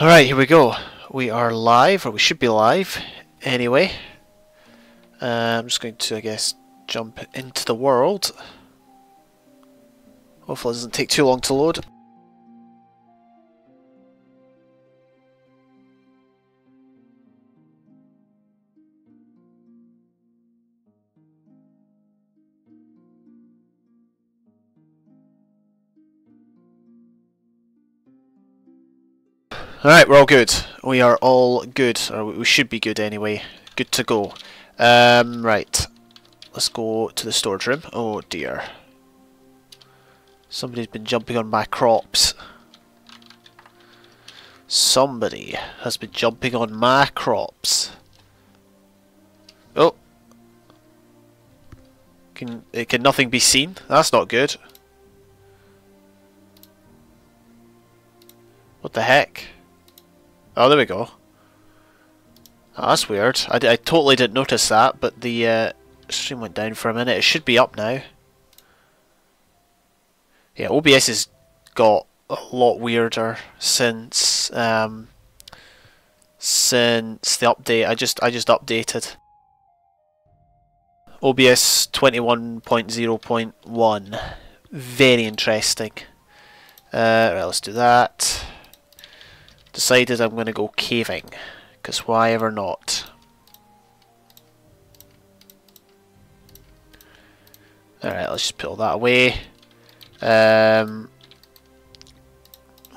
Alright, here we go. We are live, or we should be live anyway. I'm just going to, I guess, jump into the world. Hopefully it doesn't take too long to load. Alright, we're all good. We are all good, or we should be good anyway. Good to go. Right. Let's go to the storage room. Oh dear. Somebody's been jumping on my crops. Somebody has been jumping on my crops. Oh. Can nothing be seen? That's not good. What the heck? Oh, there we go. Oh, that's weird. I totally didn't notice that, but the stream went down for a minute. It should be up now. Yeah, OBS has got a lot weirder since the update. I just updated. OBS 21.0.1. Very interesting. Right, let's do that. Decided I'm going to go caving, because why ever not? Alright, let's just put all that away. We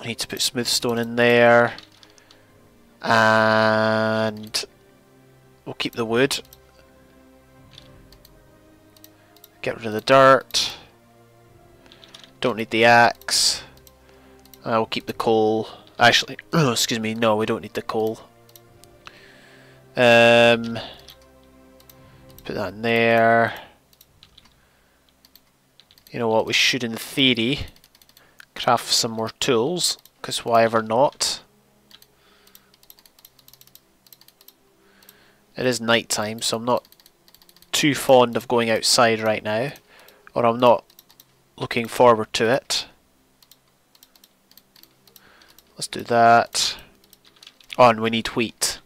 need to put smooth stone in there, and we'll keep the wood. Get rid of the dirt. Don't need the axe. We'll keep the coal. Actually, excuse me, no, we don't need the coal. Put that in there. You know what, we should in theory craft some more tools, because why ever not? It is night time, so I'm not too fond of going outside right now, or I'm not looking forward to it. Let's do that. Oh, and we need wheat.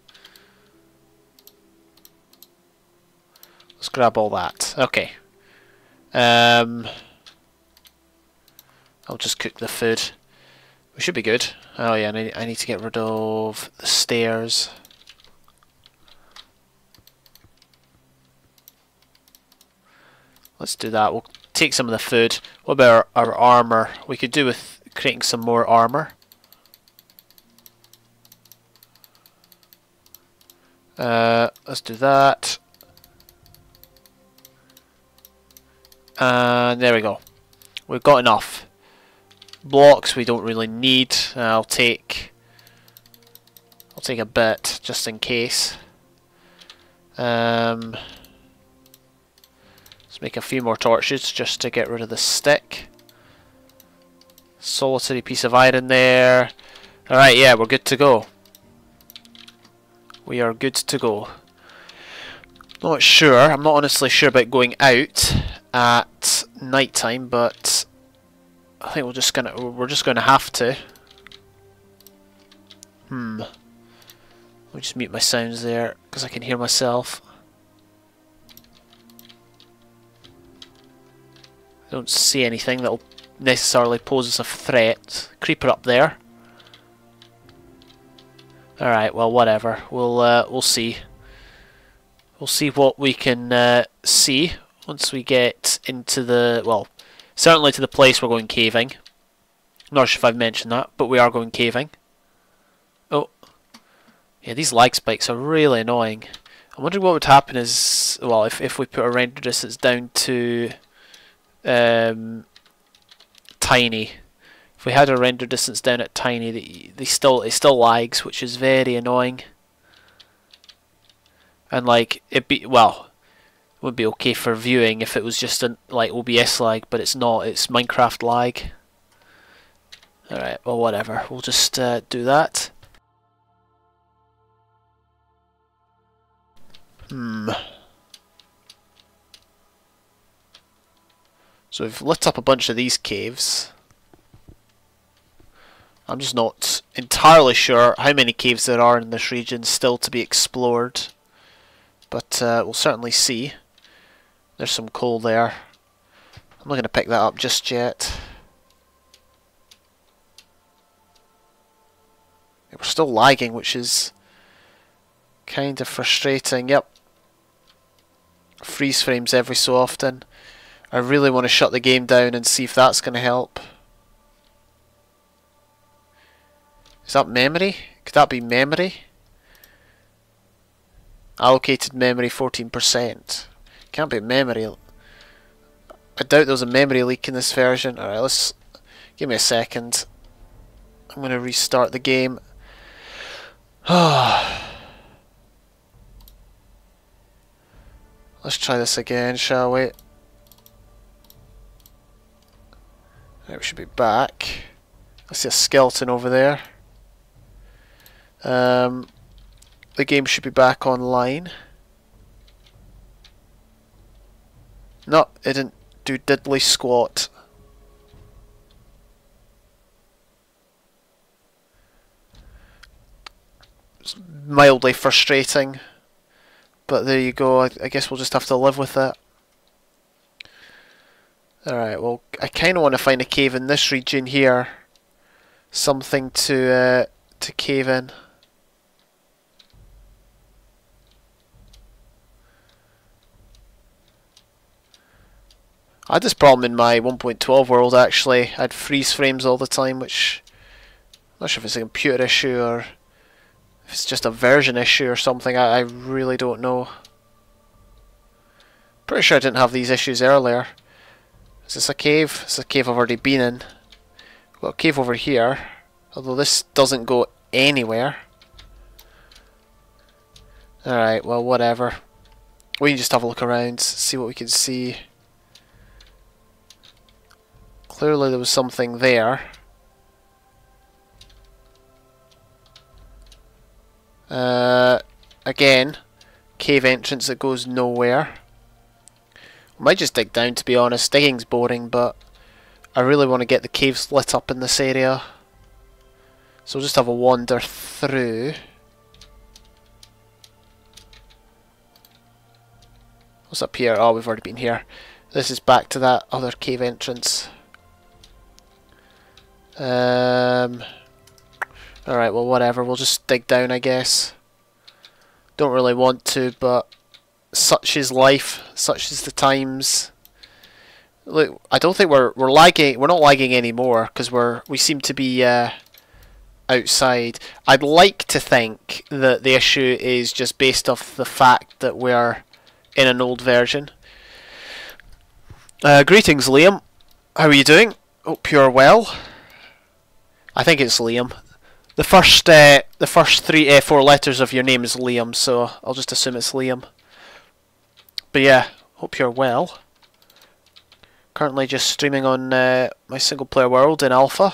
Let's grab all that. Okay. I'll just cook the food. We should be good. Oh yeah, I need to get rid of the stairs. Let's do that. We'll take some of the food. What about our armor? We could do with creating some more armor. Let's do that. And there we go. We've got enough. Blocks we don't really need. I'll take a bit just in case. Let's make a few more torches just to get rid of the stick. Solitary piece of iron there. Alright, yeah, we're good to go. We are good to go. Not sure. I'm not honestly sure about going out at night time, but I think we're just gonna have to. Let me just mute my sounds there because I can hear myself. I don't see anything that'll necessarily pose as a threat. Creeper up there. Alright, well, whatever. We'll see. We'll see what we can see once we get into the... well, certainly to the place we're going caving. Not sure if I've mentioned that, but we are going caving. Oh. Yeah, these lag spikes are really annoying. I'm wondering what would happen is... well, if we put our render distance down to... tiny. If we had a render distance down at tiny, it still lags, which is very annoying. And like it would be okay for viewing if it was just a like OBS lag, but it's not. It's Minecraft lag. All right, well whatever. We'll just do that. So we've lit up a bunch of these caves. I'm just not entirely sure how many caves there are in this region still to be explored, but we'll certainly see. There's some coal there. I'm not going to pick that up just yet. We're still lagging, which is kind of frustrating. Yep. Freeze frames every so often. I really want to shut the game down and see if that's going to help. Is that memory? Could that be memory? Allocated memory 14%. Can't be memory. I doubt there was a memory leak in this version. Alright, let's... Give me a second. I'm going to restart the game. Let's try this again, shall we? Right, we should be back. I see a skeleton over there. The game should be back online. No, it didn't do diddly squat. It's mildly frustrating, but there you go. I guess we'll just have to live with it. Alright, well, I kind of want to find a cave in this region here. Something to cave in. I had this problem in my 1.12 world actually. I had freeze frames all the time, which I'm not sure if it's a computer issue or if it's just a version issue or something. I really don't know. Pretty sure I didn't have these issues earlier. Is this a cave? This is a cave I've already been in. We've got a cave over here, although this doesn't go anywhere. Alright, well, whatever. We can just have a look around, see what we can see. Clearly there was something there. Again, cave entrance that goes nowhere. I might just dig down, to be honest. Digging's boring, but I really want to get the caves lit up in this area. So we'll just have a wander through. What's up here? Oh, we've already been here. This is back to that other cave entrance. Alright, well, whatever. We'll just dig down, I guess. Don't really want to, but such is life. Such is the times. Look, I don't think we're lagging. We're not lagging anymore because we seem to be outside. I'd like to think that the issue is just based off the fact that we're in an old version. Greetings, Liam. How are you doing? Hope you're well. I think it's Liam. The first 4 letters of your name is Liam, so I'll just assume it's Liam. But yeah, hope you're well. Currently just streaming on my single player world in alpha.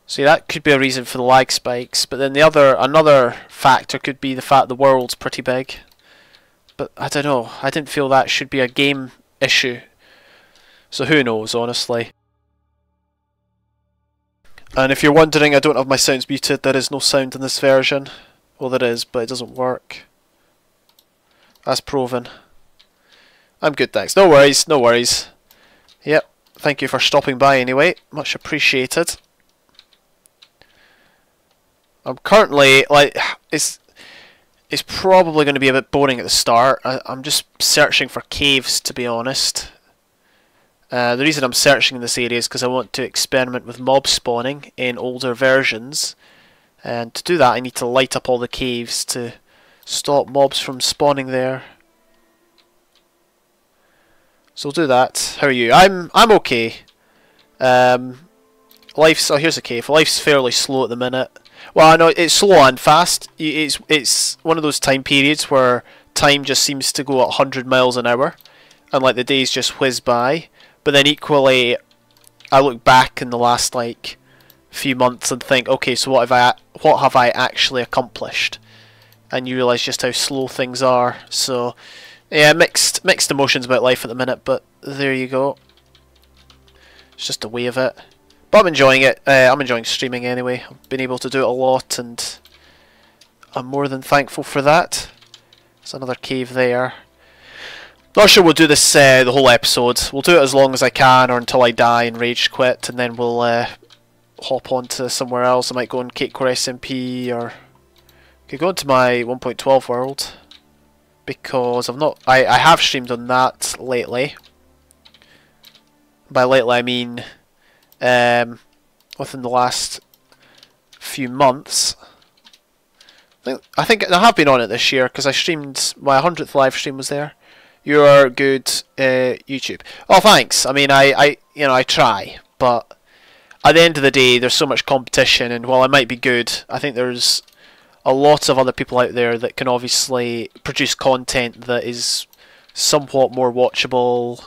See, that could be a reason for the lag spikes, but then another factor could be the fact the world's pretty big. But I don't know, I didn't feel that should be a game issue. So who knows, honestly. And if you're wondering, I don't have my sounds muted. There is no sound in this version. Well, there is, but it doesn't work. That's proven. I'm good, thanks. No worries, no worries. Yep, thank you for stopping by anyway. Much appreciated. I'm currently, like, it's probably going to be a bit boring at the start. I'm just searching for caves, to be honest. The reason I'm searching in this area is because I want to experiment with mob spawning in older versions. And to do that I need to light up all the caves to stop mobs from spawning there. So we'll do that. How are you? I'm okay. Oh, here's a cave. Life's fairly slow at the minute. Well, I know it's slow and fast. It's one of those time periods where time just seems to go at 100 miles an hour, and like the days just whiz by. But then equally, I look back in the last like few months and think, okay, so what have I actually accomplished? And you realise just how slow things are. So yeah, mixed emotions about life at the minute, but there you go. It's just a way of it. But I'm enjoying it. I'm enjoying streaming anyway. I've been able to do it a lot, and I'm more than thankful for that. There's another cave there. Not sure we'll do this the whole episode. We'll do it as long as I can, or until I die and rage quit, and then we'll hop on to somewhere else. I might go on Cake Core SMP, or could go into my 1.12 world, because I have streamed on that lately. By lately I mean within the last few months. I think I have been on it this year, because I streamed my 100th live stream was there. You're good, YouTube. Oh, thanks. I mean, I try, but at the end of the day, there's so much competition, and while I might be good, I think there's a lot of other people out there that can obviously produce content that is somewhat more watchable,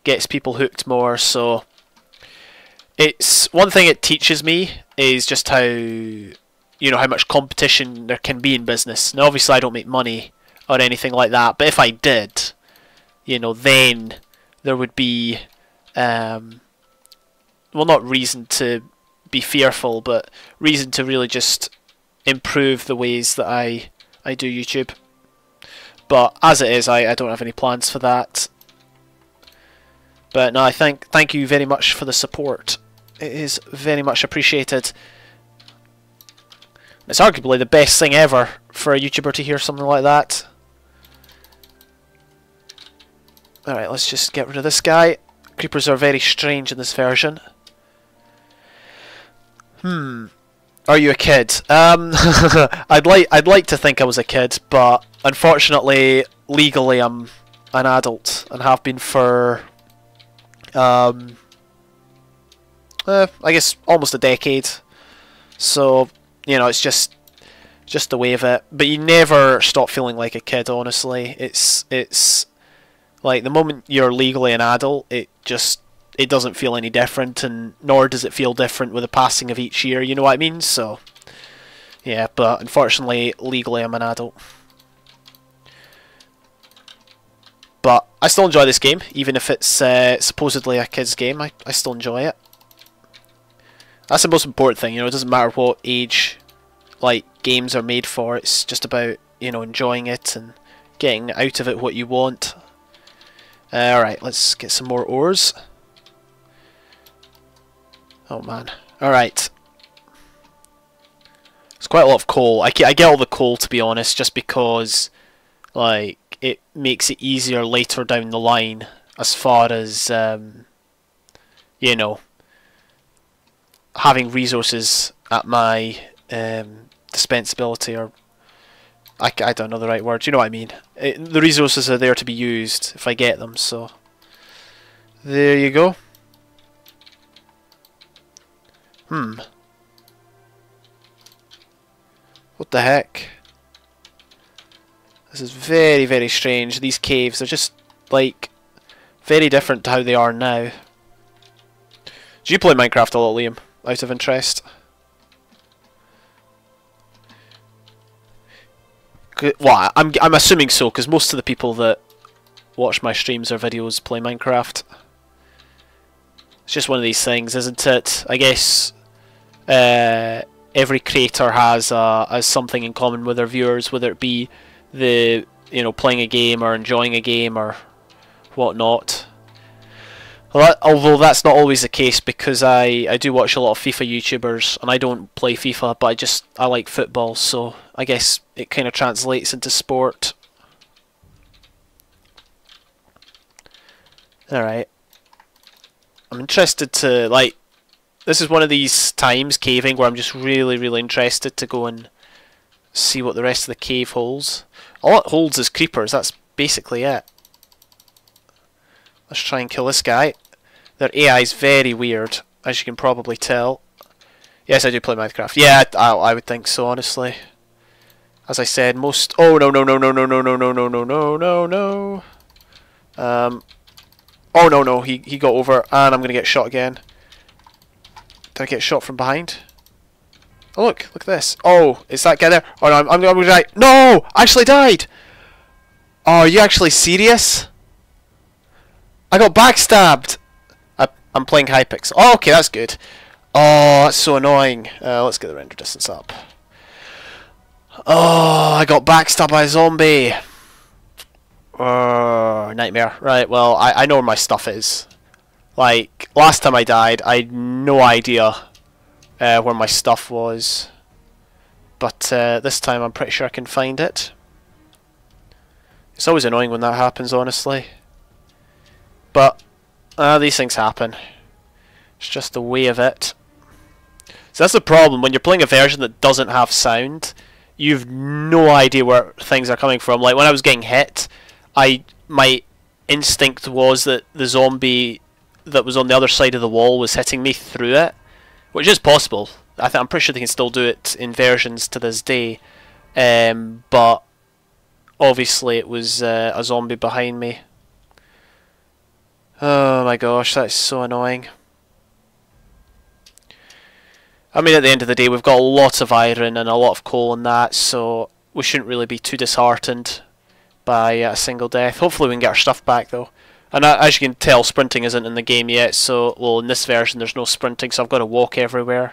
gets people hooked more. So it's one thing it teaches me is just how, how much competition there can be in business. Now, obviously, I don't make money or anything like that, but if I did, then there would be well, not reason to be fearful, but reason to really just improve the ways that I do YouTube. But as it is, I don't have any plans for that. But no, thank you very much for the support. It is very much appreciated. It's arguably the best thing ever for a YouTuber to hear something like that. Alright, let's just get rid of this guy. Creepers are very strange in this version. Are you a kid? I'd like to think I was a kid, but unfortunately, legally I'm an adult and have been for I guess almost a decade. So, it's just the way of it. But you never stop feeling like a kid, honestly. It's like the moment you're legally an adult, it doesn't feel any different, and nor does it feel different with the passing of each year, you know what I mean? So, yeah, but unfortunately, legally I'm an adult. But I still enjoy this game, even if it's supposedly a kid's game. I still enjoy it. That's the most important thing, it doesn't matter what age games are made for, it's just about, enjoying it and getting out of it what you want. Alright, let's get some more ores. Oh man. Alright. It's quite a lot of coal. I get all the coal, to be honest, just because it makes it easier later down the line as far as having resources at my dispensability, or I don't know the right word, you know what I mean. The resources are there to be used if I get them, so there you go. What the heck? This is very, very strange. These caves are just, very different to how they are now. Do you play Minecraft a lot, Liam? Out of interest? Well, I'm assuming so, because most of the people that watch my streams or videos play Minecraft. It's just one of these things, isn't it? I guess every creator has something in common with their viewers, whether it be the playing a game or enjoying a game or whatnot. Well, although that's not always the case, because I do watch a lot of FIFA YouTubers, and I don't play FIFA, but I like football, so I guess it kind of translates into sport. Alright. I'm interested to, this is one of these times, caving, where I'm just really, really interested to go and see what the rest of the cave holds. All it holds is creepers, that's basically it. Let's try and kill this guy. Their AI is very weird, as you can probably tell. Yes, I do play Minecraft. Yeah, I would think so, honestly. As I said, most... Oh, no, no, no, no, no, no, no, no, no, no, no, no, no. Oh, no, no, he got over, and I'm going to get shot again. Did I get shot from behind? Oh, look at this. Oh, is that guy there? Oh, no, I'm going to die. No! I actually died! Oh, are you actually serious? I got backstabbed! I'm playing Hypixel. Oh, okay, that's good. Oh, that's so annoying. Let's get the render distance up. Oh, I got backstabbed by a zombie. Nightmare. Right, well, I know where my stuff is. Like, last time I died, I had no idea where my stuff was. But this time I'm pretty sure I can find it. It's always annoying when that happens, honestly. But these things happen. It's just the way of it. So that's the problem. When you're playing a version that doesn't have sound, you've no idea where things are coming from. Like when I was getting hit, my instinct was that the zombie that was on the other side of the wall was hitting me through it, which is possible. I'm pretty sure they can still do it in versions to this day, but obviously it was a zombie behind me. Oh my gosh, that's so annoying. I mean, at the end of the day, we've got a lot of iron and a lot of coal and that, so we shouldn't really be too disheartened by a single death. Hopefully we can get our stuff back, though. And as you can tell, sprinting isn't in the game yet, so, well, in this version there's no sprinting, so I've got to walk everywhere.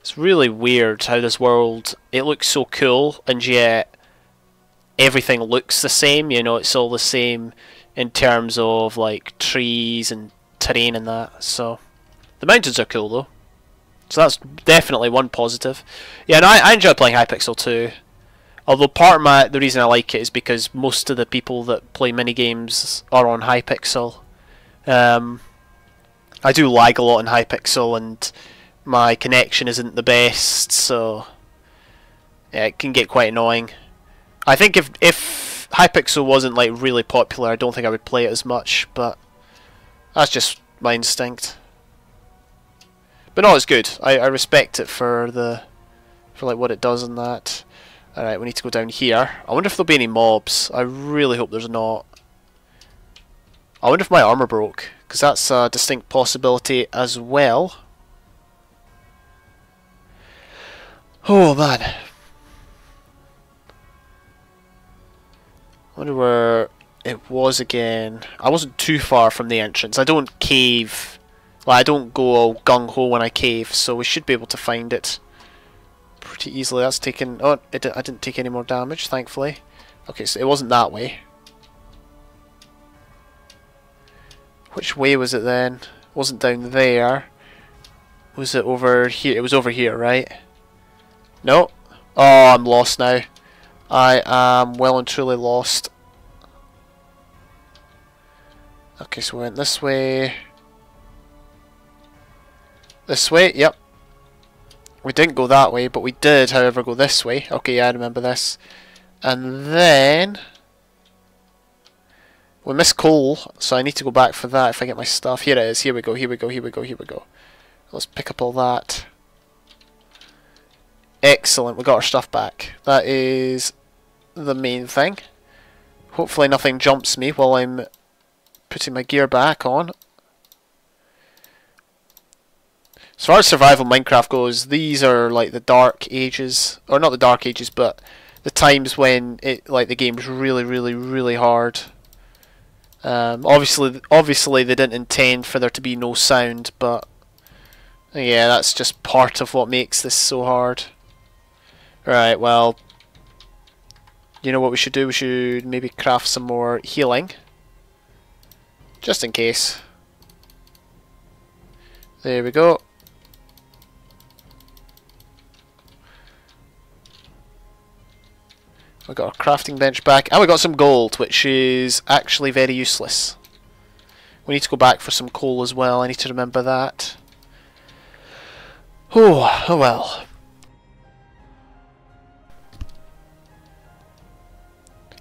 It's really weird how this world, it looks so cool, and yet everything looks the same, you know, it's all the same in terms of, like, trees and terrain and that, so. The mountains are cool, though. So that's definitely one positive. Yeah, and I enjoy playing Hypixel too. Although part of the reason I like it is because most of the people that play minigames are on Hypixel. I do lag a lot in Hypixel and my connection isn't the best, so yeah, it can get quite annoying. I think if Hypixel wasn't like really popular, I don't think I would play it as much, but that's just my instinct. But no, it's good. I respect it for like what it does and that. Alright, we need to go down here. I wonder if there'll be any mobs. I really hope there's not. I wonder if my armor broke, because that's a distinct possibility as well. Oh man. I wonder where it was again. I wasn't too far from the entrance. I don't cave. Well, I don't go all gung-ho when I cave, so we should be able to find it pretty easily. That's taken... Oh, I didn't take any more damage, thankfully. Okay, so it wasn't that way. Which way was it then? It wasn't down there. Was it over here? It was over here, right? No. Oh, I'm lost now. I am well and truly lost. Okay, so we went this way. This way, yep. We didn't go that way, but we did, however, go this way. Okay, yeah, I remember this. And then we missed coal, so I need to go back for that if I get my stuff. Here it is. Here we go, here we go, here we go, here we go. Let's pick up all that. Excellent, we got our stuff back. That is the main thing. Hopefully nothing jumps me while I'm putting my gear back on. As far as survival Minecraft goes, these are like the dark ages, or not the dark ages, but the times when the game's really, really, really hard. Obviously they didn't intend for there to be no sound, but yeah, that's just part of what makes this so hard. Right, well, you know what we should do? We should maybe craft some more healing, just in case. There we go. We got our crafting bench back, and we got some gold, which is actually very useless. We need to go back for some coal as well. I need to remember that. Oh well.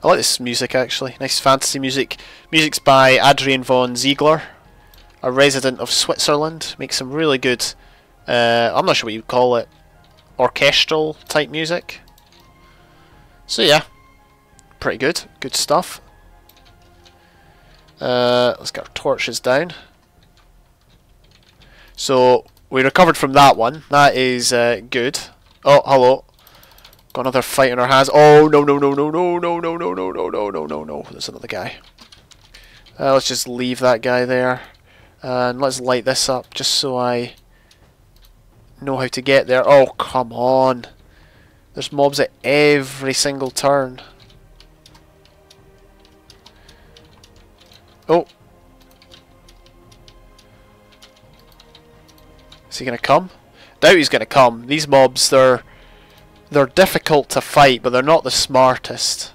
I like this music actually. Nice fantasy music. Music's by Adrian von Ziegler, a resident of Switzerland. Makes some really good, I'm not sure what you'd call it, orchestral type music. So yeah, pretty good. Good stuff. Let's get our torches down. So we recovered from that one. That is good. Oh, hello. Got another fight in our hands. Oh no no no no no no no no no no no no no no. There's another guy. Let's just leave that guy there. And let's light this up just so I know how to get there. Oh, come on. There's mobs at every single turn. Oh. Is he going to come? Doubt he's going to come. These mobs, they're difficult to fight, but they're not the smartest.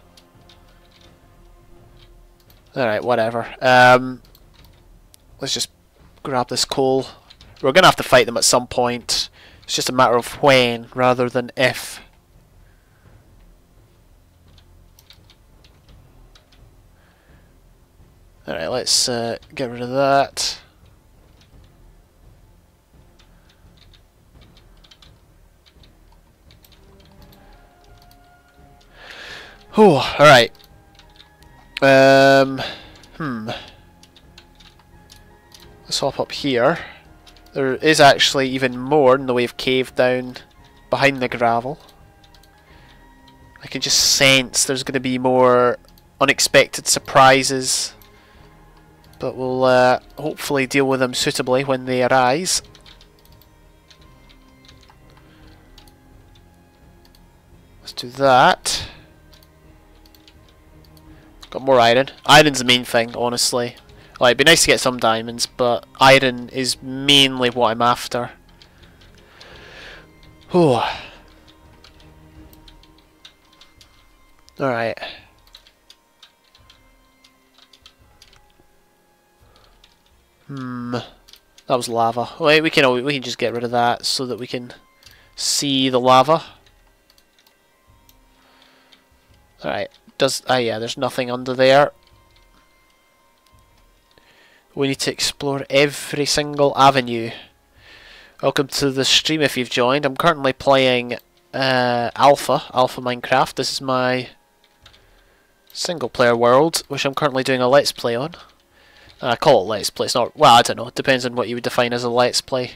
Alright, whatever. Let's just grab this coal. We're going to have to fight them at some point. It's just a matter of when rather than if. Alright, let's get rid of that. Oh, alright. Let's hop up here. There is actually even more in the way of cave down behind the gravel. I can just sense there's going to be more unexpected surprises. But we'll hopefully deal with them suitably when they arise. Let's do that. Got more iron. Iron's the main thing, honestly. Well, it'd be nice to get some diamonds, but iron is mainly what I'm after. Whew. Alright. That was lava. Wait, we can just get rid of that so that we can see the lava. Alright. Yeah, there's nothing under there. We need to explore every single avenue. Welcome to the stream if you've joined. I'm currently playing Alpha Minecraft. This is my single player world, which I'm currently doing a let's play on. I call it let's play. It's not, well, I don't know. It depends on what you would define as a let's play.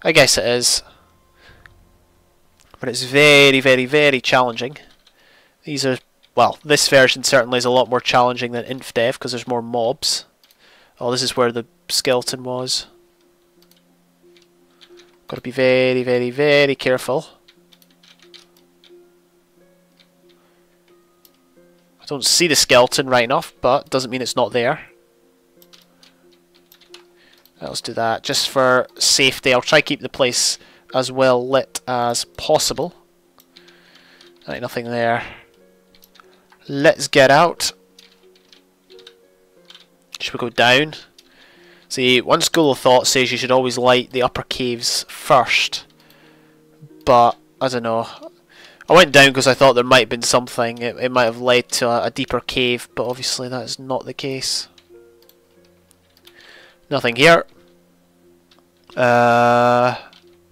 I guess it is. But it's very, very, very challenging. These are, well, this version certainly is a lot more challenging than InfDev because there's more mobs. Oh, this is where the skeleton was. Got to be very, very, very careful. I don't see the skeleton right enough, but doesn't mean it's not there. Right, let's do that just for safety. I'll try to keep the place as well lit as possible. Right, nothing there. Let's get out. Should we go down? See, one school of thought says you should always light the upper caves first. But, I don't know. I went down because I thought there might have been something. It might have led to a deeper cave, but obviously that is not the case. Nothing here.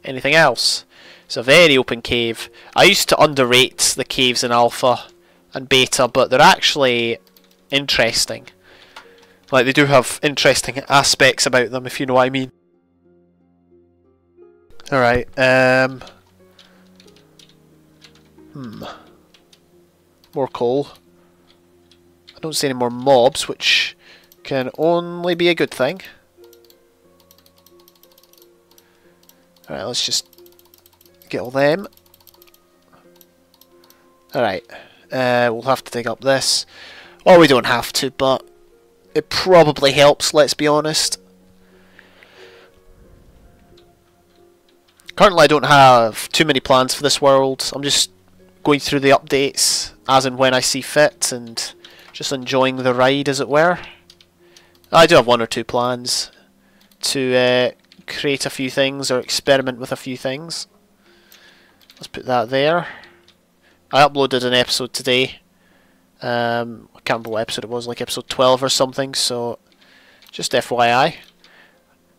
Anything else? It's a very open cave. I used to underrate the caves in Alpha and Beta, but they're actually interesting. Like, they do have interesting aspects about them, if you know what I mean. Alright, more coal. I don't see any more mobs, which can only be a good thing. Alright, let's just get all them. Alright, we'll have to dig up this. Well, we don't have to, but it probably helps, let's be honest. Currently I don't have too many plans for this world. I'm just going through the updates as and when I see fit and just enjoying the ride, as it were. I do have one or two plans to create a few things or experiment with a few things. Let's put that there. I uploaded an episode today. I can't remember what episode it was, like episode 12 or something, so just FYI.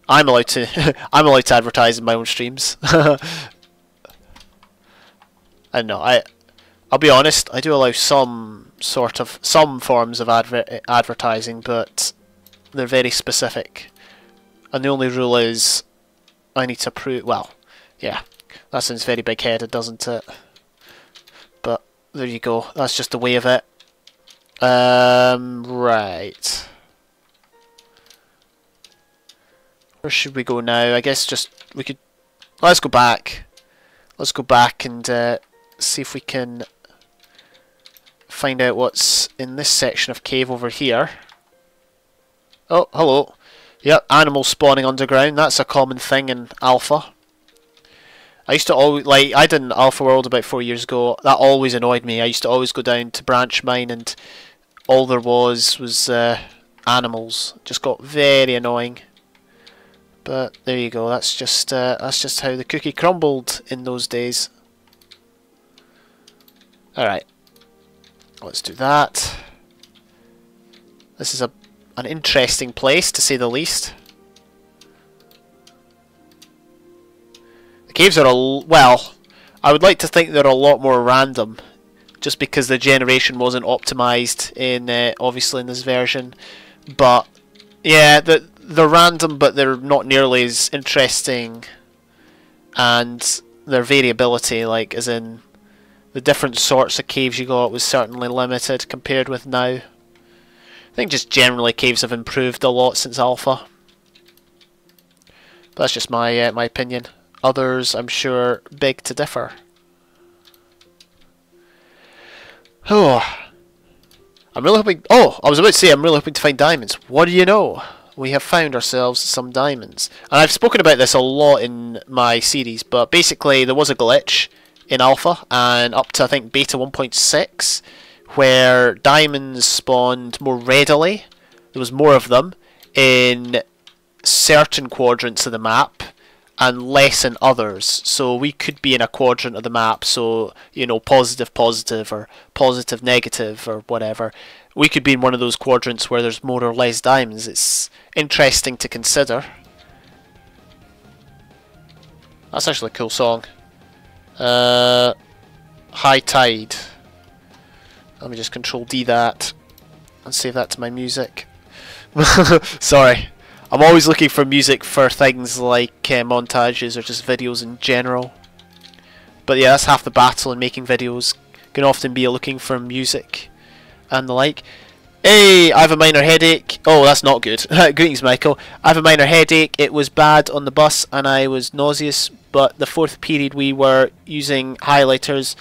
I'm allowed to I'm allowed to advertise in my own streams. I know, I'll be honest, I do allow some forms of advertising, but they're very specific. And the only rule is I need to prove, well, yeah, that sounds very big-headed, doesn't it? But there you go, that's just the way of it. Right. Where should we go now? I guess just we could. let's go back. Let's go back and see if we can find out what's in this section of cave over here. Oh, hello. Yep, animals spawning underground. That's a common thing in Alpha. I used to always, like, I did an Alpha World about 4 years ago. That always annoyed me. I used to always go down to Branch Mine and all there was animals. Just got very annoying. But there you go. That's just how the cookie crumbled in those days. All right, let's do that. This is an interesting place to say the least. The caves are well, I would like to think they're a lot more random, just because the generation wasn't optimized in obviously in this version. But yeah, they're random, but they're not nearly as interesting, and their variability, like as in the different sorts of caves you got, was certainly limited compared with now. I think just generally caves have improved a lot since Alpha. But that's just my my opinion. Others, I'm sure, beg to differ. Oh, I'm really hoping. Oh, I was about to say I'm really hoping to find diamonds. What do you know? We have found ourselves some diamonds, and I've spoken about this a lot in my series. But basically, there was a glitch in Alpha and up to I think Beta 1.6, where diamonds spawned more readily. There was more of them in certain quadrants of the map and less in others. So we could be in a quadrant of the map, so you know, positive positive or positive negative or whatever. We could be in one of those quadrants where there's more or less diamonds. It's interesting to consider. That's actually a cool song. High Tide. Let me just Control D that and save that to my music. Sorry. I'm always looking for music for things like montages or just videos in general. But yeah, that's half the battle in making videos. Can often be looking for music and the like. Hey, I have a minor headache. Oh, that's not good. Greetings, Michael. I have a minor headache. It was bad on the bus and I was nauseous, but the fourth period we were using highlighters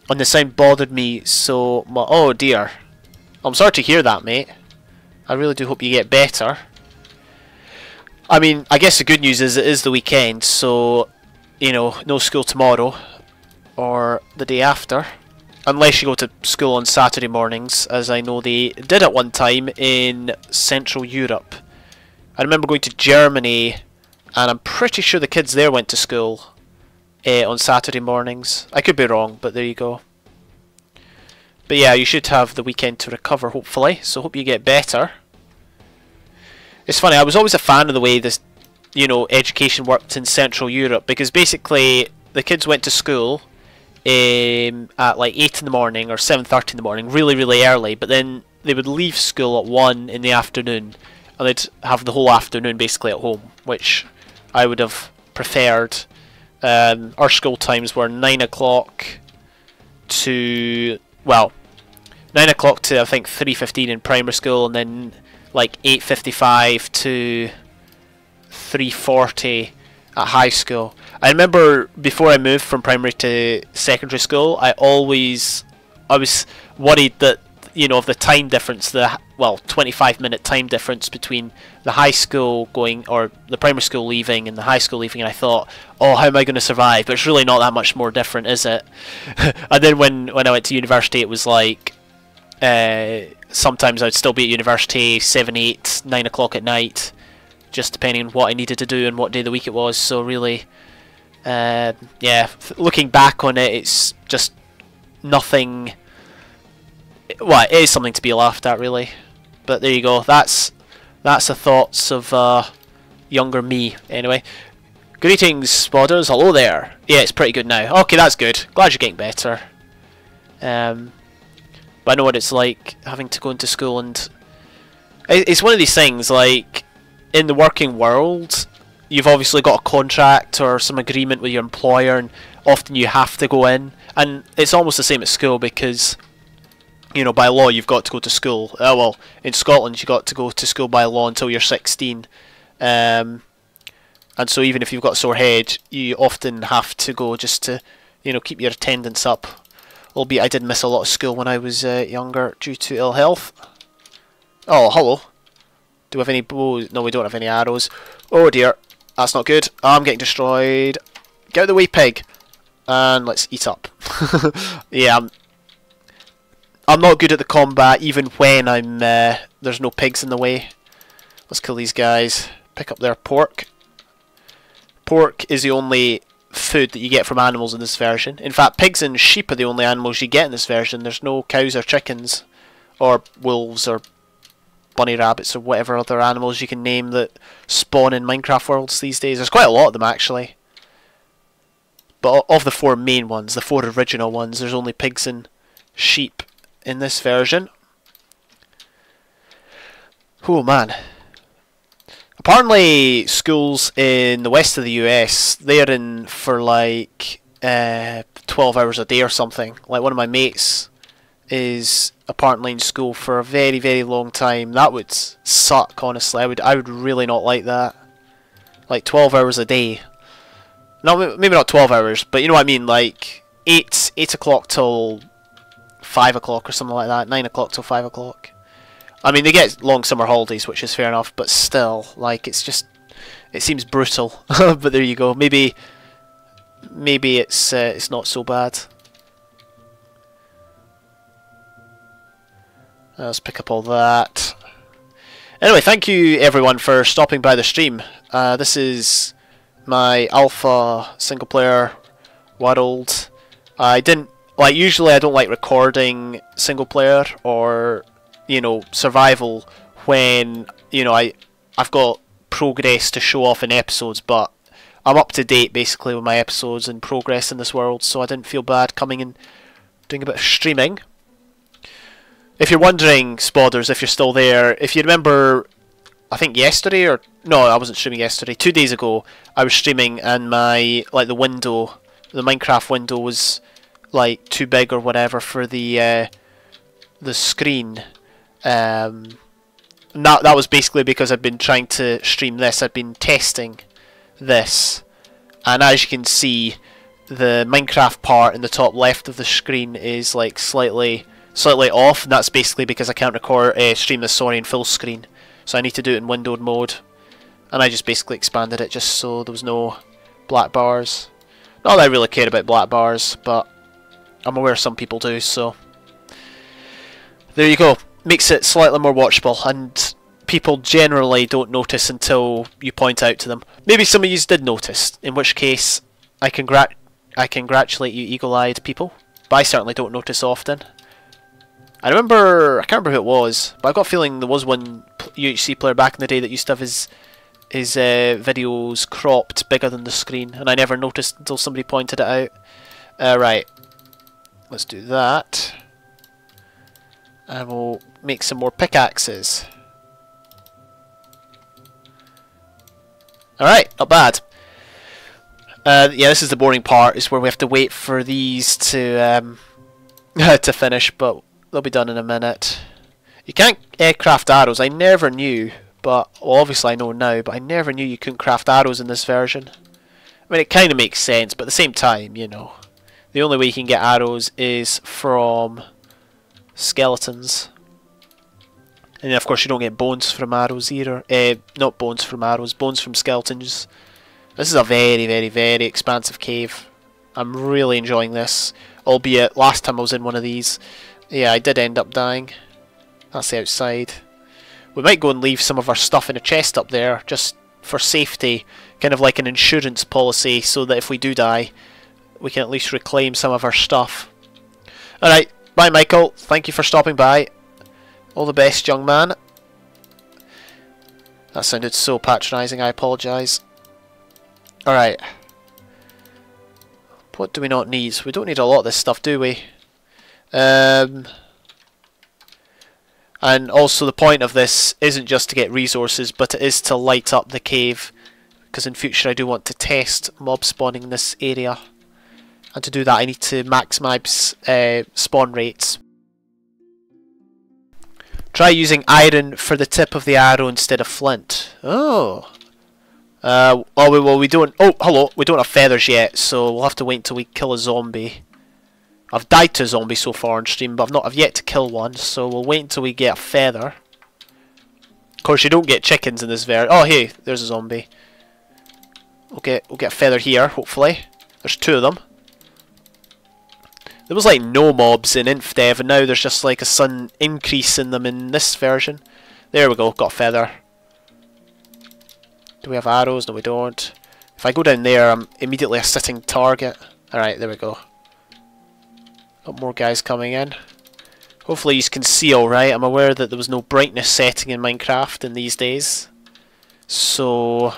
on the sound bothered me, so oh dear. I'm sorry to hear that, mate. I really do hope you get better. I mean, I guess the good news is it is the weekend, so, you know, no school tomorrow or the day after. Unless you go to school on Saturday mornings, as I know they did at one time in Central Europe. I remember going to Germany, and I'm pretty sure the kids there went to school on Saturday mornings. I could be wrong, but there you go. But yeah, you should have the weekend to recover, hopefully, so hope you get better. It's funny, I was always a fan of the way this, you know, education worked in Central Europe, because basically the kids went to school at like 8 in the morning or 7:30 in the morning, really, really early, but then they would leave school at 1 in the afternoon, and they'd have the whole afternoon basically at home, which I would have preferred. Our school times were 9 o'clock to, well, 9 o'clock to I think 3:15 in primary school, and then like 8:55 to 3:40 at high school. I remember before I moved from primary to secondary school, I was worried that, you know, of the time difference, the 25-minute time difference between the high school going, or the primary school leaving and the high school leaving, and I thought, oh, how am I going to survive? But it's really not that much more different, is it? And then when I went to university, it was like sometimes I'd still be at university 7, 8, 9 o'clock at night, just depending on what I needed to do and what day of the week it was. So really, yeah, looking back on it, it's just nothing. Well, it is something to be laughed at, really. But there you go. That's the thoughts of younger me, anyway. Greetings, spotters. Hello there. Yeah, it's pretty good now. Okay, that's good. Glad you're getting better. But I know what it's like having to go into school, and it's one of these things, like, in the working world, you've obviously got a contract or some agreement with your employer, and often you have to go in, and it's almost the same at school, because, you know, by law you've got to go to school. Well, in Scotland you got to go to school by law until you're 16, and and so even if you've got a sore head, you often have to go just to, you know, keep your attendance up. Albeit I did miss a lot of school when I was younger due to ill health. Oh, hello. Do we have any bows? No, we don't have any arrows. Oh dear, that's not good. I'm getting destroyed. Get out of the way, pig. And let's eat up. Yeah, I'm not good at the combat, even when there's no pigs in the way. Let's kill these guys. Pick up their pork. Pork is the only food that you get from animals in this version. In fact, pigs and sheep are the only animals you get in this version. There's no cows or chickens, or wolves, or bunny rabbits, or whatever other animals you can name that spawn in Minecraft worlds these days. There's quite a lot of them, actually. But of the 4 main ones, the 4 original ones, there's only pigs and sheep in this version. Oh man. Apparently schools in the west of the US, they're in for like 12 hours a day or something. Like one of my mates is apparently in school for a very, very long time. That would suck, honestly. I would really not like that. Like 12 hours a day. No, maybe not 12 hours, but you know what I mean, like 8 o'clock till 5 o'clock or something like that, 9 o'clock till 5 o'clock. I mean, they get long summer holidays, which is fair enough, but still, like, it's just, it seems brutal. But there you go. Maybe it's not so bad. Let's pick up all that. Anyway, thank you everyone for stopping by the stream. This is my alpha single player world. I didn't like, usually I don't like recording single player or, you know, survival when, you know, I've got progress to show off in episodes, but I'm up to date basically with my episodes and progress in this world, so I didn't feel bad coming and doing a bit of streaming. If you're wondering, Spodders, if you're still there, if you remember, I think yesterday, or no, I wasn't streaming yesterday, 2 days ago, I was streaming and my, like, the window, the Minecraft window was like too big or whatever for the screen. That was basically because I'd been trying to stream this. I'd been testing this, and as you can see, the Minecraft part in the top left of the screen is like slightly off, and that's basically because I can't stream this, sorry, in full screen. So I need to do it in windowed mode, and I just basically expanded it just so there was no black bars. Not that I really care about black bars, but I'm aware some people do, so there you go. Makes it slightly more watchable, and people generally don't notice until you point out to them. Maybe some of you did notice, in which case I congratulate you eagle-eyed people, but I certainly don't notice often. I can't remember who it was, but I've got a feeling there was one UHC player back in the day that used to have his videos cropped bigger than the screen, and I never noticed until somebody pointed it out. Right, let's do that. And we'll make some more pickaxes. Alright, not bad. Yeah, this is the boring part, is where we have to wait for these to to finish, but they'll be done in a minute. You can't craft arrows. I never knew, but well, obviously I know now, but I never knew you couldn't craft arrows in this version. I mean, it kind of makes sense, but at the same time, you know, the only way you can get arrows is from skeletons. And of course you don't get bones from arrows either. Not bones from arrows, bones from skeletons. This is a very, very, very expansive cave. I'm really enjoying this. Albeit, last time I was in one of these, yeah, I did end up dying. That's the outside. We might go and leave some of our stuff in a chest up there, just for safety. Kind of like an insurance policy, so that if we do die, we can at least reclaim some of our stuff. Alright, bye Michael. Thank you for stopping by. All the best, young man. That sounded so patronising, I apologise. Alright. What do we not need? We don't need a lot of this stuff, do we? And also the point of this isn't just to get resources, but it is to light up the cave. Because in future I do want to test mob spawning in this area. And to do that I need to maximise spawn rates. Try using iron for the tip of the arrow instead of flint. Oh, Well, we don't. Oh, hello. We don't have feathers yet, so we'll have to wait until we kill a zombie. I've died to a zombie so far on stream, but I've yet to kill one, so we'll wait until we get a feather. Of course, you don't get chickens in this version. Oh, hey, there's a zombie. We'll get a feather here, hopefully. There's 2 of them. There was like no mobs in InfDev, and now there's just like a sudden increase in them in this version. There we go, got a feather. Do we have arrows? No, we don't. If I go down there, I'm immediately a sitting target. Alright, there we go. Got more guys coming in. Hopefully you can see alright. I'm aware that there was no brightness setting in Minecraft in these days. So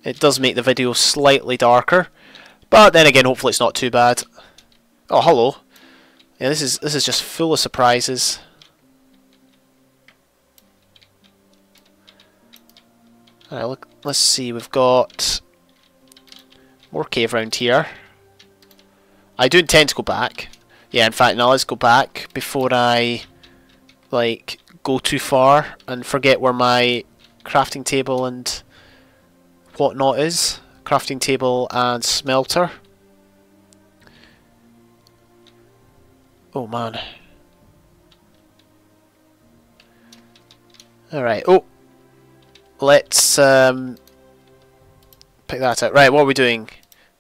it does make the video slightly darker. But then again, hopefully it's not too bad. Oh, hello. Yeah, this is just full of surprises. Alright, look, let's see, we've got more cave around here. I do intend to go back. Yeah, in fact, now let's go back before I like go too far and forget where my crafting table and whatnot is. Crafting table and smelter. Oh man. Alright, oh. Let's pick that out. Right, what are we doing?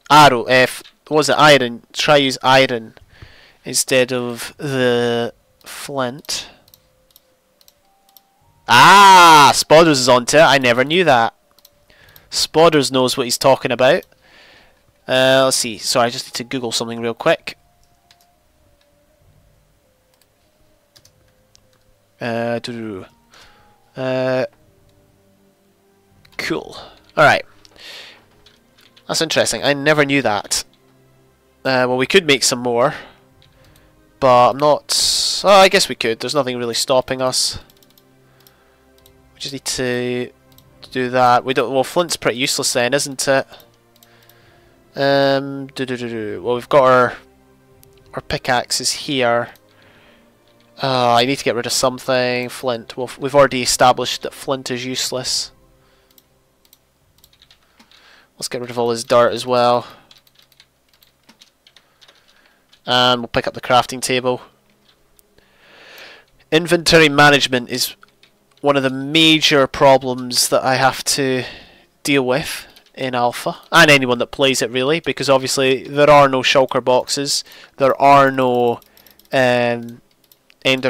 Arrow, what was it? Iron. Try use iron instead of the flint. Ah! Spodders is onto it. I never knew that. Spodders knows what he's talking about. Let's see. Sorry, I just need to Google something real quick. Cool. Alright. That's interesting. I never knew that. Well, we could make some more. But I'm not... Oh, I guess we could. There's nothing really stopping us. We just need to do that. We don't... Well, flint's pretty useless then, isn't it? Well, we've got our pickaxes here. I need to get rid of something. Flint. Well, we've already established that flint is useless. Let's get rid of all this dirt as well. And we'll pick up the crafting table. Inventory management is one of the major problems that I have to deal with in Alpha. And anyone that plays it really, because obviously there are no shulker boxes. There are no ender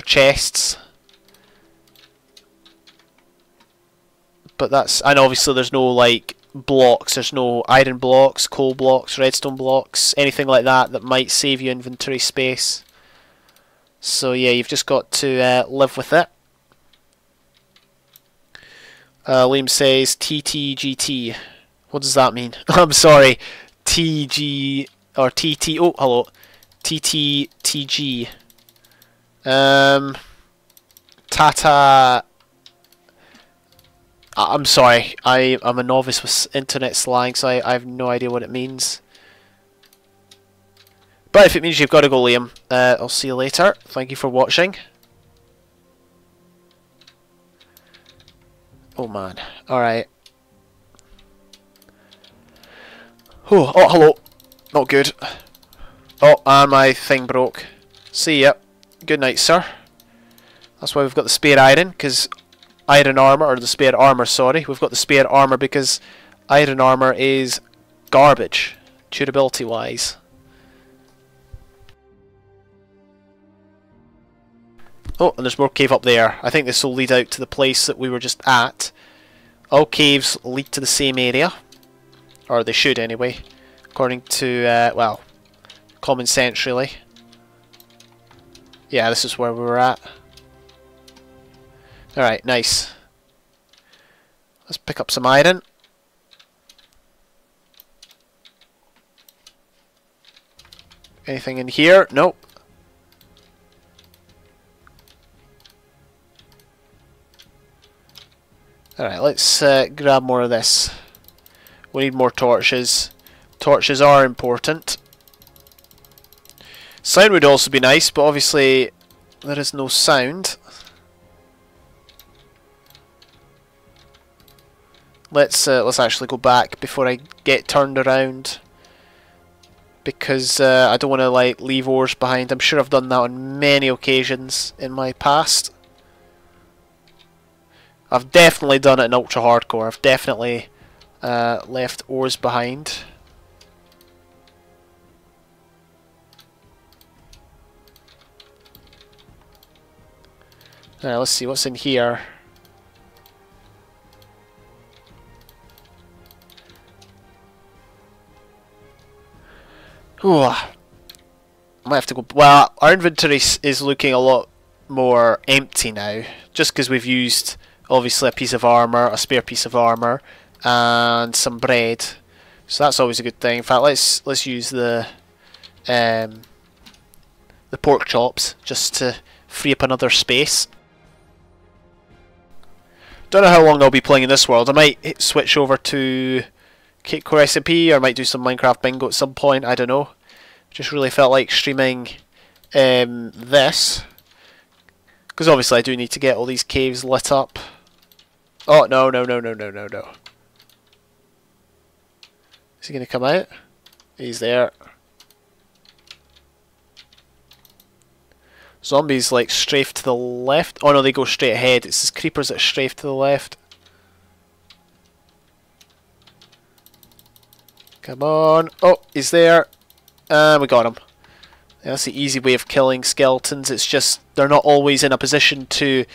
chests. But that's... And obviously there's no like blocks, there's no iron blocks, coal blocks, redstone blocks, anything like that that might save you inventory space. So yeah, you've just got to live with it. Liam says TTGT. What does that mean? I'm sorry, TG or TT. Oh, hello, TTTG. Tata. I'm sorry, I'm a novice with internet slang, so I have no idea what it means. But if it means you've got to go, Liam, I'll see you later. Thank you for watching. Oh man, alright. Oh, hello. Not good. Oh, and my thing broke. See ya. Good night, sir. That's why we've got the spare iron, because iron armor, or the spare armor, sorry. We've got the spare armor because iron armor is garbage, durability wise. Oh, and there's more cave up there. I think this will lead out to the place that we were just at. All caves lead to the same area. Or they should anyway. According to, well, common sense really. Yeah, this is where we were at. Alright, nice. Let's pick up some iron. Anything in here? Nope. Alright, let's grab more of this. We need more torches. Torches are important. Sound would also be nice, but obviously there is no sound. Let's actually go back before I get turned around, because I don't want to like leave ores behind. I'm sure I've done that on many occasions in my past. I've definitely done it in Ultra Hardcore. I've definitely left ores behind. Let's see what's in here. Ooh, I might have to go. Well, our inventory is looking a lot more empty now, just because we've used obviously a piece of armor, a spare piece of armor, and some bread. So that's always a good thing. In fact, let's use the pork chops just to free up another space. Don't know how long I'll be playing in this world. I might switch over to Cake Core SMP, or I might do some Minecraft Bingo at some point. I don't know. Just really felt like streaming this, because obviously I do need to get all these caves lit up. Oh no no no no no no no! Is he gonna come out? He's there. Zombies like strafe to the left. Oh no, they go straight ahead. It's the creepers that strafe to the left. Come on. Oh, he's there. We got him. Yeah, that's the easy way of killing skeletons. It's just they're not always in a position to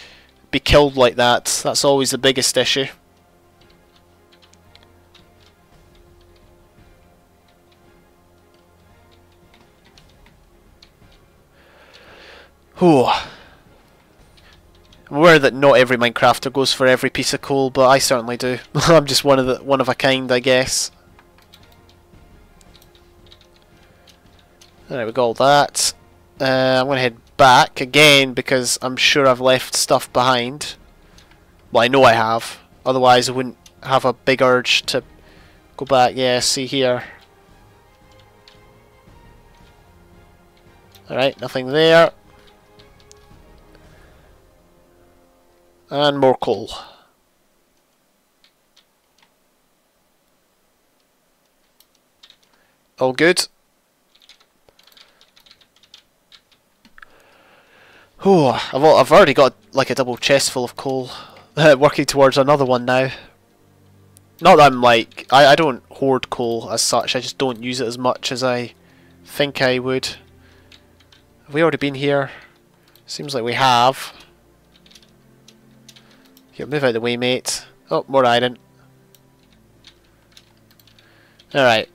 be killed like that. That's always the biggest issue. Whew. I'm aware that not every Minecrafter goes for every piece of coal, but I certainly do. I'm just one of a kind, I guess. Alright, we got all that. I'm going to head back again because I'm sure I've left stuff behind. Well, I know I have. Otherwise I wouldn't have a big urge to go back. Yeah, see here. Alright, nothing there. And more coal. All good. Oh, I've already got like a double chest full of coal. Working towards another one now. Not that I'm like I don't hoard coal as such. I just don't use it as much as I think I would. Have we already been here? Seems like we have. Here, move out of the way, mate. Oh, more iron. Alright.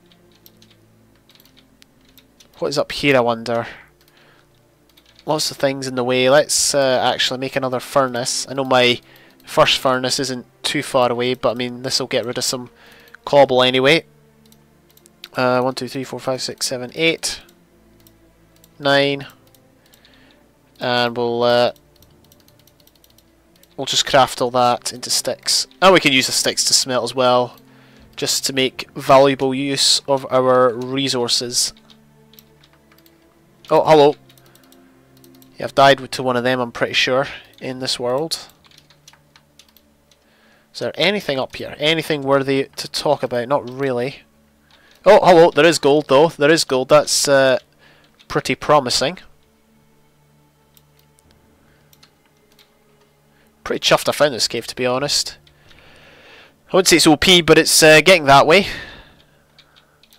What is up here, I wonder? Lots of things in the way. Let's actually make another furnace. I know my first furnace isn't too far away, but I mean, this will get rid of some cobble anyway. 1, 2, 3, 4, 5, 6, 7, 8, 9. And we'll just craft all that into sticks. And we can use the sticks to smelt as well, just to make valuable use of our resources. Oh, hello. Yeah, I've died to one of them, I'm pretty sure, in this world. Is there anything up here? Anything worthy to talk about? Not really. Oh, hello. There is gold, though. There is gold. That's pretty promising. Pretty chuffed I found this cave, to be honest. I wouldn't say it's OP, but it's getting that way.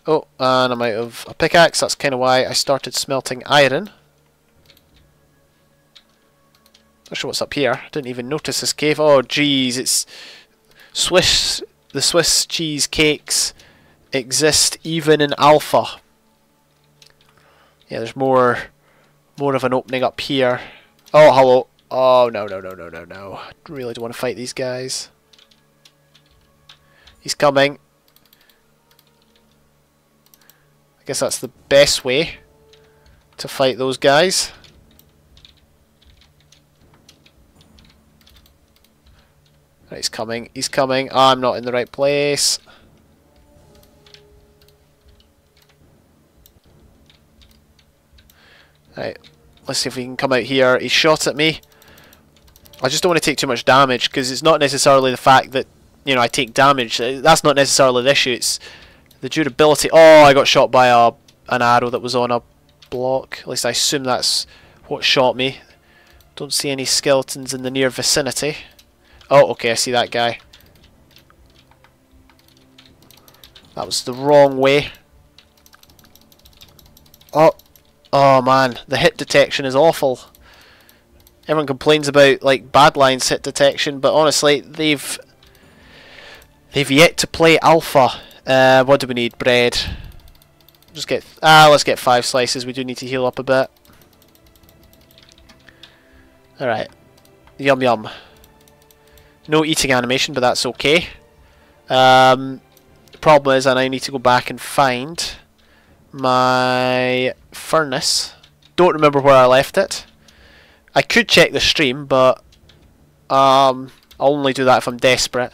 Oh, and I'm out of a pickaxe. That's kind of why I started smelting iron. Not sure what's up here. Didn't even notice this cave. Oh, jeez, it's the Swiss cheese cakes exist even in alpha. Yeah, there's more of an opening up here. Oh, hello. Oh, no, no, no, no, no, no. I really don't want to fight these guys. He's coming. I guess that's the best way to fight those guys. Right, he's coming. He's coming. Oh, I'm not in the right place. Right, let's see if we can come out here. He shot at me. I just don't want to take too much damage, because it's not necessarily the fact that you know, I take damage. That's not necessarily the issue. It's the durability. Oh, I got shot by an arrow that was on a block. At least I assume that's what shot me. Don't see any skeletons in the near vicinity. Oh, okay, I see that guy. That was the wrong way. Oh man, the hit detection is awful. Everyone complains about like Badlands hit detection, but honestly, they've yet to play alpha. What do we need? Bread. Just get let's get 5 slices. We do need to heal up a bit. All right, yum yum. No eating animation, but that's okay. The problem is, I now need to go back and find my furnace. Don't remember where I left it. I could check the stream, but I'll only do that if I'm desperate.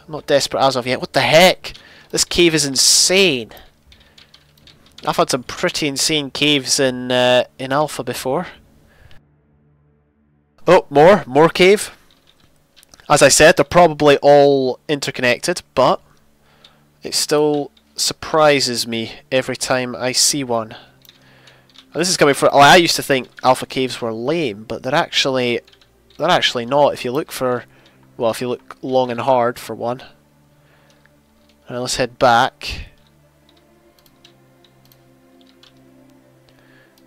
I'm not desperate as of yet. What the heck? This cave is insane. I've had some pretty insane caves in Alpha before. Oh, more cave. As I said, they're probably all interconnected, but it still surprises me every time I see one. And this is coming from. I used to think alpha caves were lame, but they're actually not. If you look for, well, if you look long and hard for one. Alright, let's head back.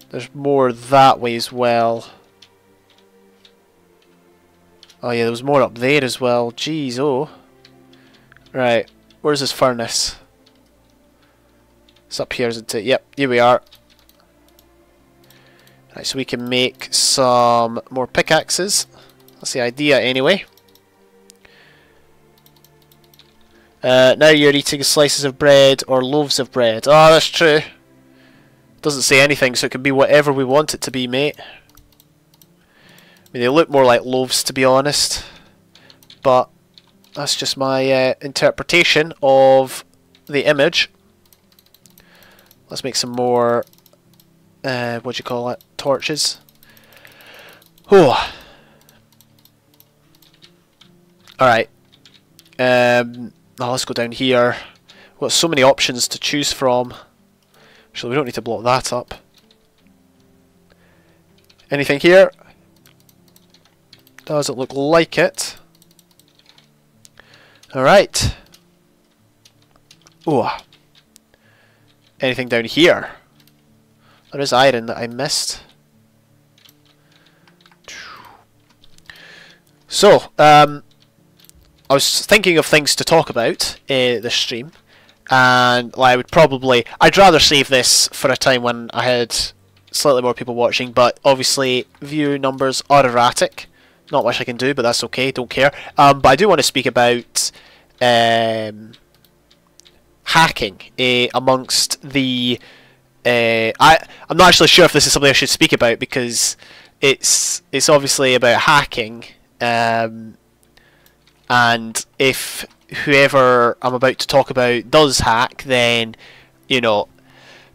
There's more that way as well. Oh yeah, there was more up there as well. Jeez, oh. Right, where's this furnace? It's up here, isn't it? Yep, here we are. Right, so we can make some more pickaxes. That's the idea anyway. Now you're eating slices of bread or loaves of bread. Oh, that's true. Doesn't say anything, so it can be whatever we want it to be, mate. I mean, they look more like loaves, to be honest. But that's just my interpretation of the image. Let's make some more, what do you call it, torches. Oh. Alright. Now let's go down here. We've got so many options to choose from. Actually, we don't need to block that up. Anything here? Doesn't look like it. Alright. Oh. Anything down here? There is iron that I missed. So, I was thinking of things to talk about this stream, and I I'd rather save this for a time when I had slightly more people watching, but obviously view numbers are erratic. Not much I can do, but that's okay, don't care. But I do want to speak about hacking amongst the... I'm not actually sure if this is something I should speak about, because it's obviously about hacking, and if whoever I'm about to talk about does hack, then, you know,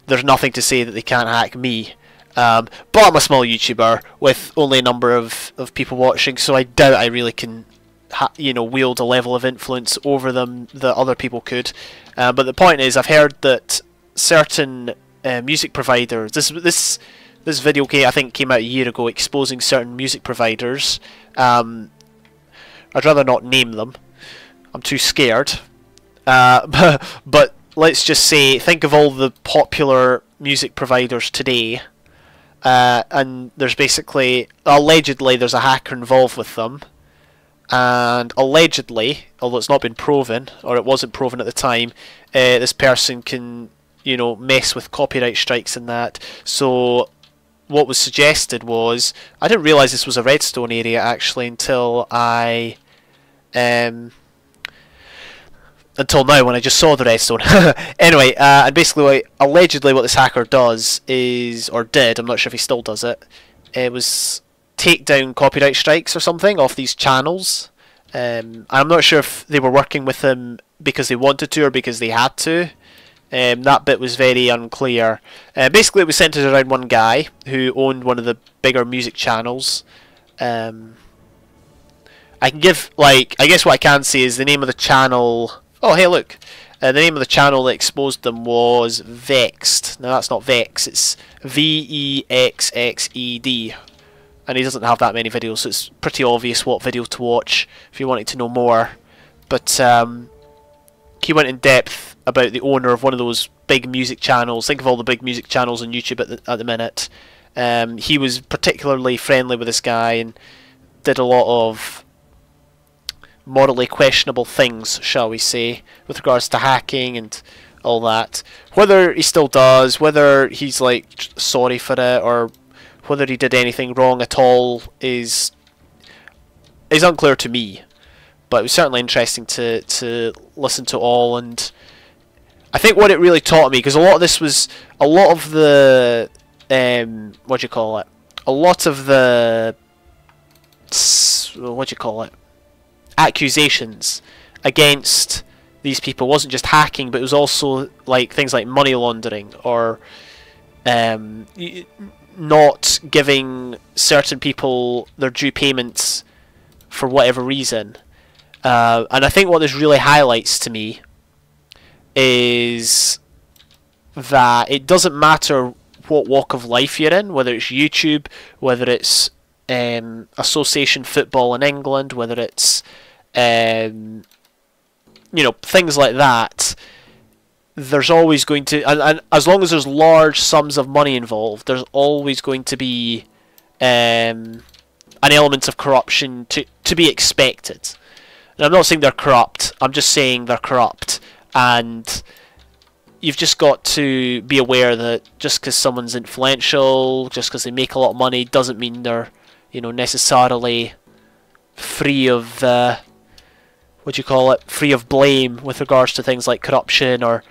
there's nothing to say that they can't hack me. But I'm a small YouTuber with only a number of people watching, so I doubt I really can, you know, wield a level of influence over them that other people could. But the point is, I've heard that certain music providers, this video I think came out a year ago, exposing certain music providers. I'd rather not name them. I'm too scared. But let's just say, think of all the popular music providers today. And there's basically, allegedly, there's a hacker involved with them, and allegedly, although it's not been proven, or it wasn't proven at the time, this person can, you know, mess with copyright strikes and that. So what was suggested was, I didn't realise this was a redstone area actually until until now, when I just saw the redstone. Anyway, and basically, allegedly what this hacker does is, or did, I'm not sure if he still does it, it was take down copyright strikes or something off these channels. I'm not sure if they were working with him because they wanted to or because they had to. That bit was very unclear. Basically, it was centered around one guy who owned one of the bigger music channels. I can give, like, I guess what I can say is the name of the channel. Oh, hey, look. The name of the channel that exposed them was Vexed. Now, that's not Vex, it's VEXXED. And he doesn't have that many videos, so it's pretty obvious what video to watch if you wanted to know more. But he went in depth about the owner of one of those big music channels. Think of all the big music channels on YouTube at the minute. He was particularly friendly with this guy and did a lot of morally questionable things, shall we say, with regards to hacking and all that. Whether he still does, whether he's like sorry for it, or whether he did anything wrong at all is unclear to me. But it was certainly interesting to listen to all, and I think what it really taught me, because a lot of this was a lot of the what do you call it? A lot of the accusations against these people wasn't just hacking, but it was also like things like money laundering or not giving certain people their due payments for whatever reason. And I think what this really highlights to me is that it doesn't matter what walk of life you're in, whether it's YouTube, whether it's association football in England, whether it's you know, things like that. There's always going to, and as long as there's large sums of money involved, there's always going to be an element of corruption to be expected. And I'm not saying they're corrupt, I'm just saying they're corrupt, and you've just got to be aware that just because someone's influential, just because they make a lot of money, doesn't mean they're, you know, necessarily free of free of blame with regards to things like corruption or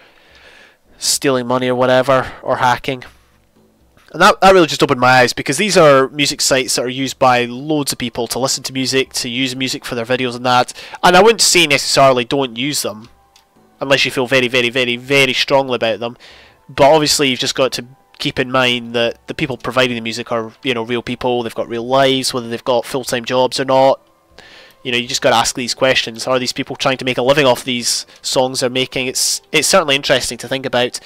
stealing money or whatever, or hacking. And that really just opened my eyes, because these are music sites that are used by loads of people to listen to music, to use music for their videos and that. And I wouldn't say necessarily don't use them, unless you feel very, very, very, very strongly about them. But obviously you've just got to keep in mind that the people providing the music are, you know, real people, they've got real lives, whether they've got full-time jobs or not. You know, you just got to ask these questions. Are these people trying to make a living off these songs they're making? It's certainly interesting to think about.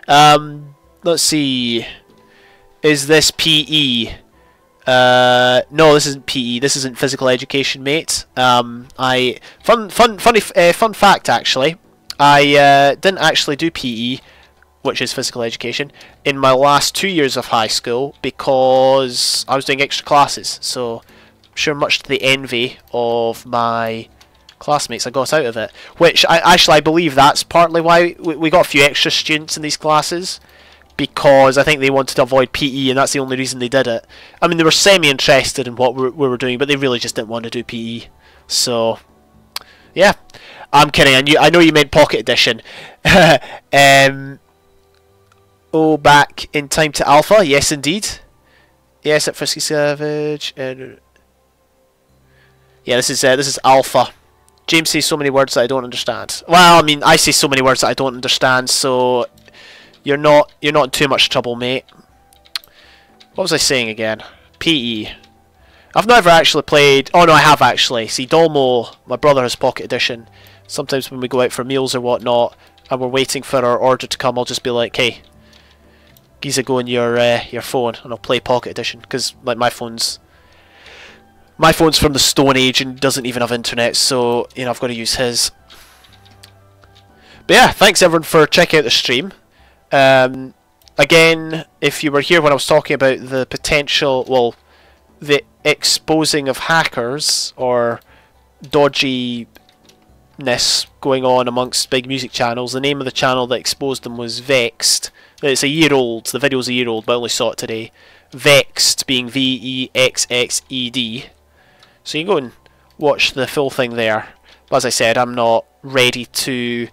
Let's see. Is this PE? No, this isn't PE. This isn't physical education, mate. Fun fact actually. I didn't actually do PE, which is physical education, in my last 2 years of high school because I was doing extra classes. So I'm sure much to the envy of my classmates, I got out of it. Which I believe that's partly why we got a few extra students in these classes, because I think they wanted to avoid PE, and that's the only reason they did it. I mean, they were semi-interested in what we were doing, but they really just didn't want to do PE. So, yeah. I'm kidding, I know you meant Pocket Edition. Oh, back in time to Alpha? Yes, indeed. Yes, at Frisky Savage. Yeah, this is Alpha. James says so many words that I don't understand. Well, I mean, I say so many words that I don't understand, so you're not in too much trouble, mate. What was I saying again? PE. I've never actually played. Oh no, I have actually. See, Dolmo, my brother, has Pocket Edition. Sometimes when we go out for meals or whatnot, and we're waiting for our order to come, I'll just be like, "Hey, Giza, go on your phone," and I'll play Pocket Edition, because like my phone's from the Stone Age and doesn't even have internet, so you know I've got to use his. But yeah, thanks everyone for checking out the stream. Again, if you were here when I was talking about the potential, well, the exposing of hackers or dodginess going on amongst big music channels, the name of the channel that exposed them was Vexed. It's a year old, the video's a year old, but I only saw it today. Vexed being VEXXED. So you can go and watch the full thing there. But as I said, I'm not ready to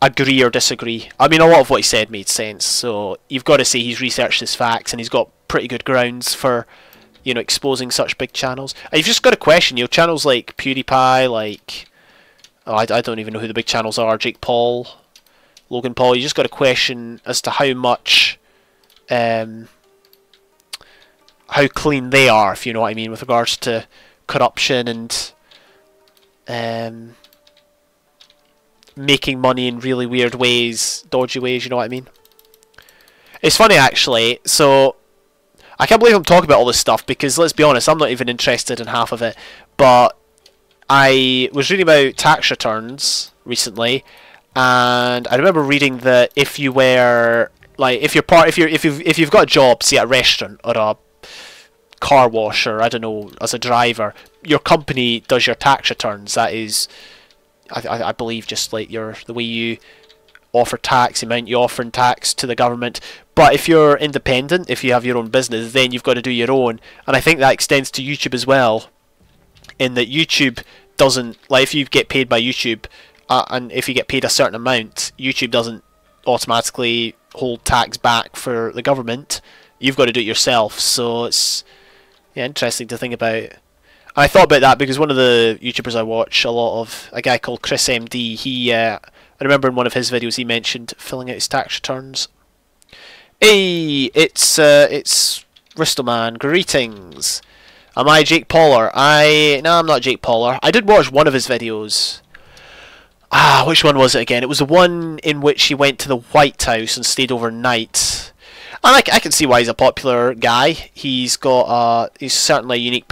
agree or disagree. I mean, a lot of what he said made sense, so you've got to say he's researched his facts and he's got pretty good grounds for, you know, exposing such big channels. And you've just got to question, you know, channels like PewDiePie, like, oh, I don't even know who the big channels are, Jake Paul, Logan Paul. You just got to question as to how much, how clean they are, if you know what I mean, with regards to corruption and making money in really weird ways, dodgy ways, you know what I mean? It's funny actually, so I can't believe I'm talking about all this stuff because let's be honest, I'm not even interested in half of it, but I was reading about tax returns recently, and I remember reading that if you were like if you've got a job, say at a restaurant or a car wash or I don't know, as a driver, your company does your tax returns. That is, I believe, just like the way you offer tax, the amount you offer in tax to the government. But if you're independent, if you have your own business, then you've got to do your own. And I think that extends to YouTube as well, in that YouTube doesn't, like if you get paid by YouTube, and if you get paid a certain amount, YouTube doesn't automatically hold tax back for the government. You've got to do it yourself. So it's interesting to think about. I thought about that because one of the YouTubers I watch a lot of, a guy called Chris MD, he I remember in one of his videos he mentioned filling out his tax returns. Hey, it's Ristleman. Greetings. Am I Jake Pauler? No, I'm not Jake Pauler. I did watch one of his videos. Which one was it again? It was the one in which he went to the White House and stayed overnight. And I can see why he's a popular guy. He's got he's certainly a unique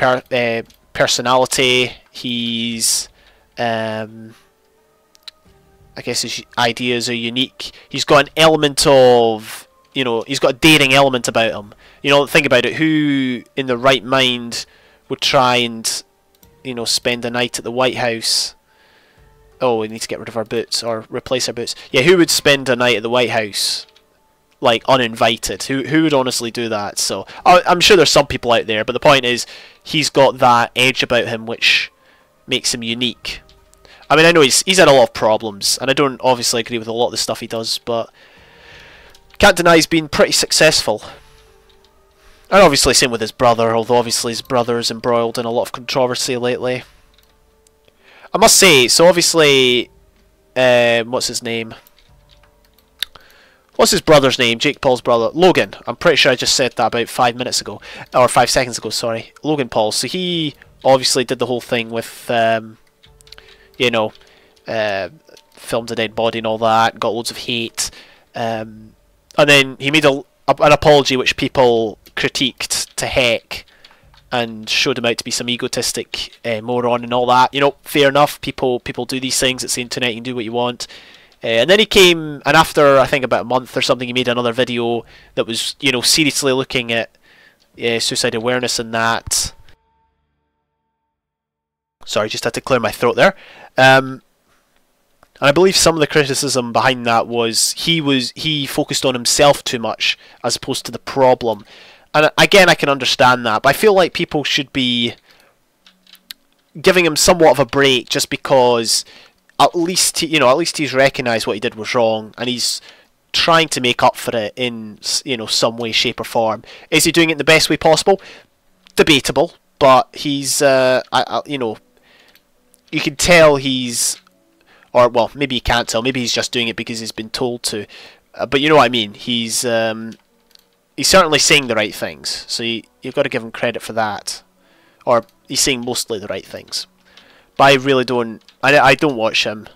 personality. He's I guess his ideas are unique. He's got an element of, you know, he's got a daring element about him. You know, think about it. Who in the right mind would try and, you know, spend a night at the White House? Oh, we need to get rid of our boots or replace our boots. Yeah, who would spend a night at the White House, like uninvited? Who would honestly do that? So I'm sure there's some people out there, but the point is, he's got that edge about him which makes him unique. I mean, I know he's had a lot of problems, and I don't obviously agree with a lot of the stuff he does, but can't deny he's been pretty successful. And obviously same with his brother, although obviously his brother's embroiled in a lot of controversy lately. I must say, so obviously, what's his name? What's his brother's name? Jake Paul's brother, Logan. I'm pretty sure I just said that about 5 minutes ago, or 5 seconds ago. Sorry, Logan Paul. So he obviously did the whole thing with, you know, filmed a dead body and all that. Got loads of hate, and then he made an apology which people critiqued to heck, and showed him out to be some egotistic moron and all that. You know, fair enough. People do these things. It's the internet. You can do what you want. And then he came, and after I think about a month or something, he made another video that was, you know, seriously looking at suicide awareness and that. Sorry, just had to clear my throat there. And I believe some of the criticism behind that was he focused on himself too much as opposed to the problem. And again, I can understand that, but I feel like people should be giving him somewhat of a break, just because at least he's recognised what he did was wrong, and he's trying to make up for it in, you know, some way, shape, or form. Is he doing it in the best way possible? Debatable, but he's you know, you can tell he's, or well, maybe you can't tell. Maybe he's just doing it because he's been told to. But you know what I mean. He's certainly saying the right things, so you've got to give him credit for that. Or he's saying mostly the right things. But I really don't. I don't watch him.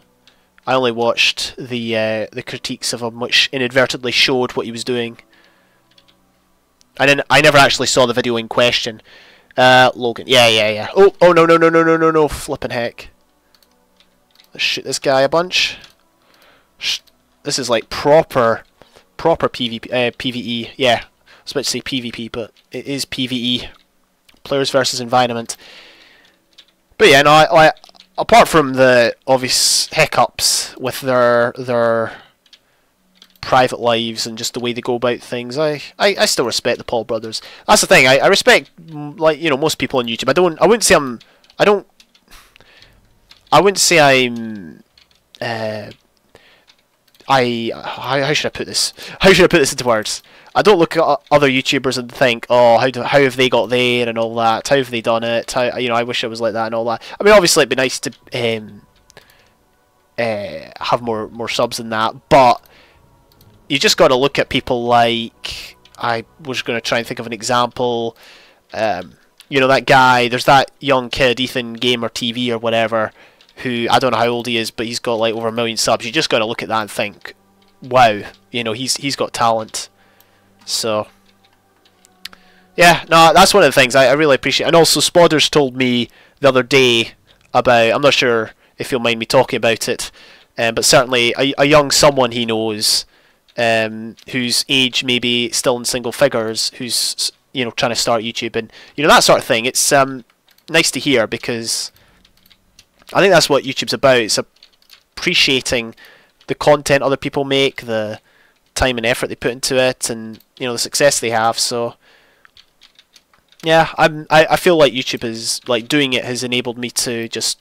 I only watched the critiques of him, which inadvertently showed what he was doing. And then I never actually saw the video in question. Logan. Yeah. Oh no! Flippin' heck! Let's shoot this guy a bunch. This is like proper PvP, PvE. Yeah, I was about to say PvP, but it is PvE. Players versus environment. But yeah, no, apart from the obvious hiccups with their private lives and just the way they go about things, I still respect the Paul brothers. That's the thing. I respect, like, you know, most people on YouTube. I wouldn't say I'm how should I put this? How should I put this into words? I don't look at other YouTubers and think, oh, how have they got there and all that? How have they done it? How, you know, I wish I was like that and all that. I mean, obviously it'd be nice to have more subs than that, but you just got to look at people like, I was going to try and think of an example. you know, that guy, there's that young kid, Ethan Gamer TV or whatever, who, I don't know how old he is, but he's got like over 1 million subs. You just got to look at that and think, wow, you know, he's got talent. So, yeah, no, that's one of the things I really appreciate. And also, Spodders told me the other day about, I'm not sure if you'll mind me talking about it, but certainly a young someone he knows, whose age maybe still in single figures, who's, you know, trying to start YouTube, and, you know, that sort of thing. It's nice to hear, because I think that's what YouTube's about. It's appreciating the content other people make, the time and effort they put into it, and, you know, the success they have. So yeah, I feel like YouTube is, like, doing it has enabled me to just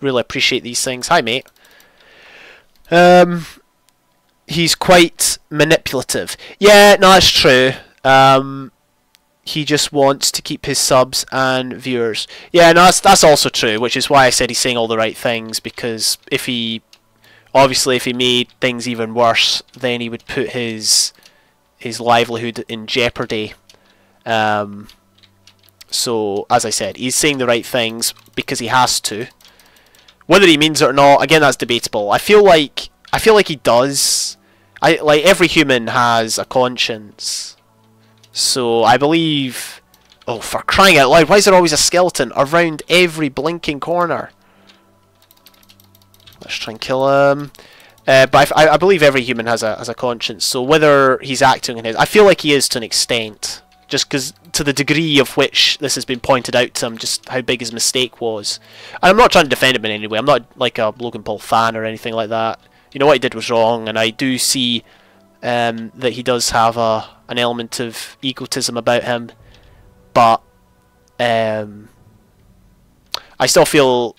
really appreciate these things. Hi, mate. He's quite manipulative. Yeah, no, that's true. He just wants to keep his subs and viewers. Yeah, no, that's also true, which is why I said he's saying all the right things, because if he made things even worse, then he would put his livelihood in jeopardy. So, as I said, he's saying the right things because he has to. Whether he means it or not, again, that's debatable. I feel like he does. Like, every human has a conscience. So, I believe... Oh, for crying out loud, why is there always a skeleton around every blinking corner? Let's try and kill him. But I believe every human has a conscience. So, whether he's acting in his... I feel like he is to an extent. Just because, to the degree of which this has been pointed out to him, just how big his mistake was. And I'm not trying to defend him in any way. I'm not like a Logan Paul fan or anything like that. You know, what he did was wrong, and I do see that he does have an element of egotism about him. But I still feel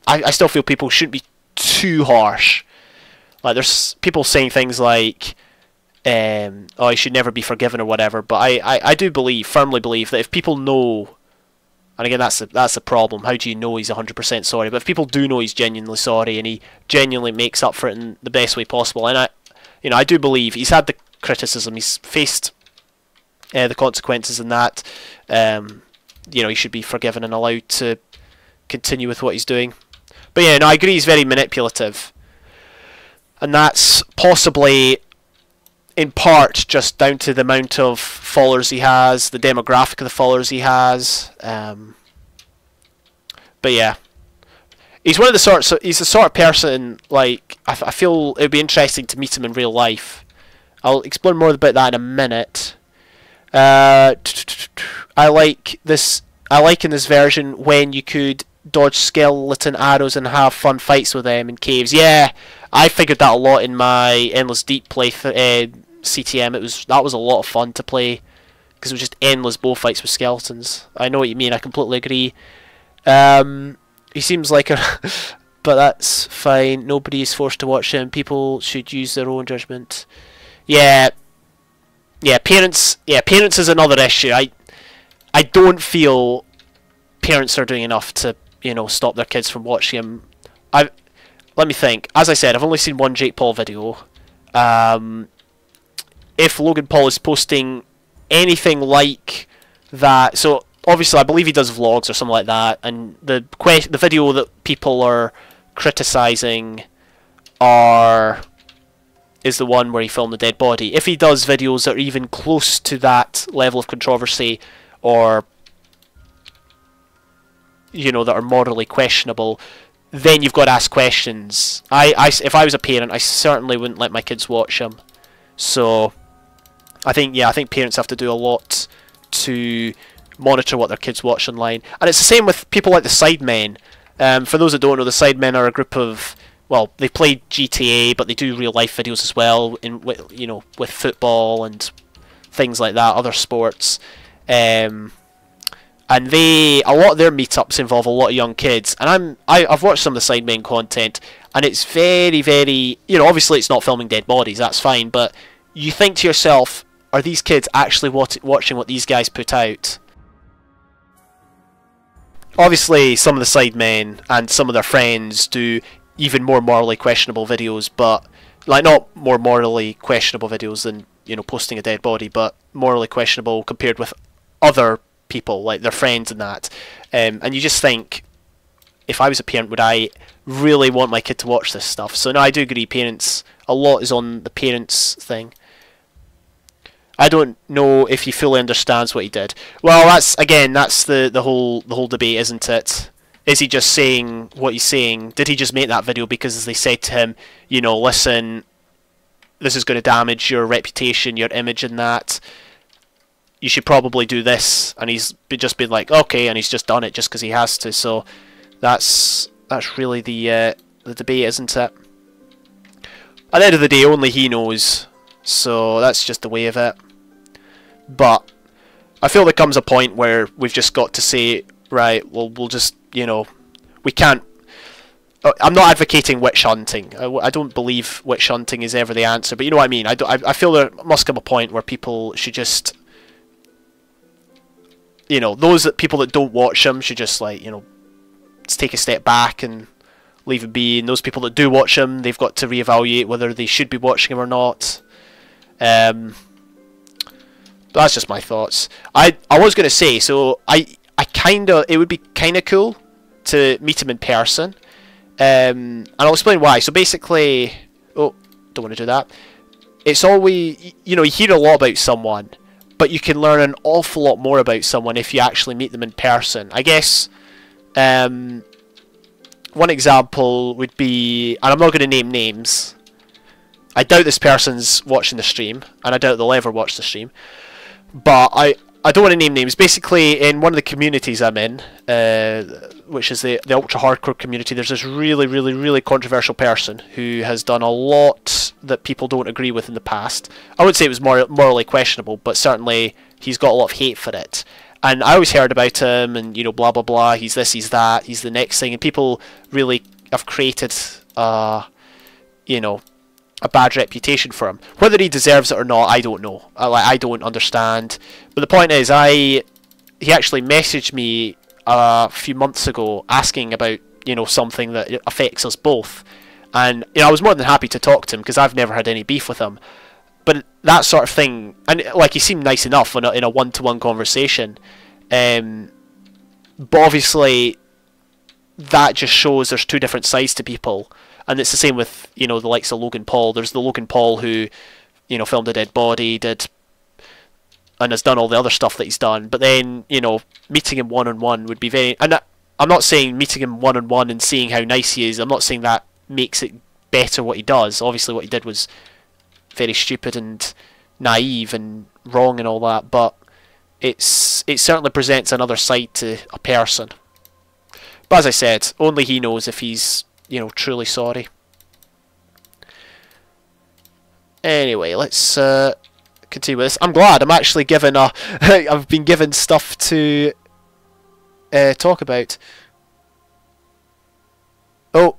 I still feel people shouldn't be too harsh. Like, there's people saying things like, oh, he should never be forgiven or whatever, but I do firmly believe that if people know, and again, that's the problem, how do you know he's 100% sorry? But if people do know he's genuinely sorry, and he genuinely makes up for it in the best way possible, and I do believe he's had the criticism, he's faced the consequences, and that, you know, he should be forgiven and allowed to continue with what he's doing. But yeah, no, I agree, he's very manipulative, and that's possibly in part just down to the amount of followers he has, the demographic of the followers he has. But yeah, he's one of the he's the sort of person, like, I feel it would be interesting to meet him in real life. I'll explain more about that in a minute. I like in this version when you could dodge skeleton arrows and have fun fights with them in caves. Yeah, I figured that a lot in my Endless Deep play CTM. That was a lot of fun to play, because it was just endless bow fights with skeletons. I know what you mean, I completely agree. He seems like a... but that's fine, nobody is forced to watch him. People should use their own judgment. Yeah, parents is another issue. I don't feel parents are doing enough to, you know, stop their kids from watching him. Let me think. As I said, I've only seen one Jake Paul video. If Logan Paul is posting anything like that, so obviously I believe he does vlogs or something like that, and the video that people are criticising is the one where he filmed the dead body. If he does videos that are even close to that level of controversy, or, you know, that are morally questionable, then you've got to ask questions. If I was a parent, I certainly wouldn't let my kids watch him. So I think parents have to do a lot to monitor what their kids watch online. And it's the same with people like the Sidemen. For those that don't know, the Sidemen are a group of, well, they play GTA, but they do real life videos as well, you know, with football and things like that, other sports. And a lot of their meetups involve a lot of young kids, and I've watched some of the Sidemen content, and it's very, very, you know, obviously it's not filming dead bodies, that's fine, but you think to yourself, are these kids actually watching what these guys put out? Obviously, some of the Sidemen and some of their friends do even more morally questionable videos, but, like, not more morally questionable videos than, you know, posting a dead body, but morally questionable compared with other people, like their friends and that. And you just think, if I was a parent, would I really want my kid to watch this stuff? So no, I do agree, parents, a lot is on the parents thing. I don't know if he fully understands what he did. Well, that's the whole debate, isn't it? Is he just saying what he's saying? Did he just make that video because they said to him, you know, listen, this is going to damage your reputation, your image and that. You should probably do this. And he's just been like, okay, and he's just done it just because he has to. So that's really the debate, isn't it? At the end of the day, only he knows. So that's just the way of it. But I feel there comes a point where we've just got to say, right, well, we'll just, you know, we can't... I'm not advocating witch hunting. I don't believe witch hunting is ever the answer, but you know what I mean. I feel there must come a point where people should just... You know, people that don't watch them should just, like, you know, take a step back and leave it be. And those people that do watch them, they've got to reevaluate whether they should be watching them or not. That's just my thoughts. I was going to say, so it would be kind of cool to meet him in person. And I'll explain why. So basically, oh, don't want to do that. It's always, you know, you hear a lot about someone, but you can learn an awful lot more about someone if you actually meet them in person. I guess, one example would be, and I'm not going to name names. I doubt this person's watching the stream, and I doubt they'll ever watch the stream. But I don't want to name names. Basically, in one of the communities I'm in, which is the ultra hardcore community, there's this really, really, really controversial person who has done a lot that people don't agree with in the past. I would say it was morally questionable, but certainly he's got a lot of hate for it. And I always heard about him, and you know, blah blah blah. He's this, he's that, he's the next thing, and people really have created, you know, a bad reputation for him. Whether he deserves it or not, I don't know. I don't understand. But the point is, he actually messaged me a few months ago asking about, you know, something that affects us both. And you know, I was more than happy to talk to him because I've never had any beef with him. But that sort of thing, and like he seemed nice enough in a one-to-one conversation. But obviously, that just shows there's two different sides to people. And it's the same with, you know, the likes of Logan Paul. There's the Logan Paul who, you know, filmed A Dead Body, and has done all the other stuff that he's done. But then, you know, meeting him one-on-one would be very... And I'm not saying meeting him one-on-one and seeing how nice he is, I'm not saying that makes it better what he does. Obviously what he did was very stupid and naive and wrong and all that, but it certainly presents another side to a person. But as I said, only he knows if he's, you know, truly sorry. Anyway, let's continue with this. I'm glad I'm actually given I've been given stuff to talk about. Oh.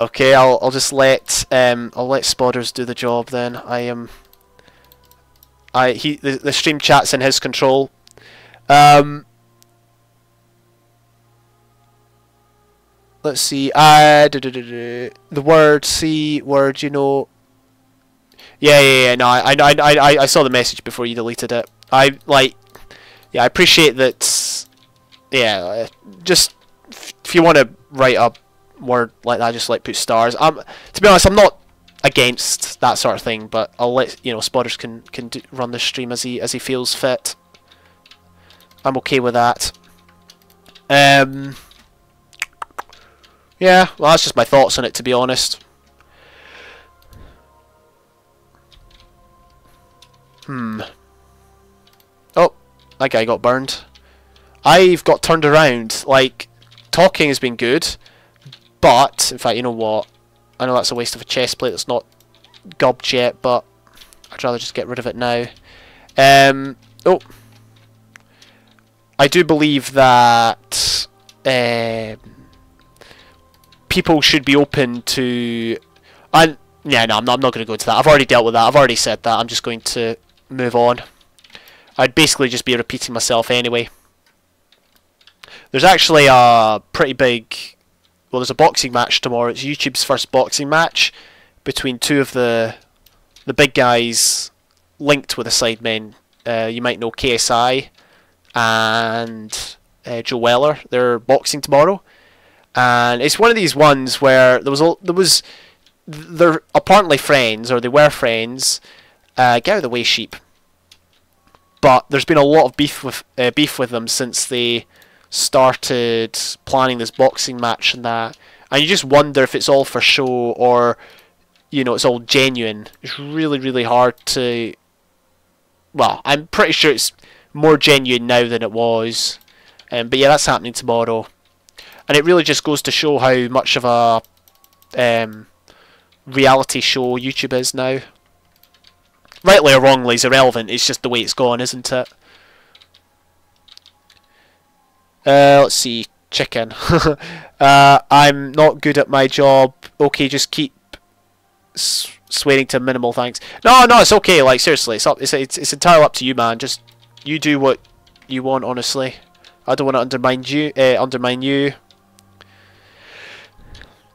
Okay, I'll just let Spodders do the job then. The stream chat's in his control. Let's see. The word C word, you know. Yeah. No, I saw the message before you deleted it. I appreciate that. Yeah, just if you want to write a word like that, just like put stars. To be honest, I'm not against that sort of thing, but I'll let Spodders can run the stream as he feels fit. I'm okay with that. Yeah, well, that's just my thoughts on it, to be honest. Oh, that guy got burned. I've got turned around. Like, talking has been good, but, in fact, you know what? I know that's a waste of a chest plate that's not gubbed yet, but I'd rather just get rid of it now. Oh. I do believe that people should be open to... yeah, no, I'm not going to go into that. I've already dealt with that. I've already said that. I'm just going to move on. I'd basically just be repeating myself anyway. There's actually a pretty big... Well, there's a boxing match tomorrow. It's YouTube's first boxing match between two of the big guys linked with the Sidemen. You might know KSI and Joe Weller. They're boxing tomorrow, and it's one of these ones where they're apparently friends, or they were friends. Get out of the way, sheep. But there's been a lot of beef with them since they started planning this boxing match and that. And you just wonder if it's all for show or, you know, it's all genuine. It's really, really hard to... Well, I'm pretty sure it's more genuine now than it was. But yeah, that's happening tomorrow. And it really just goes to show how much of a reality show YouTube is now. Rightly or wrongly is irrelevant, it's just the way it's gone, isn't it? Let's see, chicken. I'm not good at my job. Okay, just keep swearing to minimal thanks. No, it's okay, like, seriously, it's entirely up to you, man. Just, you do what you want, honestly. I don't want to undermine you.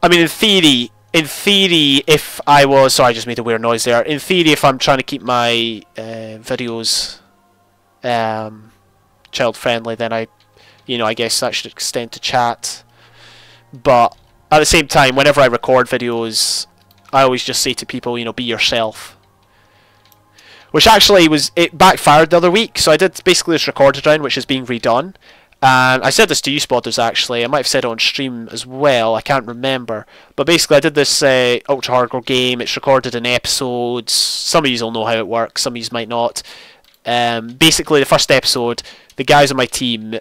I mean, in theory, if I was... Sorry, I just made a weird noise there. In theory, if I'm trying to keep my videos child-friendly, then I guess that should extend to chat. But at the same time, whenever I record videos, I always just say to people, you know, be yourself. Which actually it backfired the other week. So I did basically this recorded round, which is being redone. And I said this to you, Spotters, actually. I might have said it on stream as well. I can't remember. But basically, I did this Ultra Hardcore game. It's recorded in episodes. Some of you will know how it works. Some of you might not. Basically, the first episode, the guys on my team,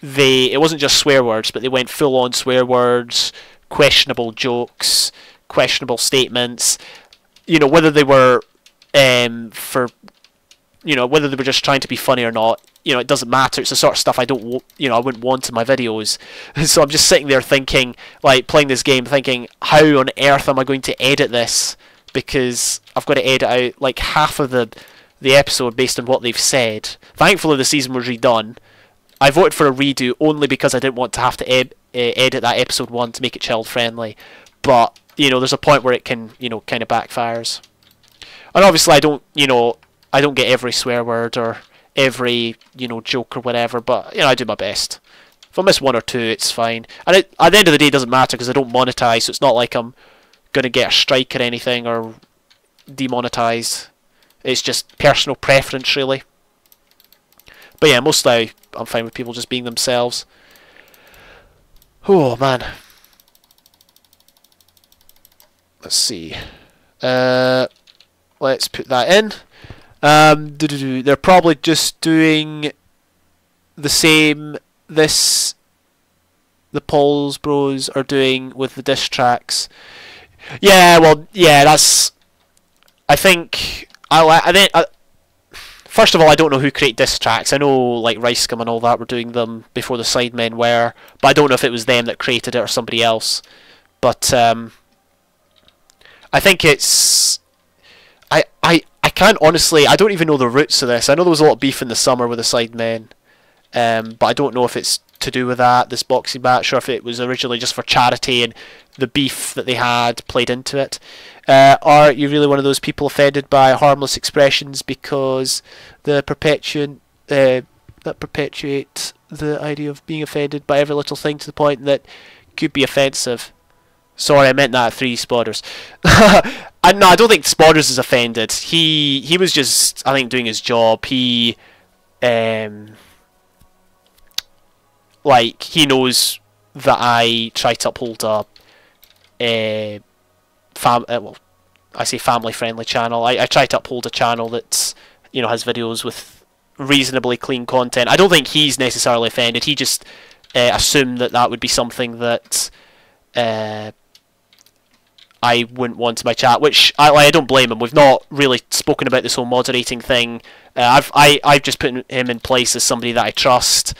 it wasn't just swear words, but they went full-on swear words, questionable jokes, questionable statements. You know, whether they were whether they were just trying to be funny or not, you know, it doesn't matter. It's the sort of stuff I wouldn't want in my videos. So I'm just sitting there thinking, like, playing this game, thinking, how on earth am I going to edit this? Because I've got to edit out, like, half of the episode based on what they've said. Thankfully, the season was redone. I voted for a redo only because I didn't want to have to edit that episode 1 to make it child-friendly. But, you know, there's a point where it can, you know, kind of backfires. And obviously, I don't get every swear word or every, you know, joke or whatever, but, you know, I do my best. If I miss one or two, it's fine. And at the end of the day, it doesn't matter because I don't monetize, so it's not like I'm going to get a strike or anything or demonetized. It's just personal preference, really. But yeah, mostly I'm fine with people just being themselves. Oh, man. Let's see. Let's put that in. They're probably just doing the same the Pauls Bros are doing with the diss tracks. Yeah, well, yeah, that's... I think... first of all, I don't know who create diss tracks. I know, like, Ricegum and all that were doing them before the Sidemen were, but I don't know if it was them that created it or somebody else. But, I think it's... I can't honestly... I don't even know the roots of this. I know there was a lot of beef in the summer with the Sidemen, but I don't know if it's to do with that, this boxing match, or if it was originally just for charity and the beef that they had played into it. Are you really one of those people offended by harmless expressions because that perpetuate the idea of being offended by every little thing to the point that could be offensive? Sorry, I meant that at 3 Spotters. No, I don't think Spotters is offended. He was just, I think, doing his job. He he knows that I try to uphold a I say family-friendly channel. I try to uphold a channel that's, you know, has videos with reasonably clean content. I don't think he's necessarily offended. He just assumed that would be something that I wouldn't want in my chat, which I don't blame him. We've not really spoken about this whole moderating thing. I've just put him in place as somebody that I trust,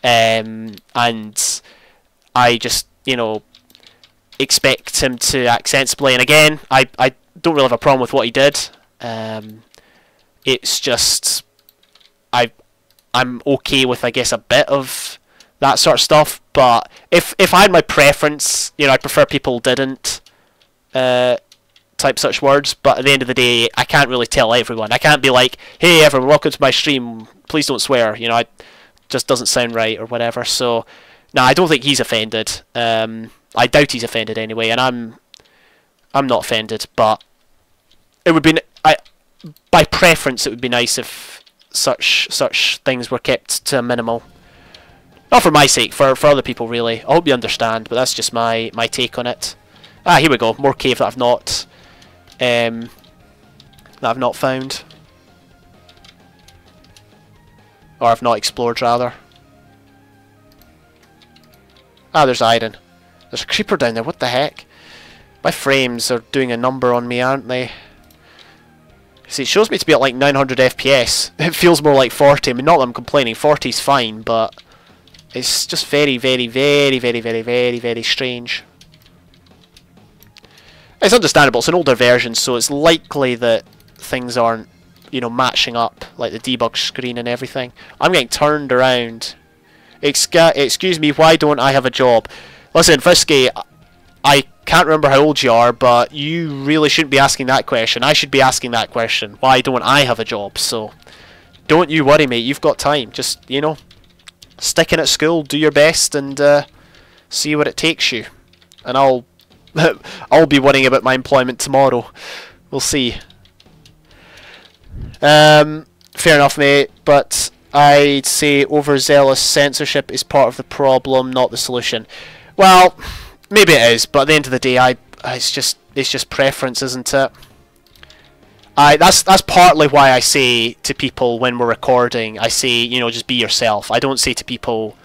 and I just, you know, expect him to act sensibly. And again, I don't really have a problem with what he did. It's just I'm okay with, I guess, a bit of that sort of stuff. But if I had my preference, you know, I prefer people didn't to type such words, but at the end of the day, I can't really tell everyone. I can't be like, hey everyone, welcome to my stream, please don't swear, you know, it just doesn't sound right or whatever. So, no, I don't think he's offended. I doubt he's offended anyway, and I'm not offended, but it would be, by preference, it would be nice if such things were kept to a minimal. Not for my sake, for other people really. I hope you understand, but that's just my take on it. Ah, here we go. More cave that I've not found, or I've not explored rather. Ah, there's iron. There's a creeper down there. What the heck? My frames are doing a number on me, aren't they? See, it shows me to be at like 900 FPS. It feels more like 40. I mean, not that I'm complaining. 40 is fine, but it's just very, very, very, very, very, very, very strange. It's understandable. It's an older version, so it's likely that things aren't, you know, matching up, like the debug screen and everything. I'm getting turned around. Excuse me, why don't I have a job? Listen, Frisky, I can't remember how old you are, but you really shouldn't be asking that question. I should be asking that question. Why don't I have a job? So, don't you worry, mate. You've got time. Just, you know, stick in at school, do your best, and see where it takes you. And I'll be worrying about my employment tomorrow. We'll see. Fair enough, mate, but I'd say overzealous censorship is part of the problem, not the solution. Well, maybe it is, but at the end of the day, it's just preference, isn't it? That's partly why I say to people when we're recording, I say, you know, just be yourself. I don't say to people,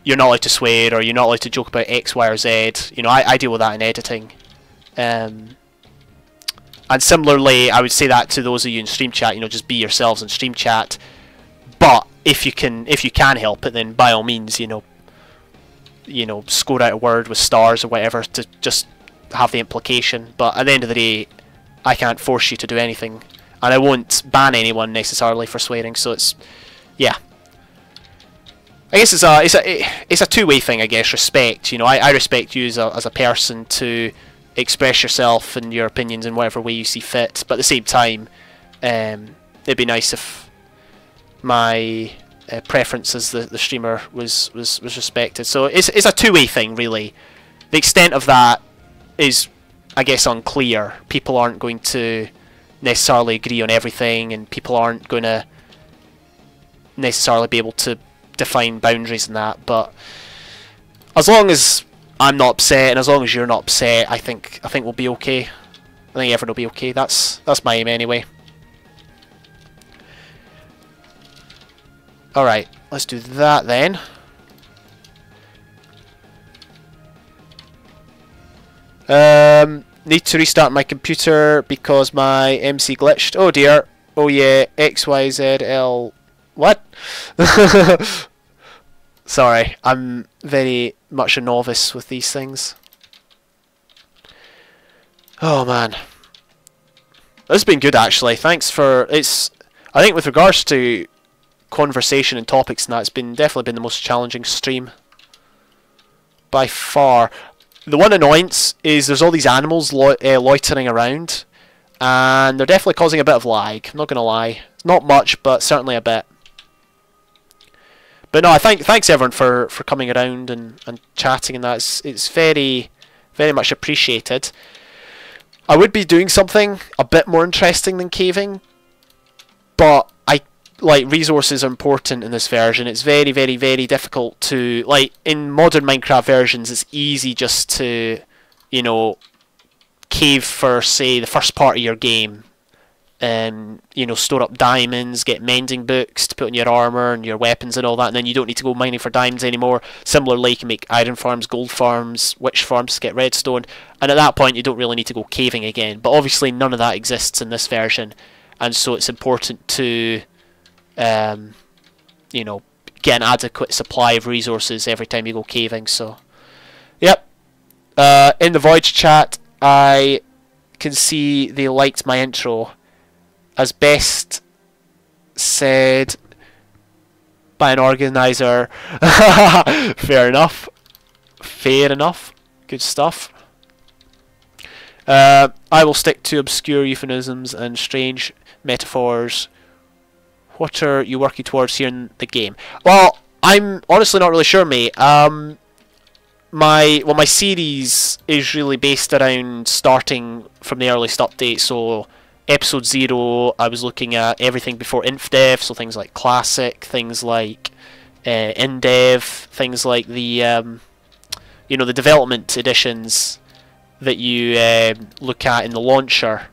you're not allowed to swear, or you're not allowed to joke about X, Y, or Z. You know, I deal with that in editing. And similarly, I would say that to those of you in stream chat, you know, just be yourselves in stream chat. But if you can help it, then by all means, you know, score out a word with stars or whatever to just have the implication. But at the end of the day, I can't force you to do anything, and I won't ban anyone necessarily for swearing. So it's, yeah. I guess it's a two-way thing. I guess respect. You know, I respect you as a person to express yourself and your opinions in whatever way you see fit. But at the same time, it'd be nice if my preference as the streamer was respected. So it's a two-way thing, really. The extent of that is, I guess, unclear. People aren't going to necessarily agree on everything, and people aren't going to necessarily be able to define boundaries in that. But as long as I'm not upset, and as long as you're not upset, I think we'll be okay. I think everyone will be okay. That's my aim anyway. Alright, let's do that then. Need to restart my computer because my MC glitched. Oh dear. Oh yeah, XYZL. What? Sorry, I'm very much a novice with these things. Oh man. This has been good actually. Thanks for... I think with regards to conversation and topics and that, it's definitely been the most challenging stream by far. The one annoyance is there's all these animals loitering around, and they're definitely causing a bit of lag. I'm not gonna lie, not much, but certainly a bit. But no, thanks everyone for coming around and chatting and that. It's very, very much appreciated. I would be doing something a bit more interesting than caving, but resources are important in this version. It's very, very, very difficult to, in modern Minecraft versions, it's easy just to, you know, cave for, say, the first part of your game, and, you know, store up diamonds, get mending books to put in your armor and your weapons and all that, and then you don't need to go mining for diamonds anymore. Similarly, you can make iron farms, gold farms, witch farms to get redstone, and at that point you don't really need to go caving again. But obviously none of that exists in this version, and so it's important to you know, get an adequate supply of resources every time you go caving. So, yep. In the Voyage chat, I can see they liked my intro. As best said by an organizer. Fair enough. Fair enough. Good stuff. I I will stick to obscure euphemisms and strange metaphors. What are you working towards here in the game? Well, I'm honestly not really sure, mate. My series is really based around starting from the earliest update. So episode 0, I was looking at everything before InfDev, so things like Classic, things like InDev, things like the the development editions that you look at in the launcher.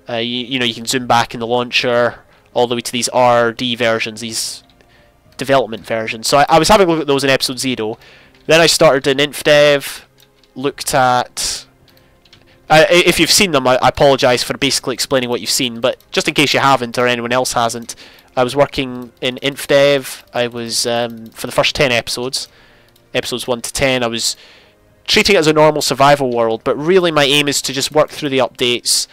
You can zoom back in the launcher all the way to these RD versions, these development versions. So I was having a look at those in episode 0. Then I started in InfDev, looked at... if you've seen them, I apologise for basically explaining what you've seen, but just in case you haven't or anyone else hasn't, I was working in InfDev. I was, for the first 10 episodes, episodes 1 to 10, I was treating it as a normal survival world, but really my aim is to just work through the updates,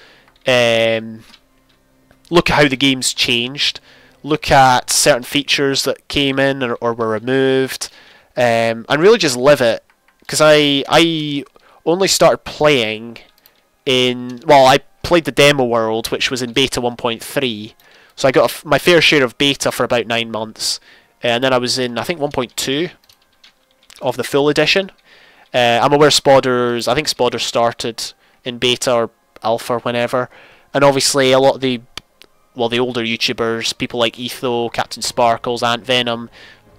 look at how the game's changed, look at certain features that came in or were removed, and really just live it, because I only started playing I played the demo world, which was in beta 1.3, so I got my fair share of beta for about 9 months, and then I was in, I think, 1.2 of the full edition. I'm aware I think Spodders started in beta or alpha or whenever, and obviously a lot of the older YouTubers, people like Etho, Captain Sparkles, Ant Venom,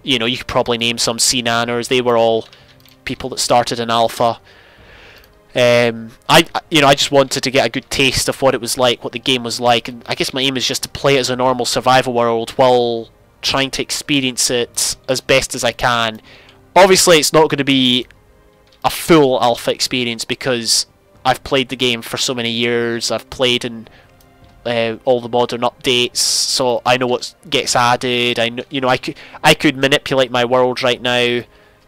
you could probably name some C-Nanners, they were all people that started in alpha. I just wanted to get a good taste of what it was like, what the game was like, and I guess my aim is just to play it as a normal survival world while trying to experience it as best as I can. Obviously, it's not going to be a full alpha experience because I've played the game for so many years. I've played in all the modern updates, so I know what gets added. I could manipulate my world right now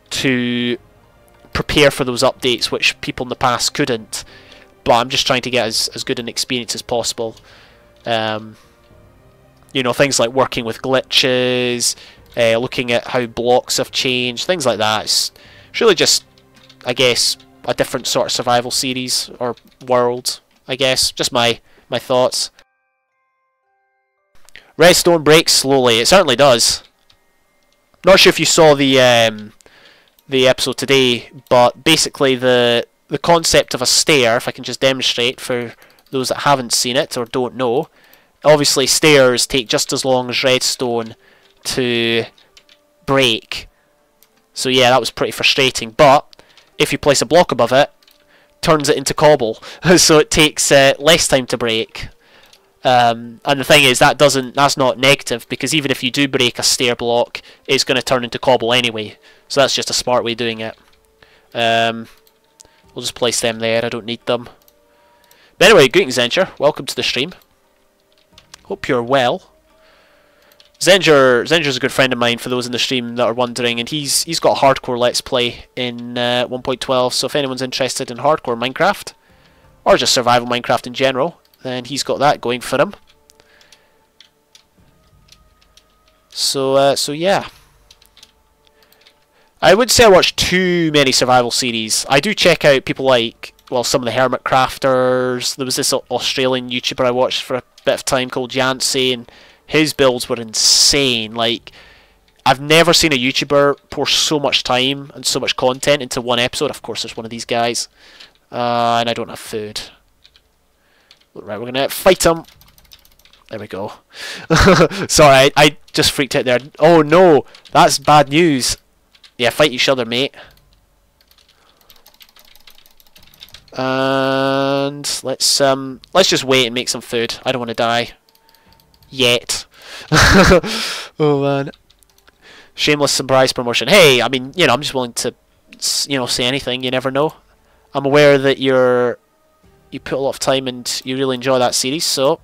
to prepare for those updates, which people in the past couldn't. But I'm just trying to get as good an experience as possible. Things like working with glitches, looking at how blocks have changed, things like that. It's really just, I guess, a different sort of survival series or world, I guess. Just my thoughts. Redstone breaks slowly. It certainly does. Not sure if you saw the episode today, but basically the concept of a stair, if I can just demonstrate for those that haven't seen it or don't know, obviously stairs take just as long as redstone to break. So yeah, that was pretty frustrating, but if you place a block above it, turns it into cobble, so it takes less time to break. And the thing is, that's not negative, because even if you do break a stair block, it's going to turn into cobble anyway. So that's just a smart way of doing it. We'll just place them there, I don't need them. But anyway, greetings Zenger, welcome to the stream. Hope you're well. Zenger's a good friend of mine, for those in the stream that are wondering, and he's got a hardcore Let's Play in 1.12, so if anyone's interested in hardcore Minecraft, or just survival Minecraft in general, then he's got that going for him. So yeah. I wouldn't say I watch too many survival series. I do check out people like, well, some of the Hermit Crafters. There was this Australian YouTuber I watched for a bit of time called Yancey, and his builds were insane. Like, I've never seen a YouTuber pour so much time and so much content into one episode. Of course, there's one of these guys. And I don't have food. Right, we're going to fight him. There we go. Sorry, I just freaked out there. Oh no, that's bad news. Yeah, fight each other, mate. And let's just wait and make some food. I don't want to die yet. Oh man. Shameless surprise promotion. Hey, I mean, I'm just willing to, say anything. You never know. I'm aware that you put a lot of time and you really enjoy that series, so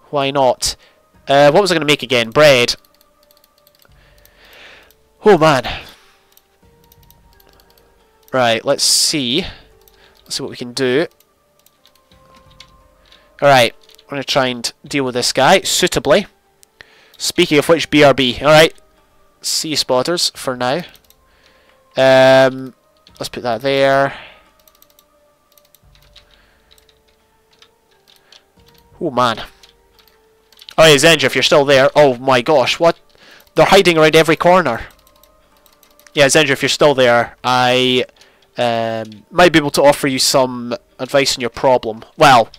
why not? What was I going to make again? Bread. Oh man. Right, let's see. Let's see what we can do. Alright, we're going to try and deal with this guy suitably. Speaking of which, BRB. Alright, see you, spotters, for now. Let's put that there. Oh man. Oh yeah, Zenja, if you're still there. Oh my gosh, what? They're hiding around every corner. Yeah, Zenja, if you're still there, I might be able to offer you some advice on your problem. Well,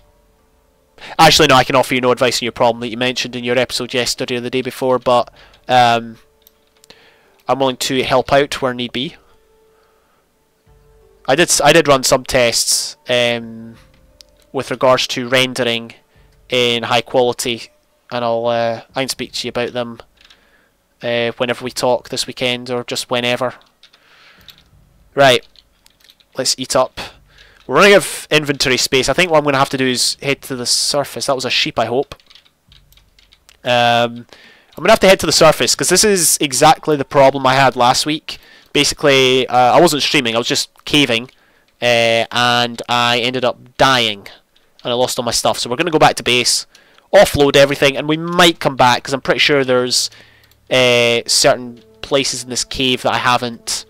actually no, I can offer you no advice on your problem that you mentioned in your episode yesterday or the day before, but I'm willing to help out where need be. I did run some tests with regards to rendering in high quality, and I can speak to you about them whenever we talk this weekend or just whenever. Right, let's eat up. We're running out of inventory space. I think what I'm going to have to do is head to the surface. That was a sheep, I hope. I'm going to have to head to the surface because this is exactly the problem I had last week. Basically, I wasn't streaming, I was just caving, and I ended up dying, and I lost all my stuff. So we're going to go back to base, offload everything, and we might come back, because I'm pretty sure there's certain places in this cave that I haven't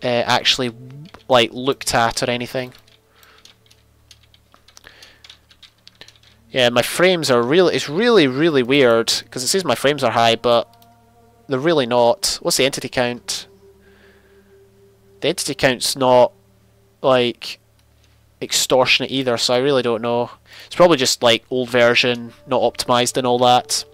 actually like looked at or anything. Yeah, my frames are really, it's really weird, because it says my frames are high, but they're really not. What's the entity count? The entity count's not, like, extortionate either, so I really don't know. It's probably just, like, old version, not optimized and all that.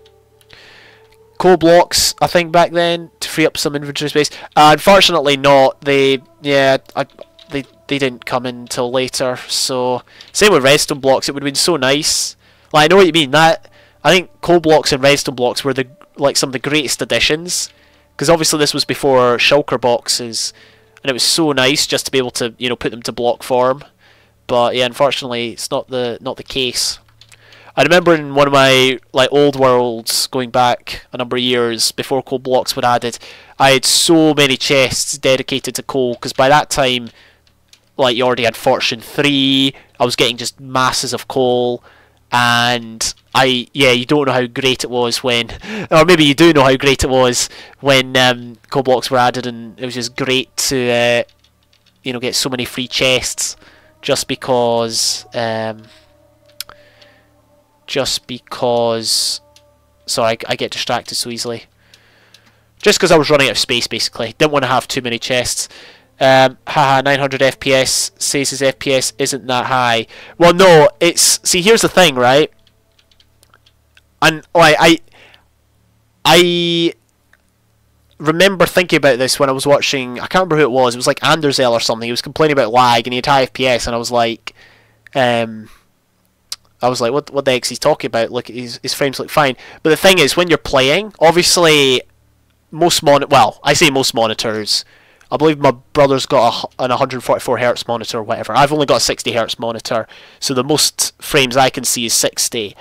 Coal blocks, I think, back then, to free up some inventory space. Unfortunately not. They didn't come in until later, so... Same with redstone blocks, it would have been so nice. Like, I know what you mean, that... I think coal blocks and redstone blocks were, some of the greatest additions. Because obviously this was before shulker boxes... And it was so nice just to be able to, you know, put them to block form. But yeah, unfortunately, it's not the case. I remember in one of my old worlds, going back a number of years before coal blocks were added, I had so many chests dedicated to coal, because by that time, you already had Fortune 3. I was getting just masses of coal, and you don't know how great it was when, or maybe you do know how great it was when coal blocks were added, and it was just great to get so many free chests just because sorry, I get distracted so easily, just because I was running out of space. Basically didn't want to have too many chests. Haha, 900 FPS says his FPS isn't that high. Well, no, it's... See, here's the thing, right? And, I remember thinking about this when I was watching... I can't remember who it was. It was like Anderzel or something. He was complaining about lag and he had high FPS, and I was like... what the heck's he talking about? Look, his frames look fine. But the thing is, when you're playing, obviously, I say most monitors... I believe my brother's got an 144Hz monitor or whatever. I've only got a 60Hz monitor, so the most frames I can see is 60.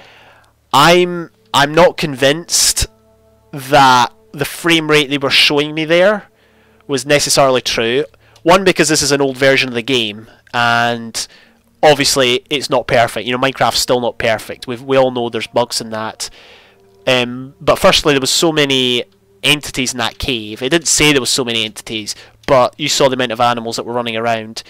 I'm not convinced that the frame rate they were showing me there was necessarily true. One, because this is an old version of the game, and obviously it's not perfect. You know, Minecraft's still not perfect. We all know there's bugs in that. But firstly, there was so many entities in that cave. It didn't say there was so many entities, but you saw the amount of animals that were running around,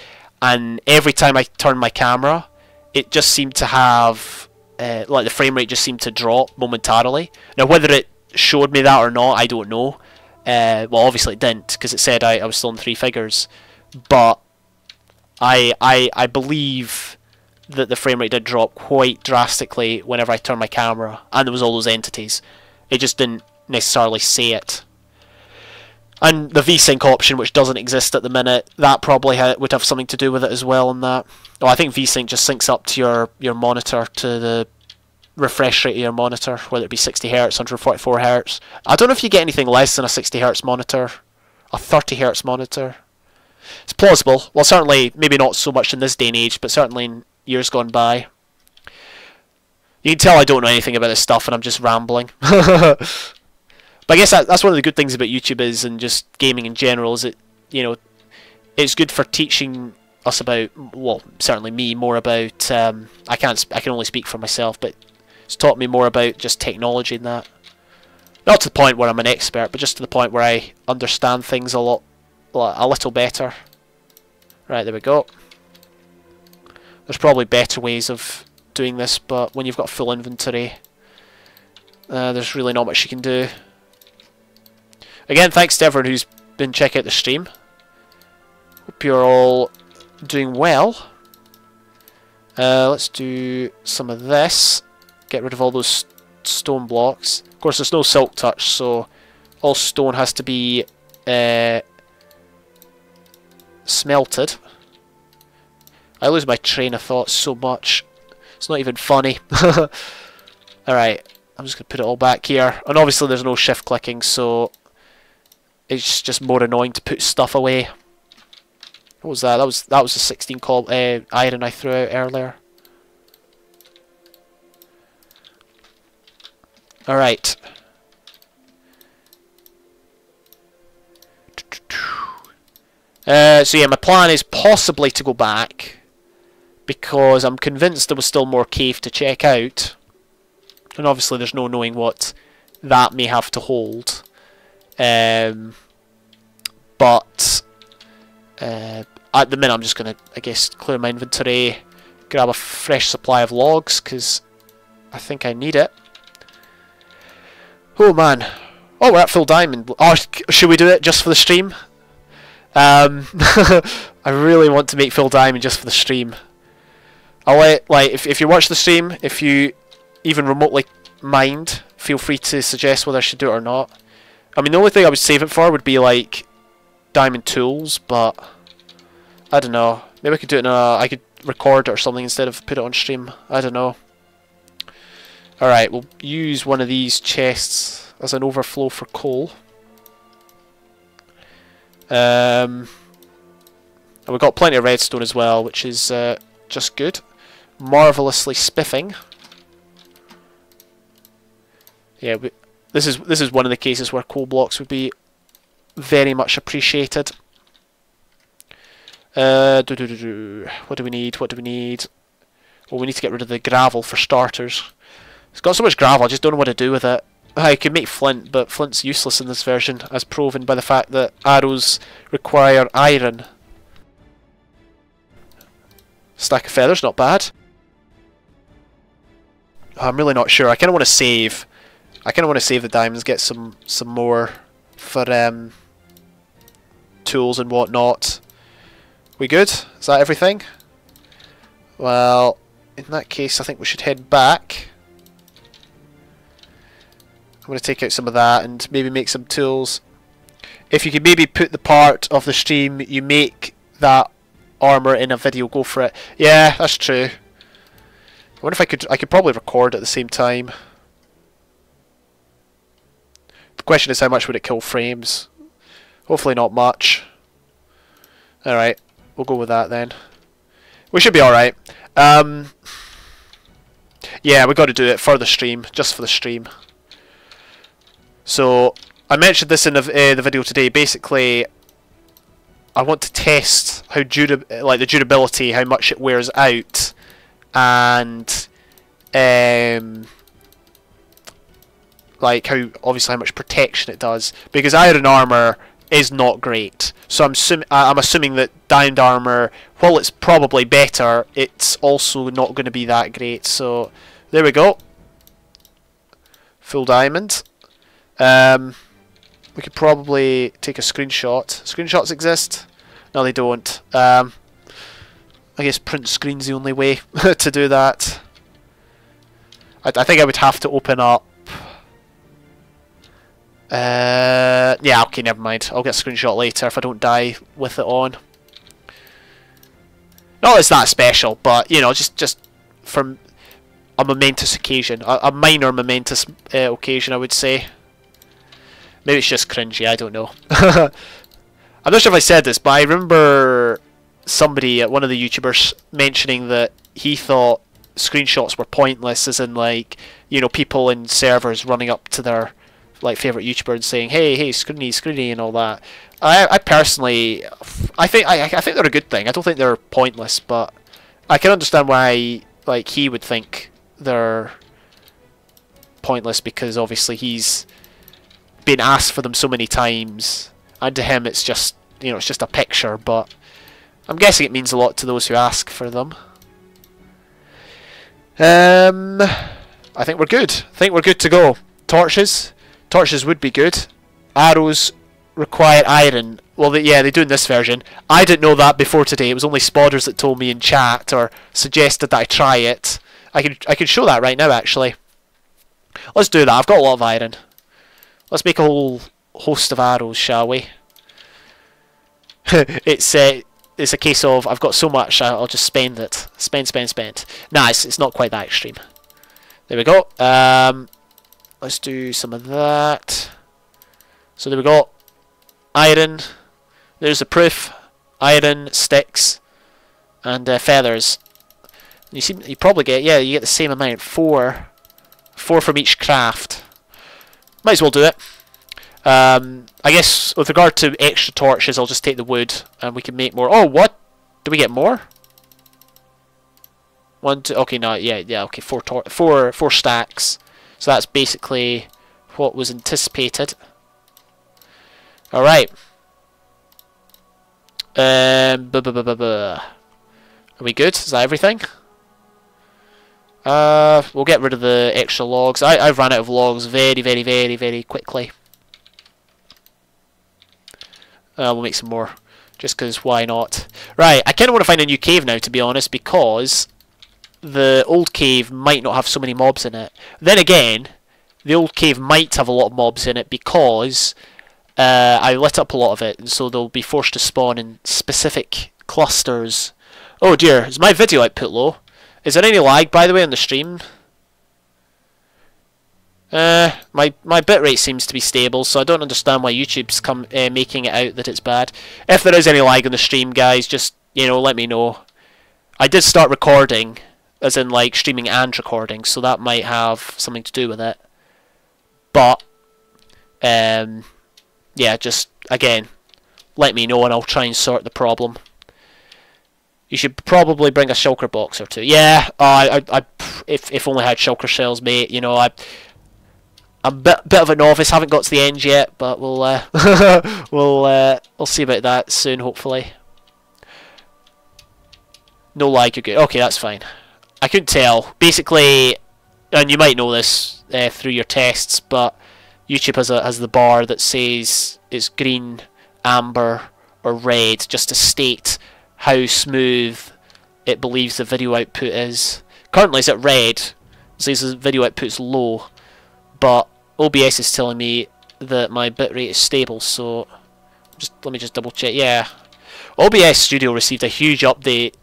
and every time I turned my camera, it just seemed to have the frame rate just seemed to drop momentarily. Now, whether it showed me that or not, I don't know. Well, obviously it didn't, because it said I was still in 3 figures, but I believe that the frame rate did drop quite drastically whenever I turned my camera, and there was all those entities. It just didn't necessarily say it. And the VSync option, which doesn't exist at the minute, that probably would have something to do with it as well. In that, I think VSync just syncs up to your monitor, to the refresh rate of your monitor, whether it be 60Hz, 144Hz. I don't know if you get anything less than a 60Hz monitor, a 30Hz monitor. It's plausible. Well, certainly, maybe not so much in this day and age, but certainly in years gone by. You can tell I don't know anything about this stuff, and I'm just rambling. But I guess that's one of the good things about YouTube is, and just gaming in general, is that, it's good for teaching us about, well, certainly me, more about, I can only speak for myself, but it's taught me more about just technology and that. Not to the point where I'm an expert, but just to the point where I understand things a little better. Right, there we go. There's probably better ways of doing this, but when you've got full inventory, there's really not much you can do. Again, thanks to everyone who's been checking out the stream. Hope you're all doing well. Let's do some of this. Get rid of all those stone blocks. Of course, there's no silk touch, so all stone has to be smelted. I lose my train of thought so much. It's not even funny. Alright, I'm just going to put it all back here. And obviously there's no shift clicking, so it's just more annoying to put stuff away. What was that? That was the 16 iron I threw out earlier. Alright. So yeah, my plan is possibly to go back, because I'm convinced there was still more cave to check out. And obviously there's no knowing what that may have to hold. But at the minute I'm just going to, I guess, clear my inventory, grab a fresh supply of logs, because I think I need it. Oh man. Oh, we're at full diamond. Oh, should we do it just for the stream? I really want to make full diamond just for the stream. I'll let, like, if you watch the stream, if you even remotely mind, feel free to suggest whether I should do it or not. I mean, the only thing I would save it for would be, like, diamond tools, but I don't know. Maybe I could do it in I could record it or something instead of put it on stream. I don't know. Alright, we'll use one of these chests as an overflow for coal. And we've got plenty of redstone as well, which is just good. Marvellously spiffing. Yeah, this is one of the cases where coal blocks would be very much appreciated. What do we need? What do we need? Well, we need to get rid of the gravel for starters. It's got so much gravel, I just don't know what to do with it. I could make flint, but flint's useless in this version, as proven by the fact that arrows require iron. Stack of feathers, not bad. I'm really not sure. I kind of want to save. I kind of want to save the diamonds, get some more for tools and whatnot. We good? Is that everything? Well, in that case, I think we should head back. I'm going to take out some of that and maybe make some tools. If you could maybe put the part of the stream you make that armor in a video, go for it. Yeah, that's true. I wonder if I could probably record at the same time. The question is, how much would it kill frames? Hopefully not much. Alright, we'll go with that then. We should be alright. Yeah, we've got to do it for the stream, just for the stream. So, I mentioned this in the video today. Basically, I want to test how the durability, how much it wears out, and like obviously how much protection it does. Because iron armor is not great. So I'm assuming that diamond armor, while it's probably better, it's also not going to be that great. So there we go. Full diamond. We could probably take a screenshot. Screenshots exist? No, they don't. I guess print screen's the only way to do that. I think I would have to open up. Yeah, okay, never mind. I'll get a screenshot later if I don't die with it on. Not that it's that special, but you know, just from a momentous occasion, a minor momentous occasion, I would say. Maybe it's just cringy, I don't know. I'm not sure if I said this, but I remember somebody, one of the YouTubers, mentioning that he thought screenshots were pointless, as in, like, you know, people in servers running up to their like favourite YouTuber and saying, hey, screeny, screeny, and all that. I personally, I think they're a good thing. I don't think they're pointless, but I can understand why, like, he would think they're pointless, because obviously he's been asked for them so many times, and to him it's just, you know, it's just a picture, but I'm guessing it means a lot to those who ask for them. I think we're good. I think we're good to go. Torches. Torches would be good. Arrows require iron. Well, yeah, they do in this version. I didn't know that before today. It was only Spodders that told me in chat or suggested that I try it. I could show that right now, actually. Let's do that. I've got a lot of iron. Let's make a whole host of arrows, shall we? It's a case of I've got so much, I'll just spend it. Spend. Nah, it's not quite that extreme. There we go. Let's do some of that. So there we go. Iron. There's the proof. Iron, sticks, and feathers. You probably get, yeah, you get the same amount. Four from each craft. Might as well do it. I guess with regard to extra torches, I'll just take the wood and we can make more. Oh, what? Do we get more? 1, 2. Okay, no, yeah. Okay, four stacks. So that's basically what was anticipated. All right. Are we good? Is that everything? We'll get rid of the extra logs. I've run out of logs very quickly. We'll make some more, just because why not? Right, I kind of want to find a new cave now, to be honest, because the old cave might not have so many mobs in it. Then again, the old cave might have a lot of mobs in it because I lit up a lot of it, and so they'll be forced to spawn in specific clusters. Oh dear, is my video output low? Is there any lag, by the way, on the stream? My bitrate seems to be stable, so I don't understand why YouTube's making it out that it's bad. If there is any lag on the stream, guys, just, you know, let me know. I did start recording, as in, like, streaming and recording, so that might have something to do with it. But, yeah, just, again, let me know and I'll try and sort the problem. You should probably bring a shulker box or two. Yeah, if only I had shulker shells, mate. You know, I'm a bit of a novice. Haven't got to the end yet, but we'll we'll see about that soon, hopefully. No lag, you're good. Okay, that's fine. I couldn't tell. Basically, and you might know this through your tests, but YouTube has the bar that says it's green, amber, or red, just to state how smooth it believes the video output is. Currently it's at red, it says the video output's low, but OBS is telling me that my bitrate is stable, so let me just double check. Yeah, OBS Studio received a huge update,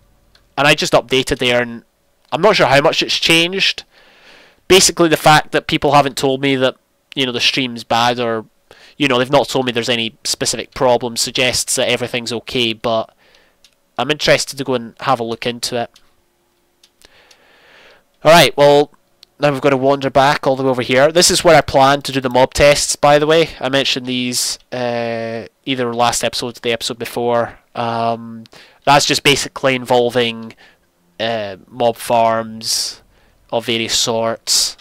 and I just updated there, and I'm not sure how much it's changed. Basically the fact that people haven't told me that, you know, the stream's bad, or, you know, they've not told me there's any specific problem, suggests that everything's okay, but I'm interested to go and have a look into it. Alright, well, now we've got to wander back all the way over here. This is where I plan to do the mob tests, by the way. I mentioned these either last episode or the episode before. That's just basically involving mob farms of various sorts.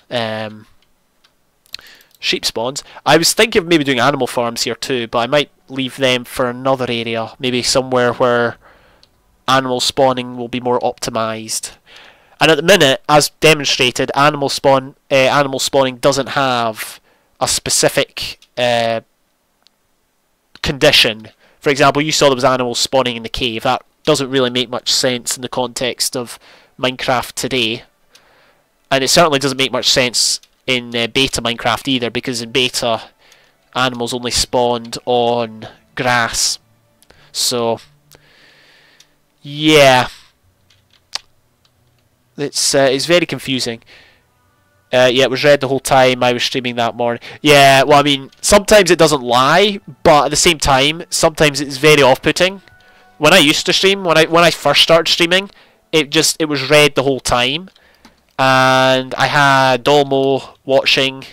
Sheep spawns. I was thinking of maybe doing animal farms here too, but I might leave them for another area. Maybe somewhere where animal spawning will be more optimized. And at the minute, as demonstrated, animal spawning doesn't have a specific condition. For example, you saw there was animals spawning in the cave. That doesn't really make much sense in the context of Minecraft today. And it certainly doesn't make much sense in beta Minecraft either, because in beta, animals only spawned on grass. So, yeah, it's very confusing. Yeah, it was red the whole time I was streaming that morning. Yeah, well, I mean, sometimes it doesn't lie, but at the same time, sometimes it's very off-putting. When I used to stream, when I first started streaming, it was red the whole time, and I had Dolmo watching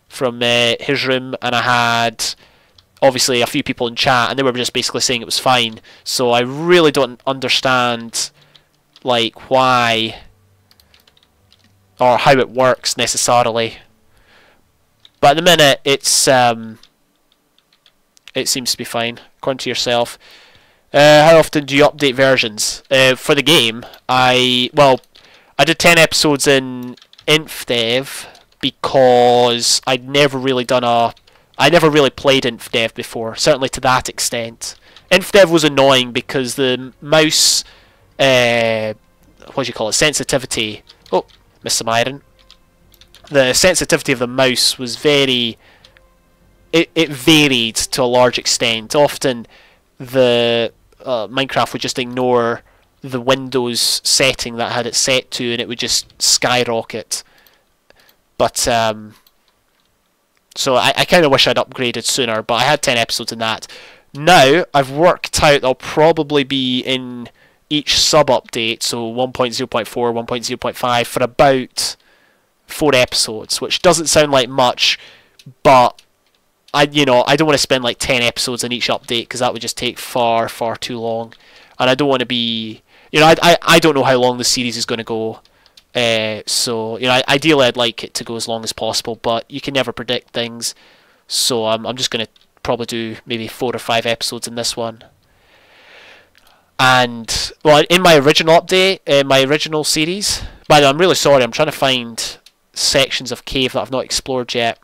from his room, and I had obviously a few people in chat, and they were just basically saying it was fine. So I really don't understand, like, why or how it works necessarily. But at the minute, it seems to be fine, according to yourself. How often do you update versions? For the game, I I did 10 episodes in InfDev because I'd never really I never really played InfDev before, certainly to that extent. InfDev was annoying because the mouse, what do you call it, sensitivity. Oh, missed some iron. The sensitivity of the mouse was very. It varied to a large extent. Often, the Minecraft would just ignore the Windows setting that had it set to, and it would just skyrocket. But so I kind of wish I'd upgraded sooner. But I had 10 episodes in that. Now I've worked out I'll probably be in each sub update, so 1.0.4, 1.0.5 for about 4 episodes, which doesn't sound like much, but I don't want to spend like 10 episodes in each update because that would just take far too long, and I don't want to be, I don't know how long the series is going to go, so ideally I'd like it to go as long as possible, but you can never predict things, so I'm just going to probably do maybe 4 or 5 episodes in this one. And well, in my original update, my original series, by the way, I'm really sorry, I'm trying to find sections of cave that I've not explored yet.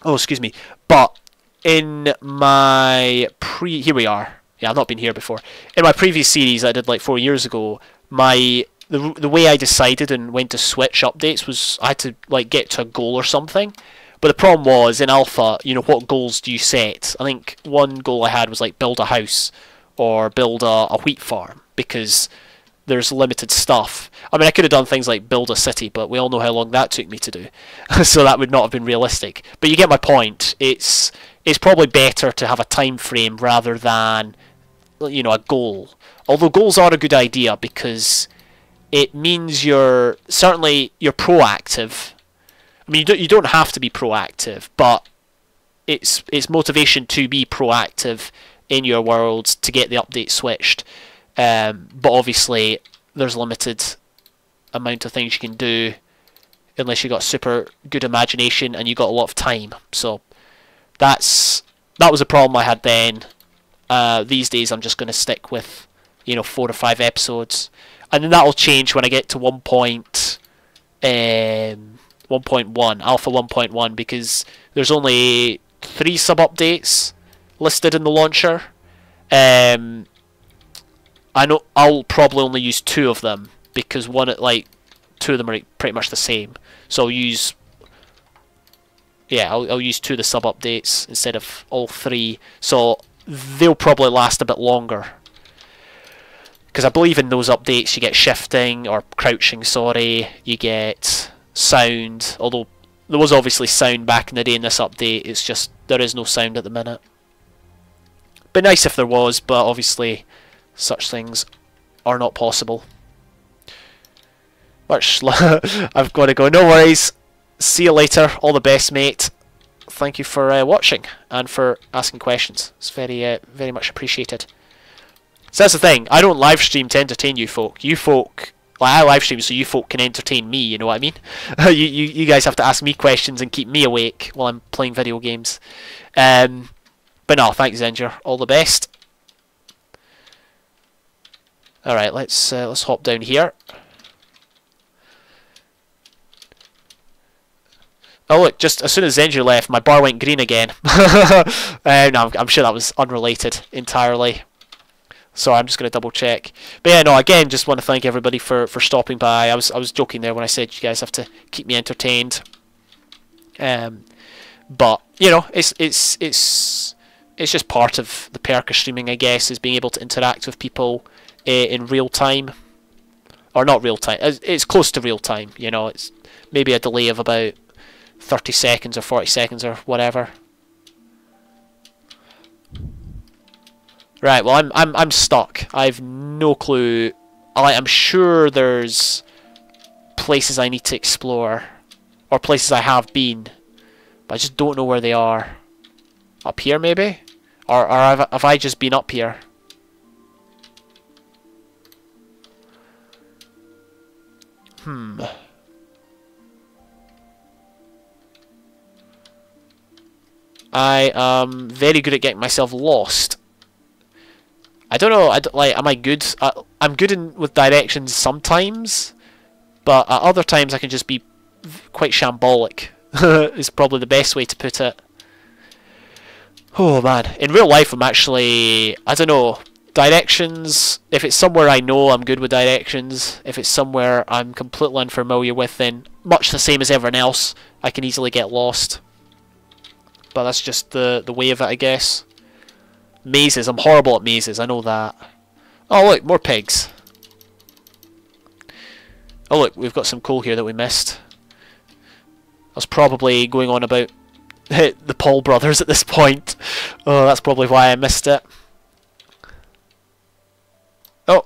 Oh, excuse me. But in my here we are. Yeah, I've not been here before. In my previous series I did like 4 years ago, the way I decided and when to switch updates was I had to like get to a goal or something. But the problem was in alpha, what goals do you set? I think one goal I had was like build a house or build a wheat farm, because there's limited stuff. I mean, I could have done things like build a city, but we all know how long that took me to do. So that would not have been realistic. But you get my point. It's probably better to have a time frame rather than a goal. Although goals are a good idea because it means you're proactive. I mean, you don't have to be proactive, but it's motivation to be proactive in your world to get the update switched. But obviously, there's limited amount of things you can do unless you got super good imagination and you got a lot of time. So that was a problem I had then. These days, I'm just going to stick with 4 or 5 episodes, and then that'll change when I get to 1.1, Alpha 1.1, because there's only 3 sub updates listed in the launcher. I know I'll probably only use 2 of them because 2 of them are pretty much the same. So I'll use I'll use 2 of the sub updates instead of all 3. So they'll probably last a bit longer, because I believe in those updates you get shifting or crouching. Sorry, you get sound. Although there was obviously sound back in the day in this update, it's just there is no sound at the minute. Be nice if there was, but obviously such things are not possible. I've got to go. No worries. See you later. All the best, mate. Thank you for watching and for asking questions. It's very much appreciated. So that's the thing. I don't live stream to entertain you folk. You folk, I live stream so you folk can entertain me. You know what I mean? you guys have to ask me questions and keep me awake while I'm playing video games. But no, thanks, Zenger. All the best. All right, let's hop down here. Oh look! Just as soon as Zenger left, my bar went green again. No, I'm sure that was unrelated entirely. So I'm just going to double check. But yeah, no. Again, just want to thank everybody for stopping by. I was joking there when I said you guys have to keep me entertained. But it's just part of the perk of streaming, I guess, is being able to interact with people in real time, or not real time. It's close to real time. It's maybe a delay of about 30 seconds or 40 seconds or whatever. Right. Well, I'm stuck. I've no clue. I'm sure there's places I need to explore, or places I have been, but I just don't know where they are. Up here, maybe? Or have I just been up here? I am very good at getting myself lost. I don't know. Like, am I good? I'm good with directions sometimes, but at other times I can just be quite shambolic. Is probably the best way to put it. Oh man, in real life I'm actually, I don't know, directions, if it's somewhere I know, I'm good with directions. If it's somewhere I'm completely unfamiliar with, then much the same as everyone else, I can easily get lost. But that's just the way of it, I guess. Mazes, I'm horrible at mazes, I know that. Oh look, more pigs. Oh look, we've got some coal here that we missed. I was probably going on about the Paul brothers at this point. Oh, that's probably why I missed it. Oh,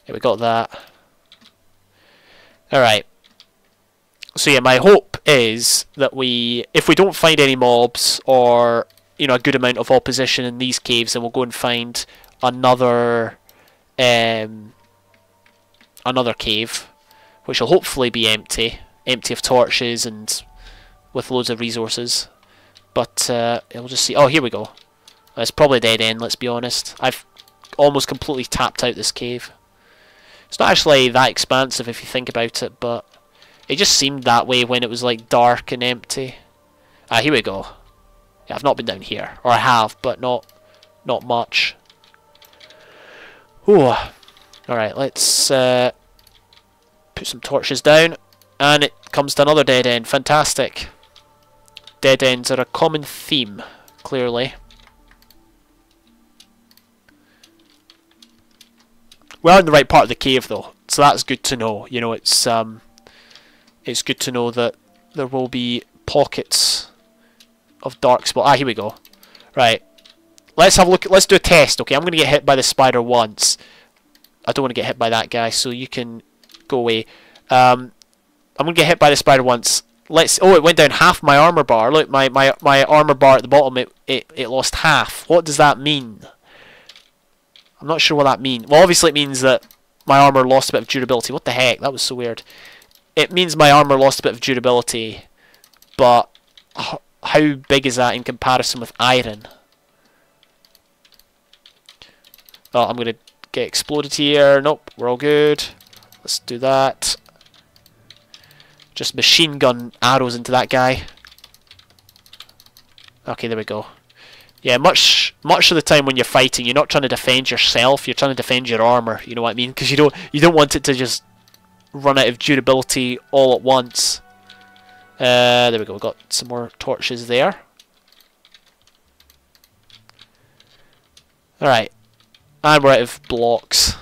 yeah, we got that. Alright. So yeah, my hope is that if we don't find any mobs or, you know, a good amount of opposition in these caves, then we'll go and find another cave, which will hopefully be empty of torches and with loads of resources. But we'll just see. Oh, here we go. It's probably a dead end, let's be honest. I've almost completely tapped out this cave. It's not actually that expansive if you think about it, but it just seemed that way when it was like dark and empty. Ah, here we go. Yeah, I've not been down here. Or I have, but not much. Ooh. Alright, let's put some torches down. And it comes to another dead end. Fantastic. Dead ends are a common theme, clearly. We're in the right part of the cave, though, so that's good to know. You know, it's good to know that there will be pockets of dark spot. Ah, here we go. Right, let's have a look. Let's do a test. Okay, I'm going to get hit by the spider once. I don't want to get hit by that guy, so you can go away. I'm going to get hit by the spider once. Oh, it went down half my armor bar. Look, my armor bar at the bottom, it lost half. What does that mean? I'm not sure what that means. Well, obviously it means that my armor lost a bit of durability. What the heck? That was so weird. It means my armor lost a bit of durability, but how big is that in comparison with iron? Oh, I'm going to get exploded here. Nope, we're all good. Let's do that. Just machine gun arrows into that guy. Okay, there we go. Yeah, much of the time when you're fighting, you're not trying to defend yourself. You're trying to defend your armor. You know what I mean? Because you don't want it to just run out of durability all at once. There we go. We've got some more torches there. All right, and we're out of blocks.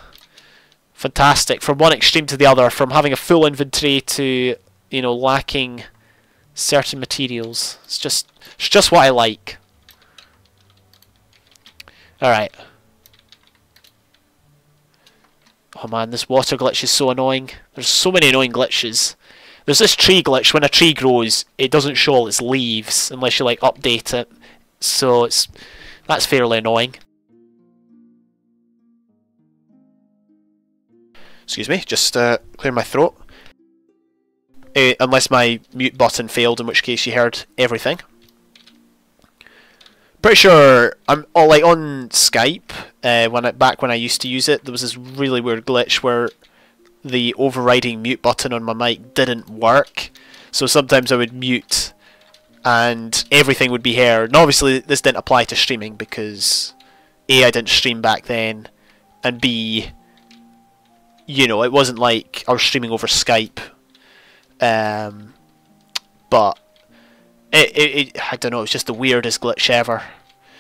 Fantastic. From one extreme to the other, from having a full inventory to, you know, lacking certain materials. It's just what I like. Alright. Oh man, this water glitch is so annoying. There's so many annoying glitches. There's this tree glitch. When a tree grows, it doesn't show all its leaves unless you like update it. So that's fairly annoying. Excuse me, just clear my throat. Unless my mute button failed, in which case you heard everything. Pretty sure I'm like on Skype. Back when I used to use it, there was this really weird glitch where the overriding mute button on my mic didn't work. So sometimes I would mute, and everything would be heard. And obviously, this didn't apply to streaming because A, I didn't stream back then, and B, you know, it wasn't like I was streaming over Skype. But I don't know, it's just the weirdest glitch ever.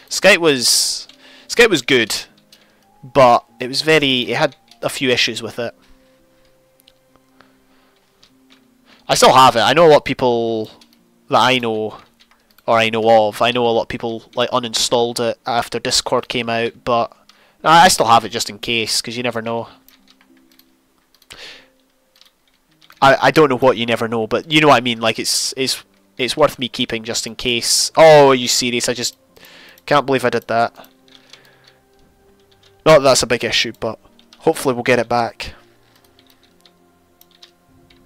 Skype was good, but it had a few issues with it. I still have it. I know a lot of people that I know of. I know a lot of people like uninstalled it after Discord came out, but I still have it just in case, because you never know. I don't know what you never know, but you know what I mean. Like it's worth me keeping just in case. Oh, are you serious? I just can't believe I did that. Not that that's a big issue, but hopefully we'll get it back.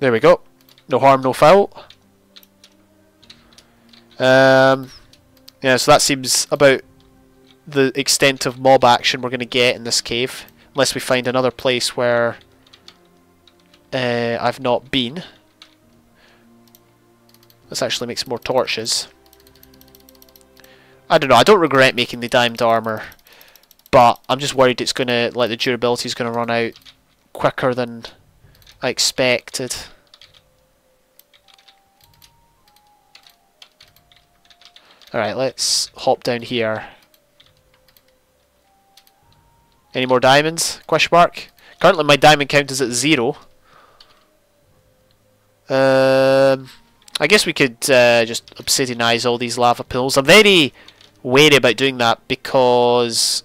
There we go. No harm, no foul. Yeah, so that seems about the extent of mob action we're going to get in this cave, unless we find another place where I've not been. Let's actually make some more torches. I don't know, I don't regret making the diamond armor, but I'm just worried it's gonna, like, the durability is gonna run out quicker than I expected. Alright, let's hop down here. Any more diamonds? Question mark. Currently my diamond count is at 0. I guess we could just obsidianize all these lava pools. I'm very wary about doing that because,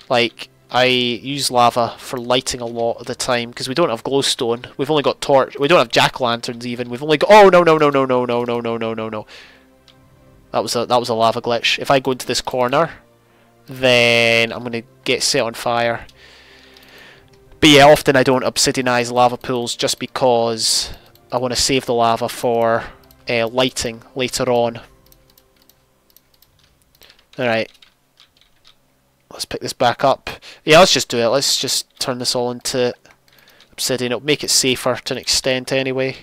like, I use lava for lighting a lot of the time because we don't have glowstone. We've only got torch. We don't have jack-o'-lanterns even. We've only got. Oh no no no no no no no no no no no. That was a lava glitch. If I go into this corner, then I'm gonna get set on fire. But yeah, often I don't obsidianize lava pools just because I want to save the lava for lighting later on. Alright. Let's pick this back up. Yeah, let's just do it. Let's just turn this all into obsidian. It'll make it safer to an extent anyway.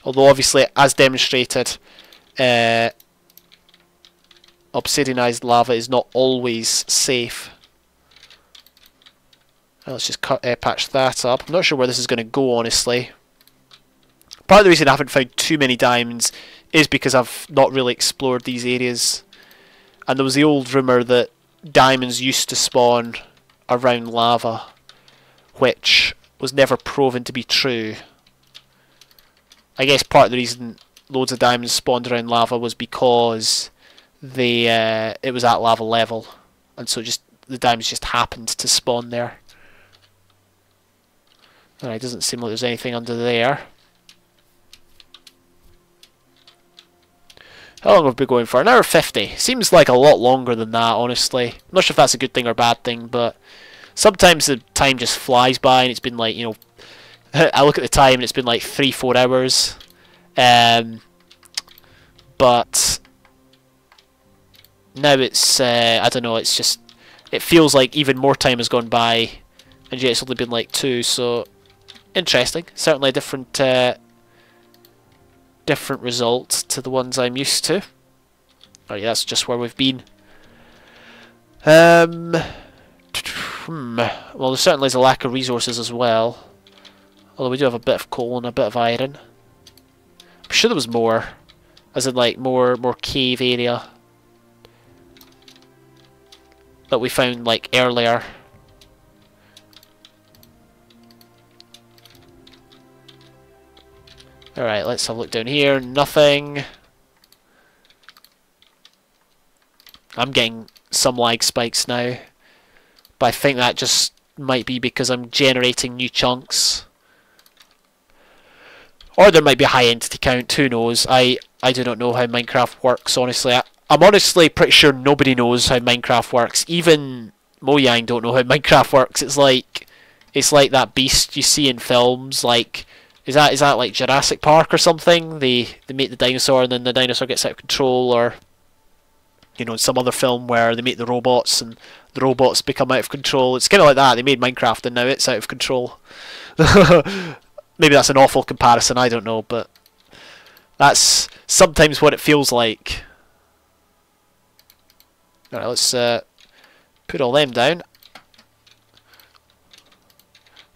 Although obviously, as demonstrated, obsidianized lava is not always safe. Let's just patch that up. I'm not sure where this is going to go, honestly. Part of the reason I haven't found too many diamonds is because I've not really explored these areas. And there was the old rumour that diamonds used to spawn around lava, which was never proven to be true. I guess part of the reason loads of diamonds spawned around lava was because it was at lava level, and so the diamonds just happened to spawn there. Alright, doesn't seem like there's anything under there. How long have we been going for? An hour 50. Seems like a lot longer than that, honestly. I'm not sure if that's a good thing or bad thing, but sometimes the time just flies by and it's been like, you know, I look at the time and it's been like 3-4 hours. But now it's, I don't know, it's just, it feels like even more time has gone by and yet it's only been like 2, so interesting. Certainly a different result to the ones I'm used to. Oh yeah, that's just where we've been. Well, there certainly is a lack of resources as well. Although we do have a bit of coal and a bit of iron. I'm sure there was more. As in, like, more cave area that we found, like, earlier. Alright, let's have a look down here. Nothing. I'm getting some lag spikes now. But I think that just might be because I'm generating new chunks. Or there might be a high entity count, who knows. I do not know how Minecraft works, honestly. I'm honestly pretty sure nobody knows how Minecraft works. Even Mojang don't know how Minecraft works. It's like that beast you see in films, like... Is that like Jurassic Park or something? They make the dinosaur and then the dinosaur gets out of control, or you know, some other film where they make the robots and the robots become out of control. It's kind of like that. They made Minecraft and now it's out of control. Maybe that's an awful comparison, I don't know, but that's sometimes what it feels like. Alright, let's put all them down.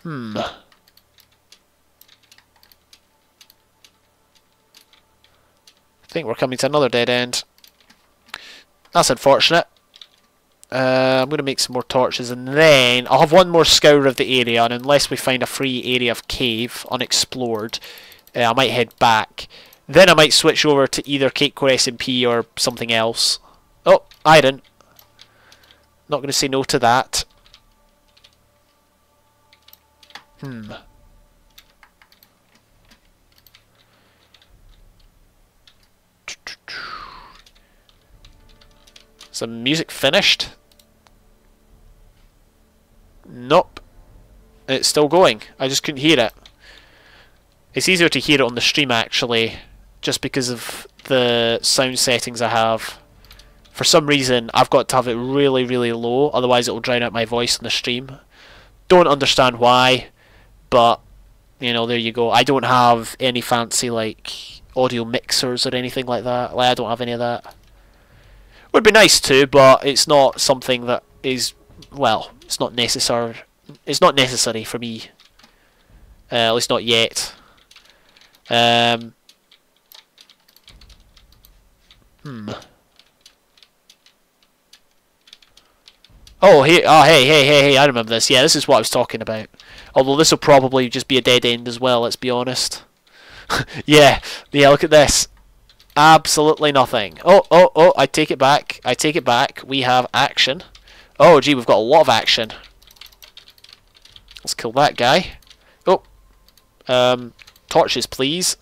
I think we're coming to another dead end. That's unfortunate. I'm going to make some more torches and then I'll have one more scour of the area, and unless we find a free area of cave unexplored, I might head back. Then I might switch over to either Cakecore SMP or something else. Oh, iron. Not going to say no to that. Is the music finished? Nope. It's still going. I just couldn't hear it. It's easier to hear it on the stream actually, just because of the sound settings I have For some reason, I've got to have it really, really low, otherwise it will drown out my voice in the stream. Don't understand why, but, you know, there you go. I don't have any fancy, like, audio mixers or anything like that. Like, I don't have any of that. Would be nice to, but it's not something that is, well, it's not necessary. It's not necessary for me. At least not yet. Oh, hey, hey, I remember this. Yeah, this is what I was talking about. Although this will probably just be a dead end as well, let's be honest. Yeah, look at this. Absolutely nothing. Oh, I take it back. I take it back. We have action. Oh, gee, we've got a lot of action. Let's kill that guy. Oh. Torches, please.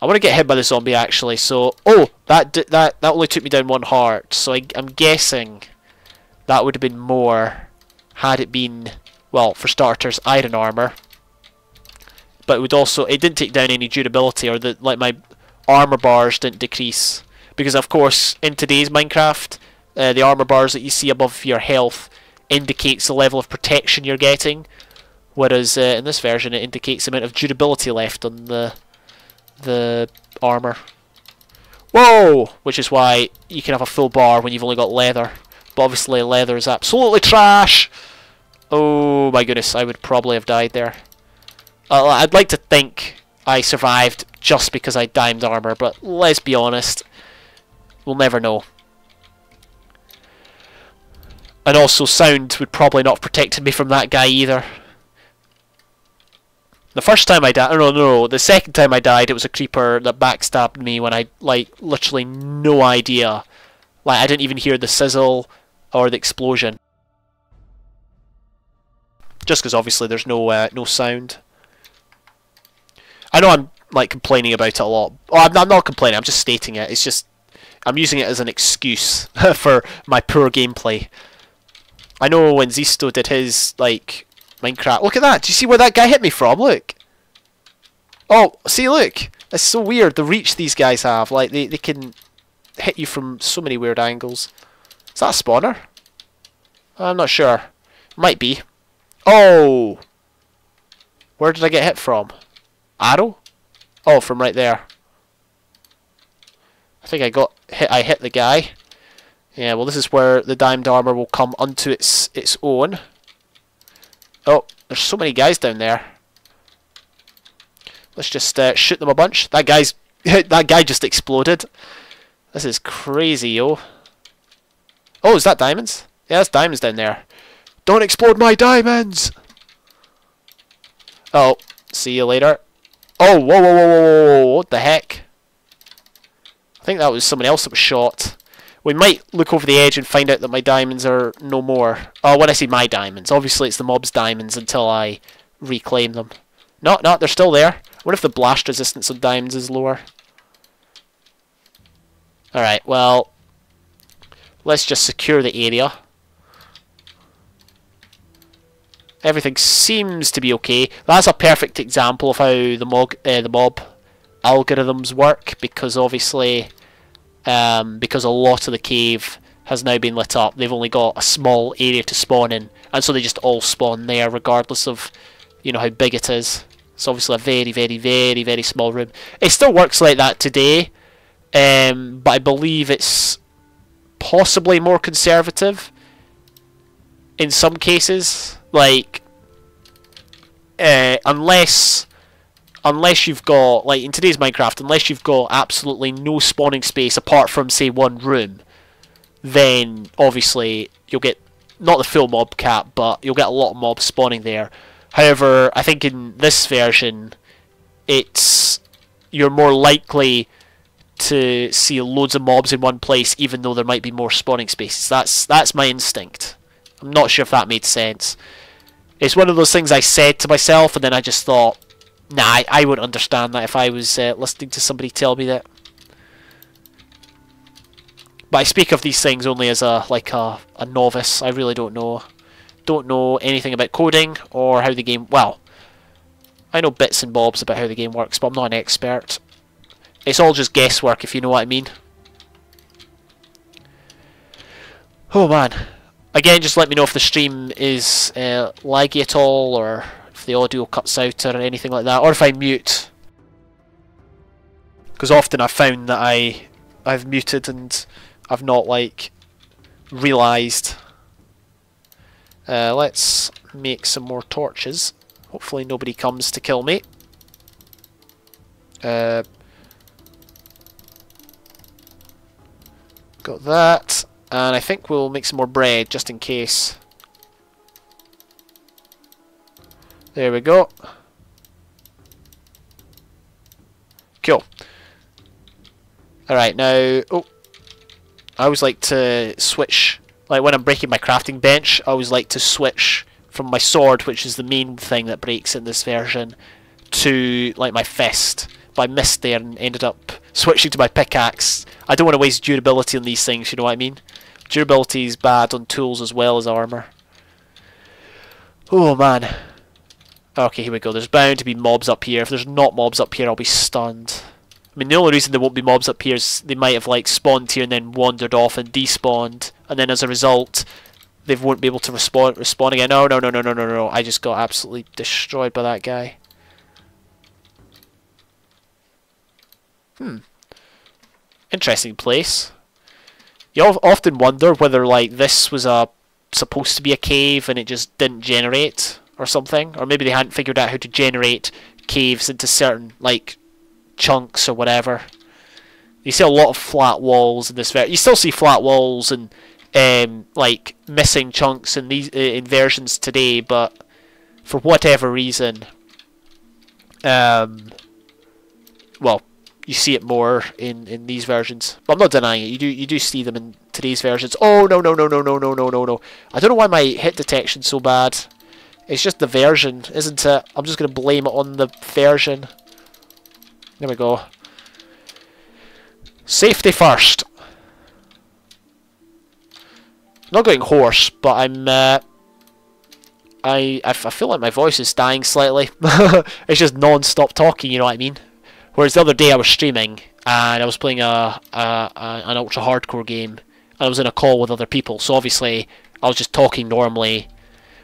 I want to get hit by the zombie, actually, so... Oh, that only took me down 1 heart, so I'm guessing that would have been more had it been, well, for starters, iron armor. But it would also... It didn't take down any durability, or like my armor bars didn't decrease. Because, of course, in today's Minecraft, the armor bars that you see above your health indicates the level of protection you're getting. Whereas in this version, it indicates the amount of durability left on the armor. Whoa! Which is why you can have a full bar when you've only got leather. But obviously leather is absolutely trash! Oh my goodness, I would probably have died there. I'd like to think I survived just because I diamond armor, but let's be honest, we'll never know. And also sound would probably not have protected me from that guy either. The first time I died, no, the second time I died, it was a creeper that backstabbed me when I, like, literally no idea. Like, I didn't even hear the sizzle or the explosion. Just because obviously there's no sound. I know I'm, like, complaining about it a lot. Oh, I'm not complaining, I'm just stating it. It's just, I'm using it as an excuse for my poor gameplay. I know when Zisto did his, like... Minecraft. Look at that! Do you see where that guy hit me from? Look! Oh, see, look! It's so weird, the reach these guys have. Like, they can hit you from so many weird angles. Is that a spawner? I'm not sure. Might be. Oh! Where did I get hit from? Arrow? Oh, from right there. I think I got hit. I hit the guy. Yeah, well, this is where the diamond armor will come onto its own. Oh, there's so many guys down there. Let's just shoot them a bunch. That guy just exploded. This is crazy, yo. Oh, is that diamonds? Yeah, that's diamonds down there. Don't explode my diamonds! Oh, see you later. Oh, whoa, what the heck? I think that was somebody else that was shot. We might look over the edge and find out that my diamonds are no more. Oh, when I say my diamonds, obviously it's the mob's diamonds until I reclaim them. No, they're still there. What if the blast resistance of diamonds is lower? Alright, well, let's just secure the area. Everything seems to be okay. That's a perfect example of how the mob algorithms work, because obviously... because a lot of the cave has now been lit up, they've only got a small area to spawn in, and so they just all spawn there regardless of, you know, how big it is. It's obviously a very, very, very, very small room. It still works like that today, but I believe it's possibly more conservative in some cases. Like, unless you've got, like in today's Minecraft, unless you've got absolutely no spawning space apart from, say, one room, then obviously you'll get, not the full mob cap, but you'll get a lot of mobs spawning there. However, I think in this version, you're more likely to see loads of mobs in one place, even though there might be more spawning spaces. That's my instinct. I'm not sure if that made sense. It's one of those things I said to myself, and then I just thought, nah, I wouldn't understand that if I was listening to somebody tell me that. But I speak of these things only as a novice. I really don't know anything about coding or how the game... Well, I know bits and bobs about how the game works, but I'm not an expert. It's all just guesswork, if you know what I mean. Oh man. Again, just let me know if the stream is laggy at all, or if the audio cuts out or anything like that, or if I mute. Because often I've found that I've muted and I've not like realised. Let's make some more torches. Hopefully nobody comes to kill me. Got that. And I think we'll make some more bread, just in case. There we go. Cool. Alright, now... Oh. I always like to switch... Like, when I'm breaking my crafting bench, I always like to switch from my sword, which is the main thing that breaks in this version, to, like, my fist. But I missed there and ended up switching to my pickaxe. I don't want to waste durability on these things, you know what I mean? Durability is bad on tools as well as armour. Oh man. Okay, here we go. There's bound to be mobs up here. If there's not mobs up here, I'll be stunned. I mean, the only reason there won't be mobs up here is they might have like spawned here and then wandered off and despawned, and then as a result, they won't be able to respawn again. No. I just got absolutely destroyed by that guy. Interesting place. You often wonder whether like this was supposed to be a cave and it just didn't generate or something, or maybe they hadn't figured out how to generate caves into certain like chunks or whatever. You see a lot of flat walls in this version. You still see flat walls and like missing chunks in these in versions today, but for whatever reason, well, you see it more in these versions. But I'm not denying it. You do see them in today's versions. Oh no. I don't know why my hit detection's so bad. It's just the version, isn't it? I'm just gonna blame it on the version. There we go. Safety first. I'm not going hoarse, but I'm I feel like my voice is dying slightly. It's just non-stop talking, you know what I mean? Whereas the other day I was streaming and I was playing an ultra hardcore game and I was in a call with other people, so obviously I was just talking normally,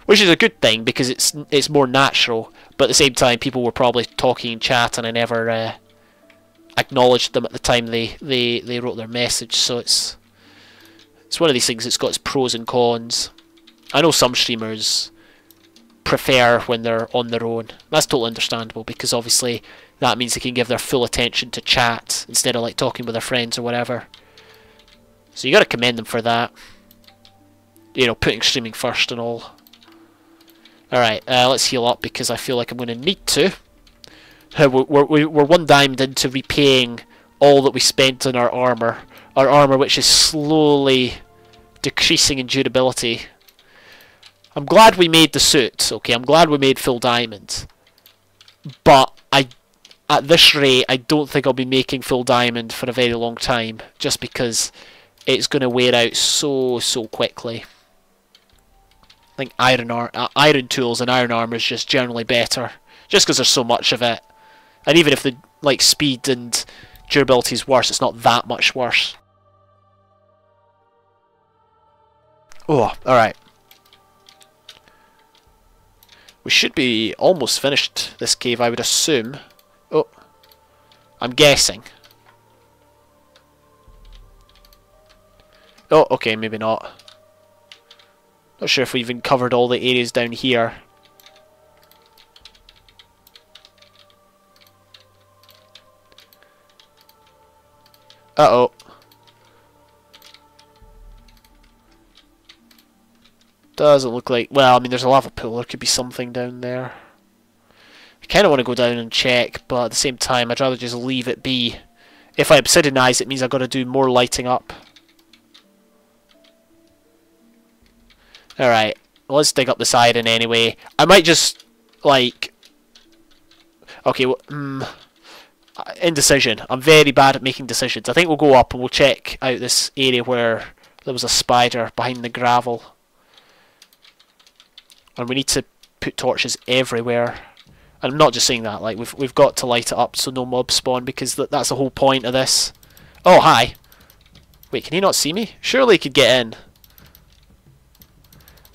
which is a good thing because it's more natural, but at the same time people were probably talking in chat and I never acknowledged them at the time they wrote their message, so it's one of these things. It's got its pros and cons. I know some streamers prefer when they're on their own. That's totally understandable because obviously that means they can give their full attention to chat instead of like talking with their friends or whatever. So you got to commend them for that. You know, putting streaming first and all. Alright, let's heal up because I feel like I'm going to need to. We're 1 diamond into repaying all that we spent on our armour. Our armour which is slowly decreasing in durability. I'm glad we made the suit, okay, I'm glad we made full diamond. But at this rate, I don't think I'll be making full diamond for a very long time, just because it's going to wear out so quickly. I think iron tools and iron armour is just generally better, just because there's so much of it. And even if the like speed and durability is worse, it's not that much worse. Oh, alright. We should be almost finished this cave, I would assume. Oh, I'm guessing. Oh, okay, maybe not. Not sure if we even covered all the areas down here. Uh-oh. Doesn't look like... Well, I mean, there's a lava pool. There could be something down there. I kind of want to go down and check, but at the same time, I'd rather just leave it be. If I obsidianize, it means I've got to do more lighting up. Alright, well, let's dig up this iron anyway. I might just, like... Okay, well, indecision. I'm very bad at making decisions. I think we'll go up and we'll check out this area where there was a spider behind the gravel. And we need to put torches everywhere. And I'm not just saying that, like, we've got to light it up so no mobs spawn, because that's the whole point of this. Oh, hi. Wait, can he not see me? Surely he could get in.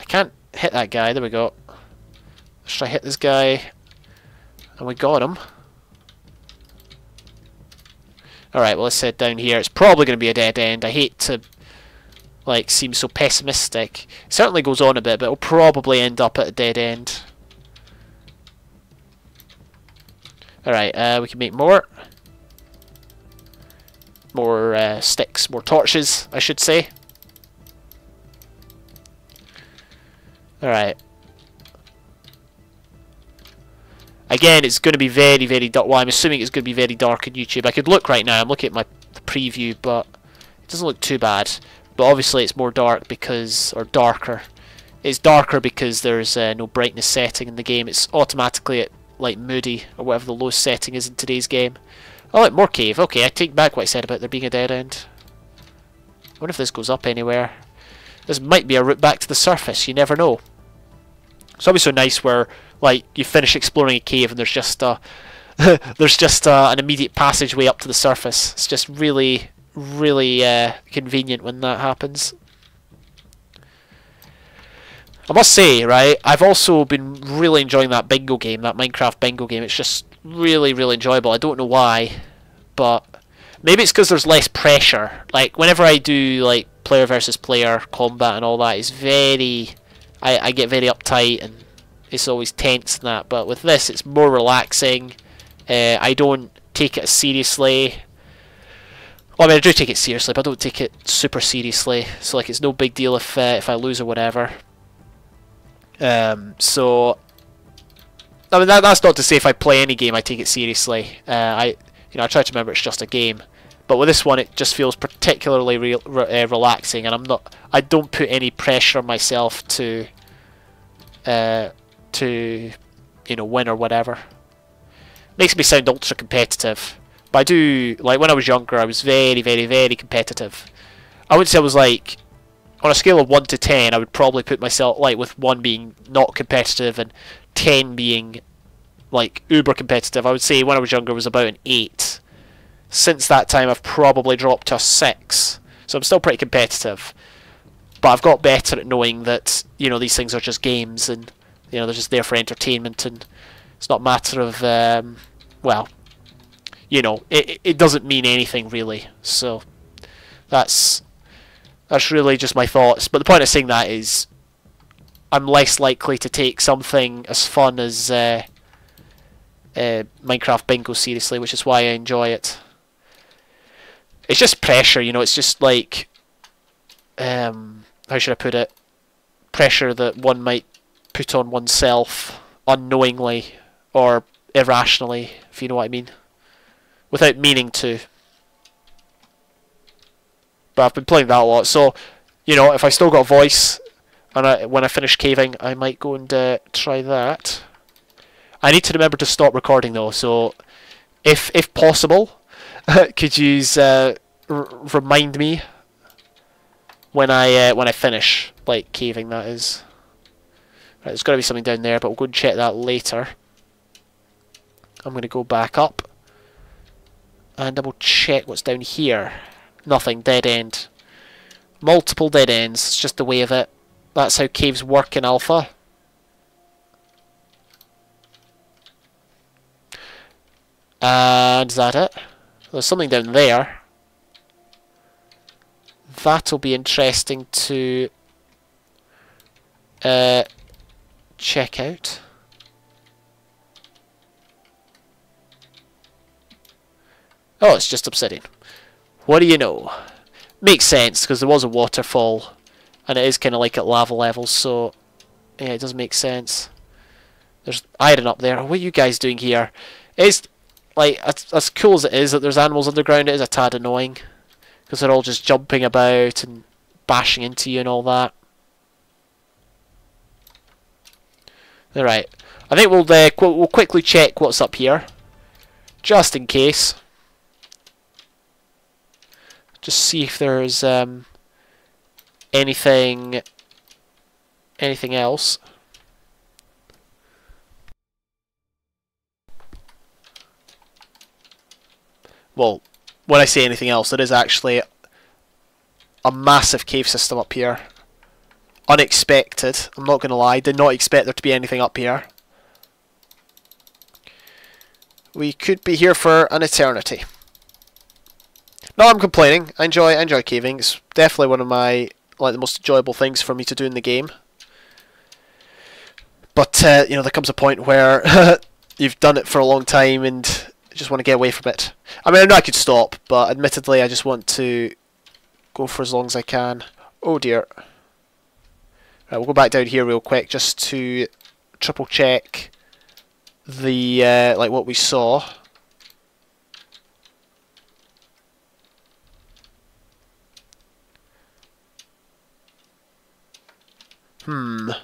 I can't hit that guy. There we go. Let's try hit this guy. And we got him. Alright, well, let's head down here. It's probably going to be a dead end. I hate to, like, seem so pessimistic. It certainly goes on a bit, but it'll probably end up at a dead end. Alright, we can make more. More sticks, more torches, I should say. Alright. Again, it's going to be very, very dark. Well, I'm assuming it's going to be very dark on YouTube. I could look right now. I'm looking at my preview, but it doesn't look too bad. But obviously it's more dark because, or darker. It's darker because there's no brightness setting in the game. It's automatically at, like, moody, or whatever the lowest setting is in today's game. Oh, like, more cave. Okay, I take back what I said about there being a dead end. I wonder if this goes up anywhere. This might be a route back to the surface. You never know. It's always so nice where, like, you finish exploring a cave and there's just a an immediate passageway up to the surface. It's just really, really convenient when that happens. I must say, right, I've also been really enjoying that bingo game, that Minecraft bingo game. It's just really, really enjoyable. I don't know why, but maybe it's because there's less pressure. Like, whenever I do, like, player versus player combat and all that, it's very... I get very uptight and it's always tense and that, but with this it's more relaxing. I don't take it as seriously. Well, I mean, I do take it seriously, but I don't take it super seriously. So, like, it's no big deal if I lose or whatever. So, I mean, that's not to say if I play any game I take it seriously. I try to remember it's just a game. But with this one, it just feels particularly relaxing, and I don't put any pressure on myself to win or whatever. Makes me sound ultra competitive, but I do, like, when I was younger, I was very, very, very competitive. I would say I was, like, on a scale of 1 to 10, I would probably put myself, like, with 1 being not competitive and 10 being, like, uber competitive. I would say when I was younger, it was about an 8. Since that time, I've probably dropped to a 6. So I'm still pretty competitive. But I've got better at knowing that, these things are just games and, they're just there for entertainment, and it's not a matter of, well, it doesn't mean anything really. So that's really just my thoughts. But the point of saying that is I'm less likely to take something as fun as Minecraft Bingo seriously, which is why I enjoy it. It's just pressure, it's just like, how should I put it? Pressure that one might put on oneself unknowingly or irrationally, if you know what I mean. Without meaning to. But I've been playing that a lot, so, if I still got a voice, and when I finish caving, I might go and try that. I need to remember to stop recording though, so if possible, could you remind me when I finish, like, caving, that is. Right, there's got to be something down there, but we'll go and check that later. I'm going to go back up and double check what's down here. Nothing, dead end. Multiple dead ends, it's just the way of it. That's how caves work in alpha. And is that it? There's something down there. That'll be interesting to check out. Oh, it's just obsidian. What do you know? Makes sense, because there was a waterfall, and it is kind of like at lava levels, so yeah, it does make sense. There's iron up there. What are you guys doing here? It's, like, as cool as it is that there's animals underground, it is a tad annoying, because they're all just jumping about and bashing into you and all that. Alright, I think we'll quickly check what's up here, just in case. Just see if there's anything else. well, when I say anything else, there is actually a massive cave system up here. Unexpected, I'm not going to lie, did not expect there to be anything up here. We could be here for an eternity. No, I'm complaining. I enjoy caving. It's definitely one of my the most enjoyable things for me to do in the game. But you know, there comes a point where you've done it for a long time and you just want to get away from it. I mean, I know I could stop, but admittedly, I just want to go for as long as I can. Oh dear. Right, we'll go back down here real quick just to triple check the like what we saw. It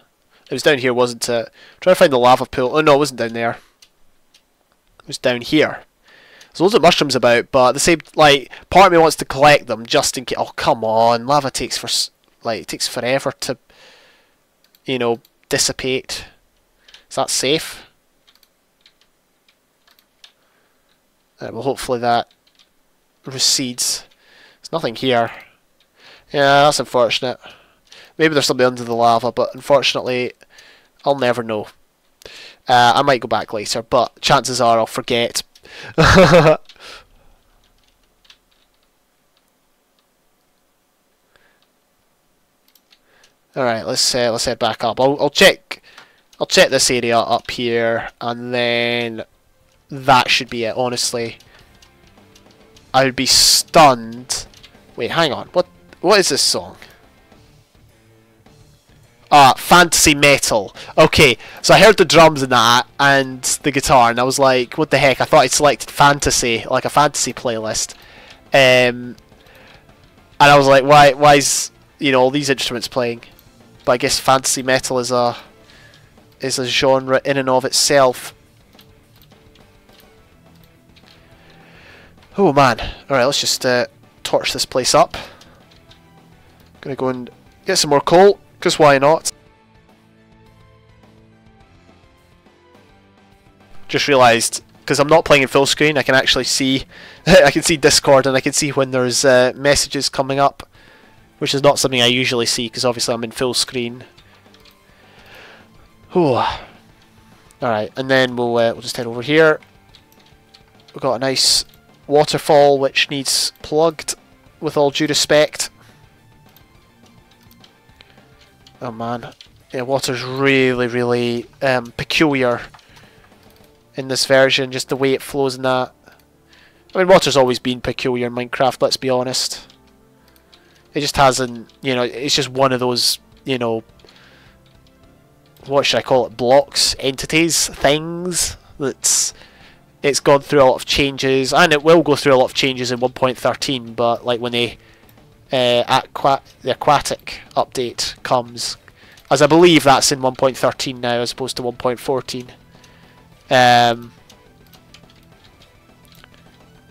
was down here, wasn't it? I'm trying to find the lava pool. Oh no, it wasn't down there. It was down here. There's loads of mushrooms about, but the same, like, part of me wants to collect them just in case. Oh come on, lava takes it takes forever to, you know, dissipate. Is that safe? Well, hopefully that recedes. There's nothing here. Yeah, that's unfortunate. Maybe there's something under the lava, but unfortunately, I'll never know. I might go back later, but chances are I'll forget. Alright, let's head back up. I'll check this area up here, and then that should be it. Honestly, I would be stunned. Wait, hang on. What is this song? Fantasy metal. Okay, so I heard the drums in that and the guitar, and I was like, what the heck? I thought I'd selected fantasy, like a fantasy playlist. And I was like, why is, you know, all these instruments playing? But I guess fantasy metal is a genre in and of itself. Oh man. Alright, let's just torch this place up. Gonna go and get some more coal. Because why not? Just realised, because I'm not playing in full screen, I can actually see I can see Discord, and I can see when there's messages coming up, which is not something I usually see because obviously I'm in full screen. Alright, and then we'll just head over here. We've got a nice waterfall which needs plugged, with all due respect. Oh man, yeah, water's really peculiar in this version, just the way it flows and that. I mean, water's always been peculiar in Minecraft, let's be honest. It just hasn't, you know, it's just one of those, you know, what should I call it, blocks, entities, things, it's gone through a lot of changes, and it will go through a lot of changes in 1.13, but like when they the aquatic update comes, as I believe that's in 1.13 now as opposed to 1.14.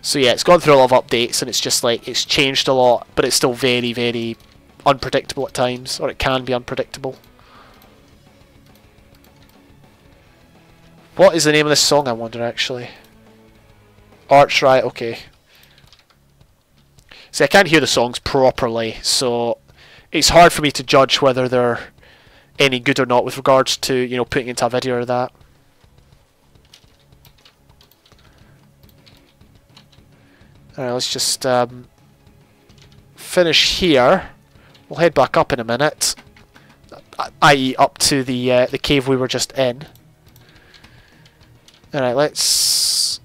So yeah, it's gone through a lot of updates, and it's just like, it's changed a lot, but it's still very unpredictable at times, or it can be unpredictable. What is the name of this song, I wonder, actually? Archright, okay. See, I can't hear the songs properly, so it's hard for me to judge whether they're any good or not with regards to, you know, putting into a video or that. Alright, let's just finish here. We'll head back up in a minute, i.e. up to the cave we were just in. Alright, let's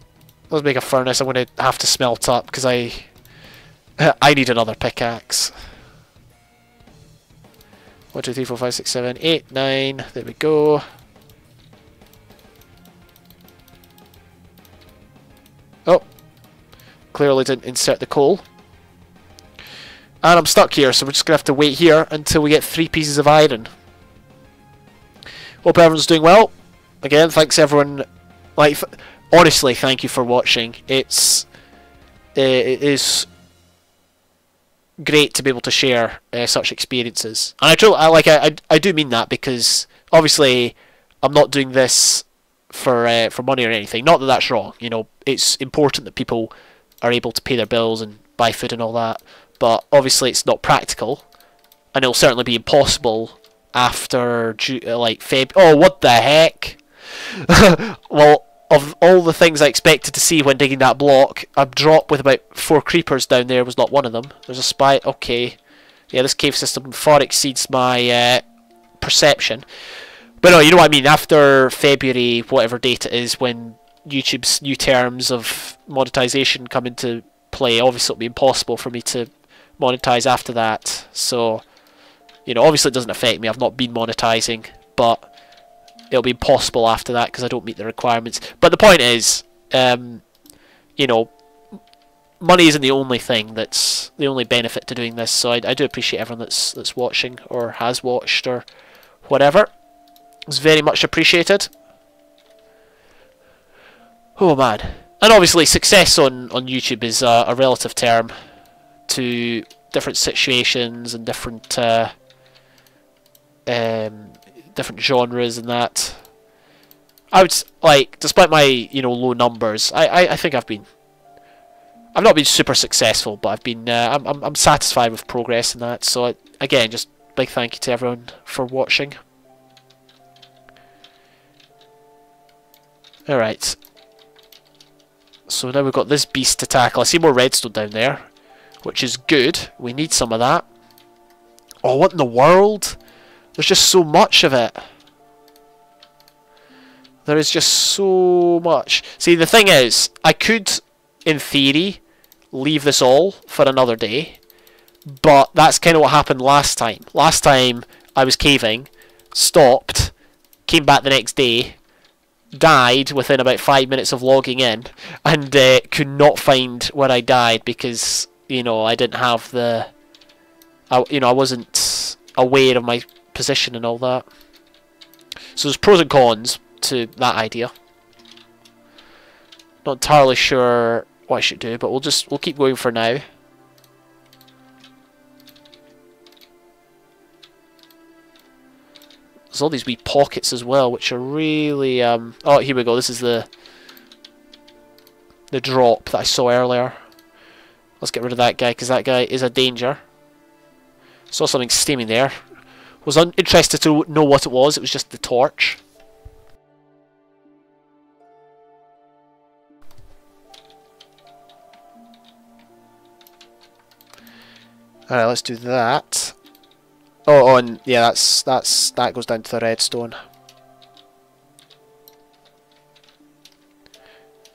make a furnace. I'm going to have to smelt up because I need another pickaxe. 1, 2, 3, 4, 5, 6, 7, 8, 9. There we go. Oh, clearly didn't insert the coal. And I'm stuck here, so we're just going to have to wait here until we get 3 pieces of iron. Hope everyone's doing well. Again, thanks everyone. Like, honestly, thank you for watching. It is great to be able to share such experiences, and I do mean that, because obviously I'm not doing this for money or anything. Not that that's wrong. You know, it's important that people are able to pay their bills and buy food and all that. But obviously it's not practical, and it'll certainly be impossible after like Feb. Oh, what the heck! Well, of all the things I expected to see when digging that block, a drop with about 4 creepers down there was not one of them. There's a spy. Okay, yeah, this cave system far exceeds my perception. But no, you know what I mean. After February, whatever date it is, when YouTube's new terms of monetization come into play, obviously it'll be impossible for me to monetize after that. So, you know, obviously it doesn't affect me. I've not been monetizing, but it'll be impossible after that because I don't meet the requirements. But the point is, you know, money isn't the only thing that's the only benefit to doing this. So I do appreciate everyone that's watching or has watched or whatever. It's very much appreciated. Oh man. And obviously success on YouTube is a relative term to different situations and different different genres and that. I would like, despite my, you know, low numbers, I think I've not been super successful, but I've been I'm satisfied with progress and that. So again, just big thank you to everyone for watching. Alright. So now we've got this beast to tackle. I see more redstone down there, which is good. We need some of that. Oh, what in the world? There's just so much of it. There is just so much. See, the thing is, I could, in theory, leave this all for another day. But that's kind of what happened last time. Last time, I was caving, stopped, came back the next day, died within about 5 minutes of logging in, and could not find where I died because, you know, I didn't have the... you know, I wasn't aware of my position and all that. So there's pros and cons to that idea. Not entirely sure what I should do, but we'll keep going for now. There's all these wee pockets as well, which are really oh, here we go. This is the drop that I saw earlier. Let's get rid of that guy because that guy is a danger. Saw something steaming there. Was interested to know what it was. It was just the torch. Alright, let's do that. Oh, and yeah, that goes down to the redstone.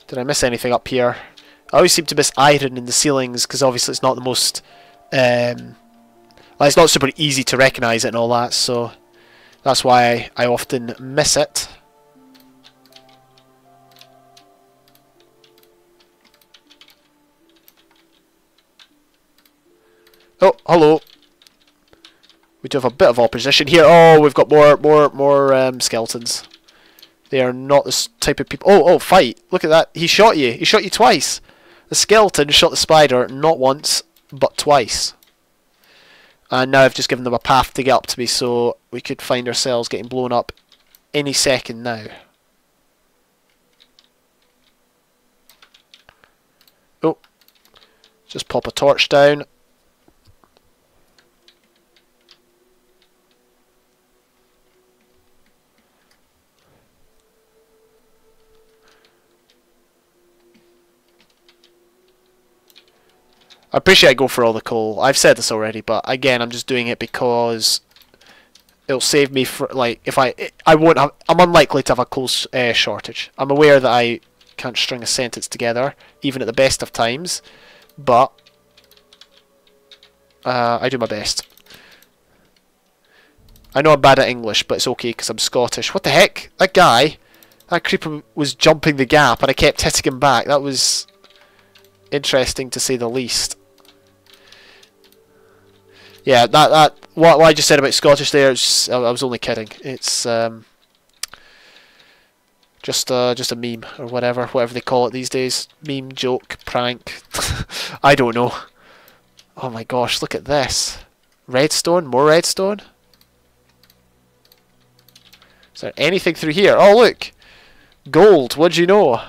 Did I miss anything up here? I always seem to miss iron in the ceilings because obviously it's not the most well, it's not super easy to recognise it and all that, so that's why I often miss it. Oh, hello. We do have a bit of opposition here. Oh, we've got more skeletons. They are not this type of people. Oh, fight! Look at that. He shot you. He shot you twice. The skeleton shot the spider not once, but twice. And now I've just given them a path to get up to me, so we could find ourselves getting blown up any second now. Oh, just pop a torch down. I appreciate I go for all the coal. I've said this already, but again, I'm just doing it because it'll save me for, like, if I won't have, I'm unlikely to have a coal shortage. I'm aware that I can't string a sentence together, even at the best of times, but I do my best. I know I'm bad at English, but it's okay because I'm Scottish. What the heck? That guy, that creeper was jumping the gap and I kept hitting him back. That was interesting to say the least. Yeah, what I just said about Scottish there, I was only kidding. It's just a meme or whatever they call it these days. Meme, joke, prank. I don't know. Oh my gosh, look at this. Redstone, more redstone. Is there anything through here? Oh look, gold. What do you know?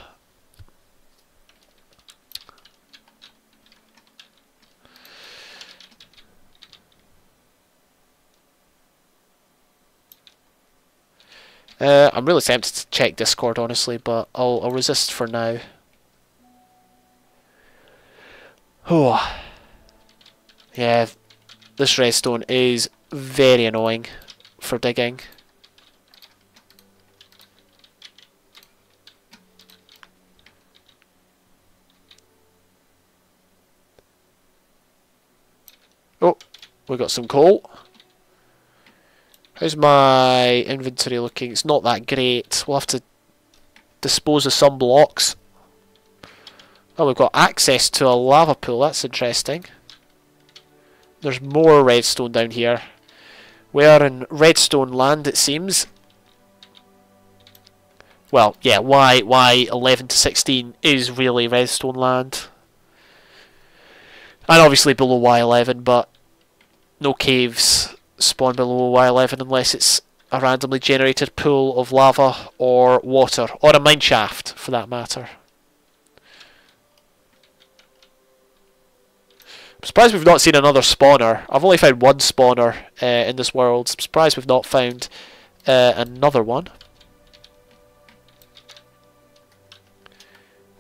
I'm really tempted to check Discord, honestly, but I'll resist for now. Oh, yeah, this redstone is very annoying for digging. Oh, we got some coal. How's my inventory looking? It's not that great. We'll have to dispose of some blocks. Oh, we've got access to a lava pool. That's interesting. There's more redstone down here. We are in redstone land, it seems. Well, yeah, why 11 to 16 is really redstone land. And obviously below Y11, but no caves spawn below Y11 unless it's a randomly generated pool of lava or water, or a mine shaft for that matter. I'm surprised we've not seen another spawner. I've only found one spawner in this world. I'm surprised we've not found another one.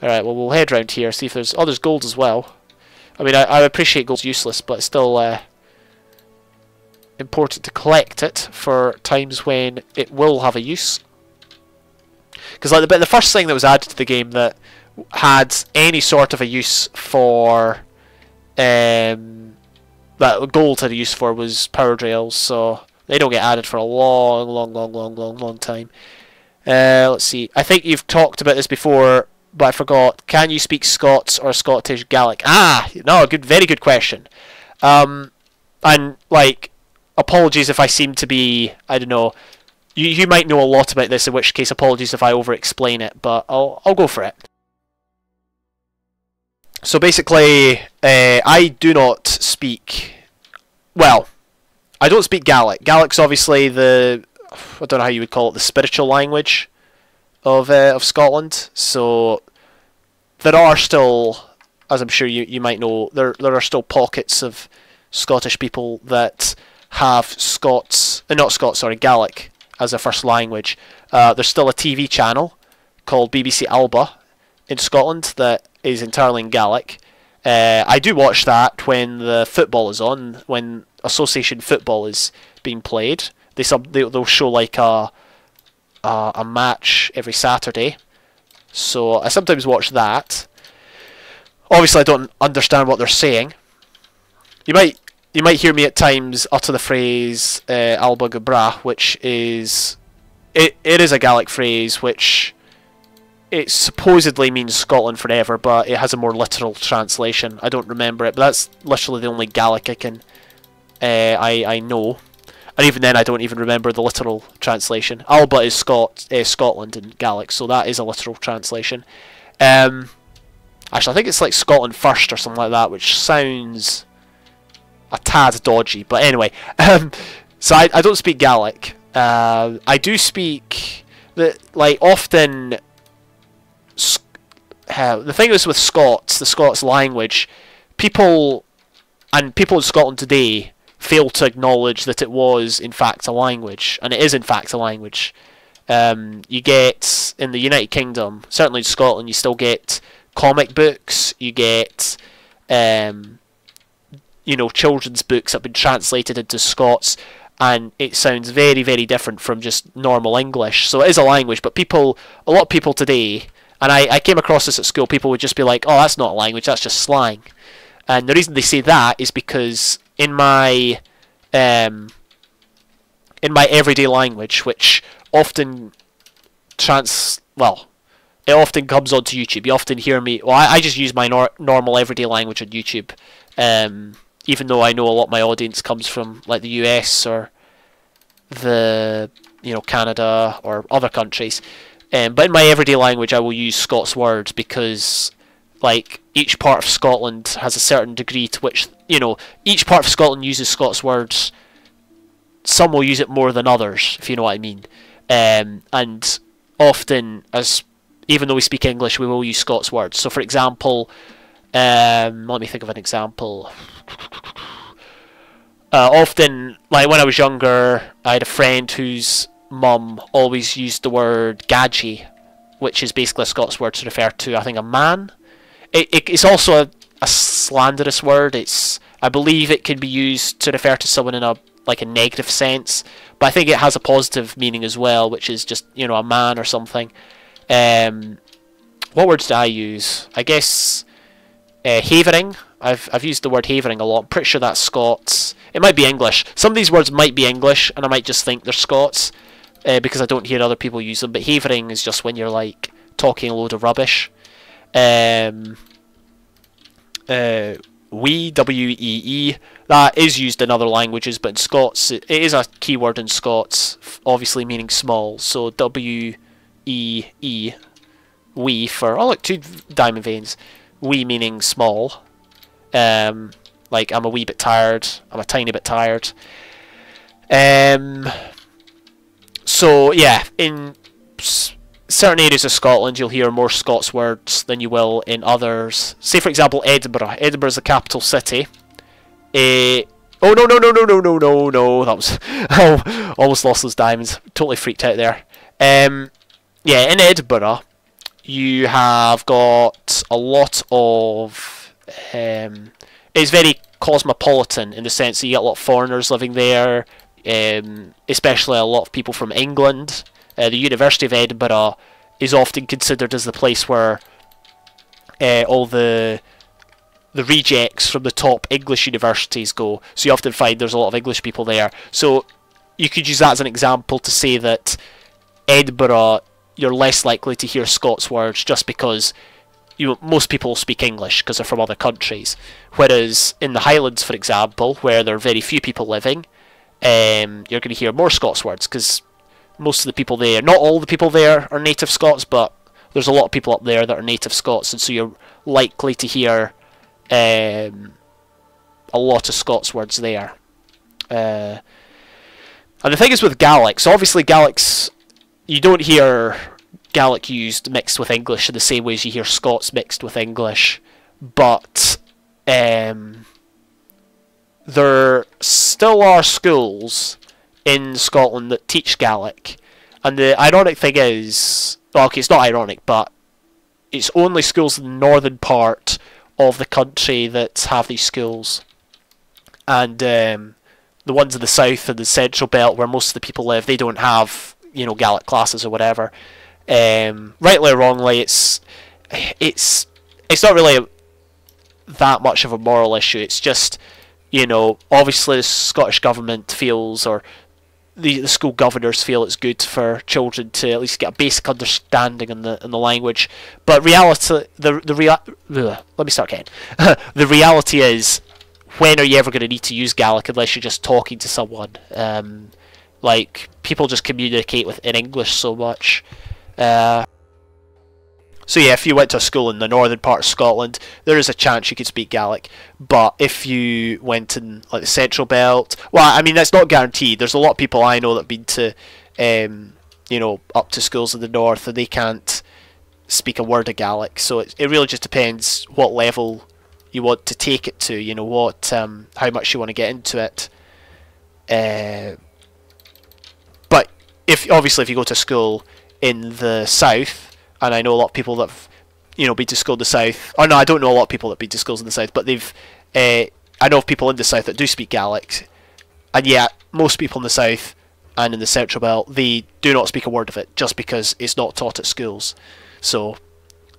Alright, well we'll head round here, see if there's... Oh, there's gold as well. I mean, I appreciate gold's useless, but it's still important to collect it for times when it will have a use. Because like the first thing that was added to the game that had any sort of a use for... that gold had a use for was power drills, so they don't get added for a long time. Let's see. I think you've talked about this before, but I forgot. Can you speak Scots or Scottish Gaelic? Ah, no, very good question. And like, apologies if I seem to be, I don't know. You might know a lot about this, in which case apologies if I over-explain it, but I'll go for it. So basically, I do not speak... Well, I don't speak Gaelic. Gaelic's obviously the... I don't know how you would call it, the spiritual language of Scotland. So there are still, as I'm sure you might know, there are still pockets of Scottish people that have Gaelic as a first language. There's still a TV channel called BBC Alba in Scotland that is entirely in Gaelic. I do watch that when the football is on, when association football is being played. They'll show like a match every Saturday, so I sometimes watch that. Obviously, I don't understand what they're saying. You might hear me at times utter the phrase "Alba Gabra," which is it is a Gaelic phrase which. It supposedly means Scotland forever, but it has a more literal translation. I don't remember it, but that's literally the only Gaelic I know. And even then, I don't even remember the literal translation. Alba is Scotland in Gaelic, so that is a literal translation. Actually, I think it's like Scotland first or something like that, which sounds a tad dodgy. But anyway, so I don't speak Gaelic. I do speak often. The thing is with Scots, the Scots language, people in Scotland today fail to acknowledge that it was in fact a language, and it is in fact a language. You get in the United Kingdom, certainly in Scotland, you still get comic books, you get children's books that have been translated into Scots, and it sounds very, very different from just normal English. So it is a language, but a lot of people today. And I came across this at school, people would just be like, oh, that's not a language, that's just slang. And the reason they say that is because in my everyday language, which often it often comes onto YouTube. You often hear me, well, I just use my normal everyday language on YouTube, even though I know a lot of my audience comes from like the US or Canada or other countries. But in my everyday language, I will use Scots words because, like, each part of Scotland has a certain degree to which, each part of Scotland uses Scots words. Some will use it more than others, if you know what I mean. And often, even though we speak English, we will use Scots words. So, for example, let me think of an example. Often, like when I was younger, I had a friend whose mum always used the word gadgie, which is basically a Scots word to refer to, I think, a man. It's also a slanderous word. I believe it can be used to refer to someone in a negative sense, but I think it has a positive meaning as well, which is just, you know, a man or something. What words do I use? I guess havering. I've used the word havering a lot. I'm pretty sure that's Scots. It might be English. Some of these words might be English, and I might just think they're Scots because I don't hear other people use them. But havering is just when you're like talking a load of rubbish. W-E-E, that is used in other languages, but in Scots it is a key word in Scots, obviously meaning small. So W-E-E, wee for, oh look, 2 diamond veins. Wee meaning small. Like I'm a wee bit tired, I'm a tiny bit tired. So yeah, in certain areas of Scotland you'll hear more Scots words than you will in others. Say for example Edinburgh. Edinburgh is the capital city. Oh no, that was oh, almost lost those diamonds. Totally freaked out there. Yeah, in Edinburgh you have got a lot of it's very cosmopolitan in the sense that you get a lot of foreigners living there, especially a lot of people from England. The University of Edinburgh is often considered as the place where all the rejects from the top English universities go. So you often find there's a lot of English people there. So you could use that as an example to say that Edinburgh, you're less likely to hear Scots words just because most people speak English because they're from other countries. Whereas in the Highlands, for example, where there are very few people living, you're going to hear more Scots words because most of the people there, not all the people there are native Scots, but there's a lot of people up there that are native Scots, and so you're likely to hear a lot of Scots words there. And the thing is with Gaelic, so obviously Gaelic's, you don't hear Gaelic used mixed with English in the same way as you hear Scots mixed with English, but there still are schools in Scotland that teach Gaelic, and the ironic thing is, well, okay, it's not ironic, but it's only schools in the northern part of the country that have these schools, and the ones in the south and the central belt where most of the people live, they don't have, you know, Gaelic classes or whatever. Rightly or wrongly, it's not really that much of a moral issue. It's just, you know, obviously the Scottish government feels, or the school governors feel it's good for children to at least get a basic understanding in the language. But reality, let me start again. The reality is, when are you ever going to need to use Gaelic unless you're just talking to someone? Like, people just communicate in English so much. So yeah, if you went to a school in the northern part of Scotland, there is a chance you could speak Gaelic. But if you went in like the central belt, well, I mean, that's not guaranteed. There's a lot of people I know that have been to, you know, up to schools in the north, and they can't speak a word of Gaelic. So it really just depends what level you want to take it to. You know, what how much you want to get into it. But if you go to school in the south, and I know a lot of people that have, you know, been to school in the south. Oh no, I don't know a lot of people that have been to schools in the south, but they've. I know of people in the south that do speak Gaelic, and yet most people in the south and in the central belt, they do not speak a word of it just because it's not taught at schools. So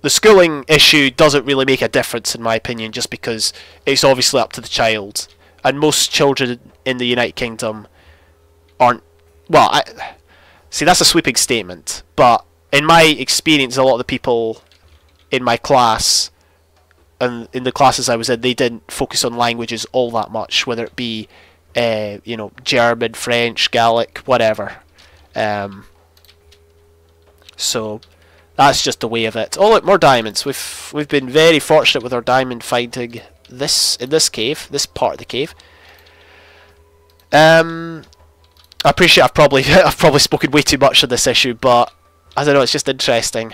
the schooling issue doesn't really make a difference in my opinion, just because it's obviously up to the child, and most children in the United Kingdom aren't. Well, see, that's a sweeping statement, but in my experience, a lot of the people in my class and in the classes I was in, they didn't focus on languages all that much, whether it be, you know, German, French, Gaelic, whatever. So that's just the way of it. Oh look, more diamonds. We've been very fortunate with our diamond finding in this cave, this part of the cave. I appreciate I've probably spoken way too much on this issue, but I don't know, it's just interesting.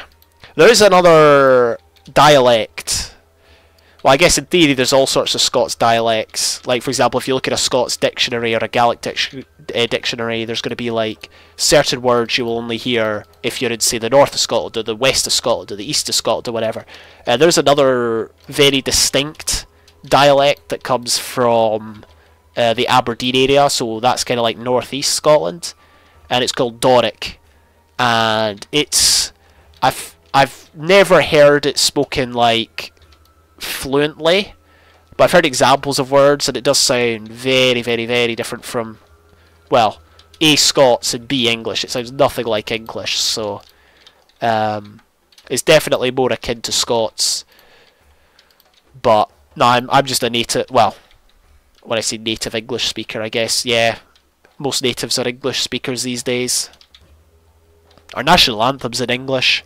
There is another dialect. Well, I guess in theory there's all sorts of Scots dialects. Like, for example, if you look at a Scots dictionary or a Gaelic dictionary, there's going to be, like, certain words you will only hear if you're in, say, the north of Scotland, or the west of Scotland, or the east of Scotland, or whatever. There's another very distinct dialect that comes from the Aberdeen area, so that's kind of like northeast Scotland, and it's called Doric. And it's... I've never heard it spoken, like, fluently, but I've heard examples of words, and it does sound very, very, very different from, well, A, Scots, and B, English. It sounds nothing like English, so it's definitely more akin to Scots. But no, I'm just a native. Well, when I say native English speaker, I guess, yeah, most natives are English speakers these days. Our national anthem's in English,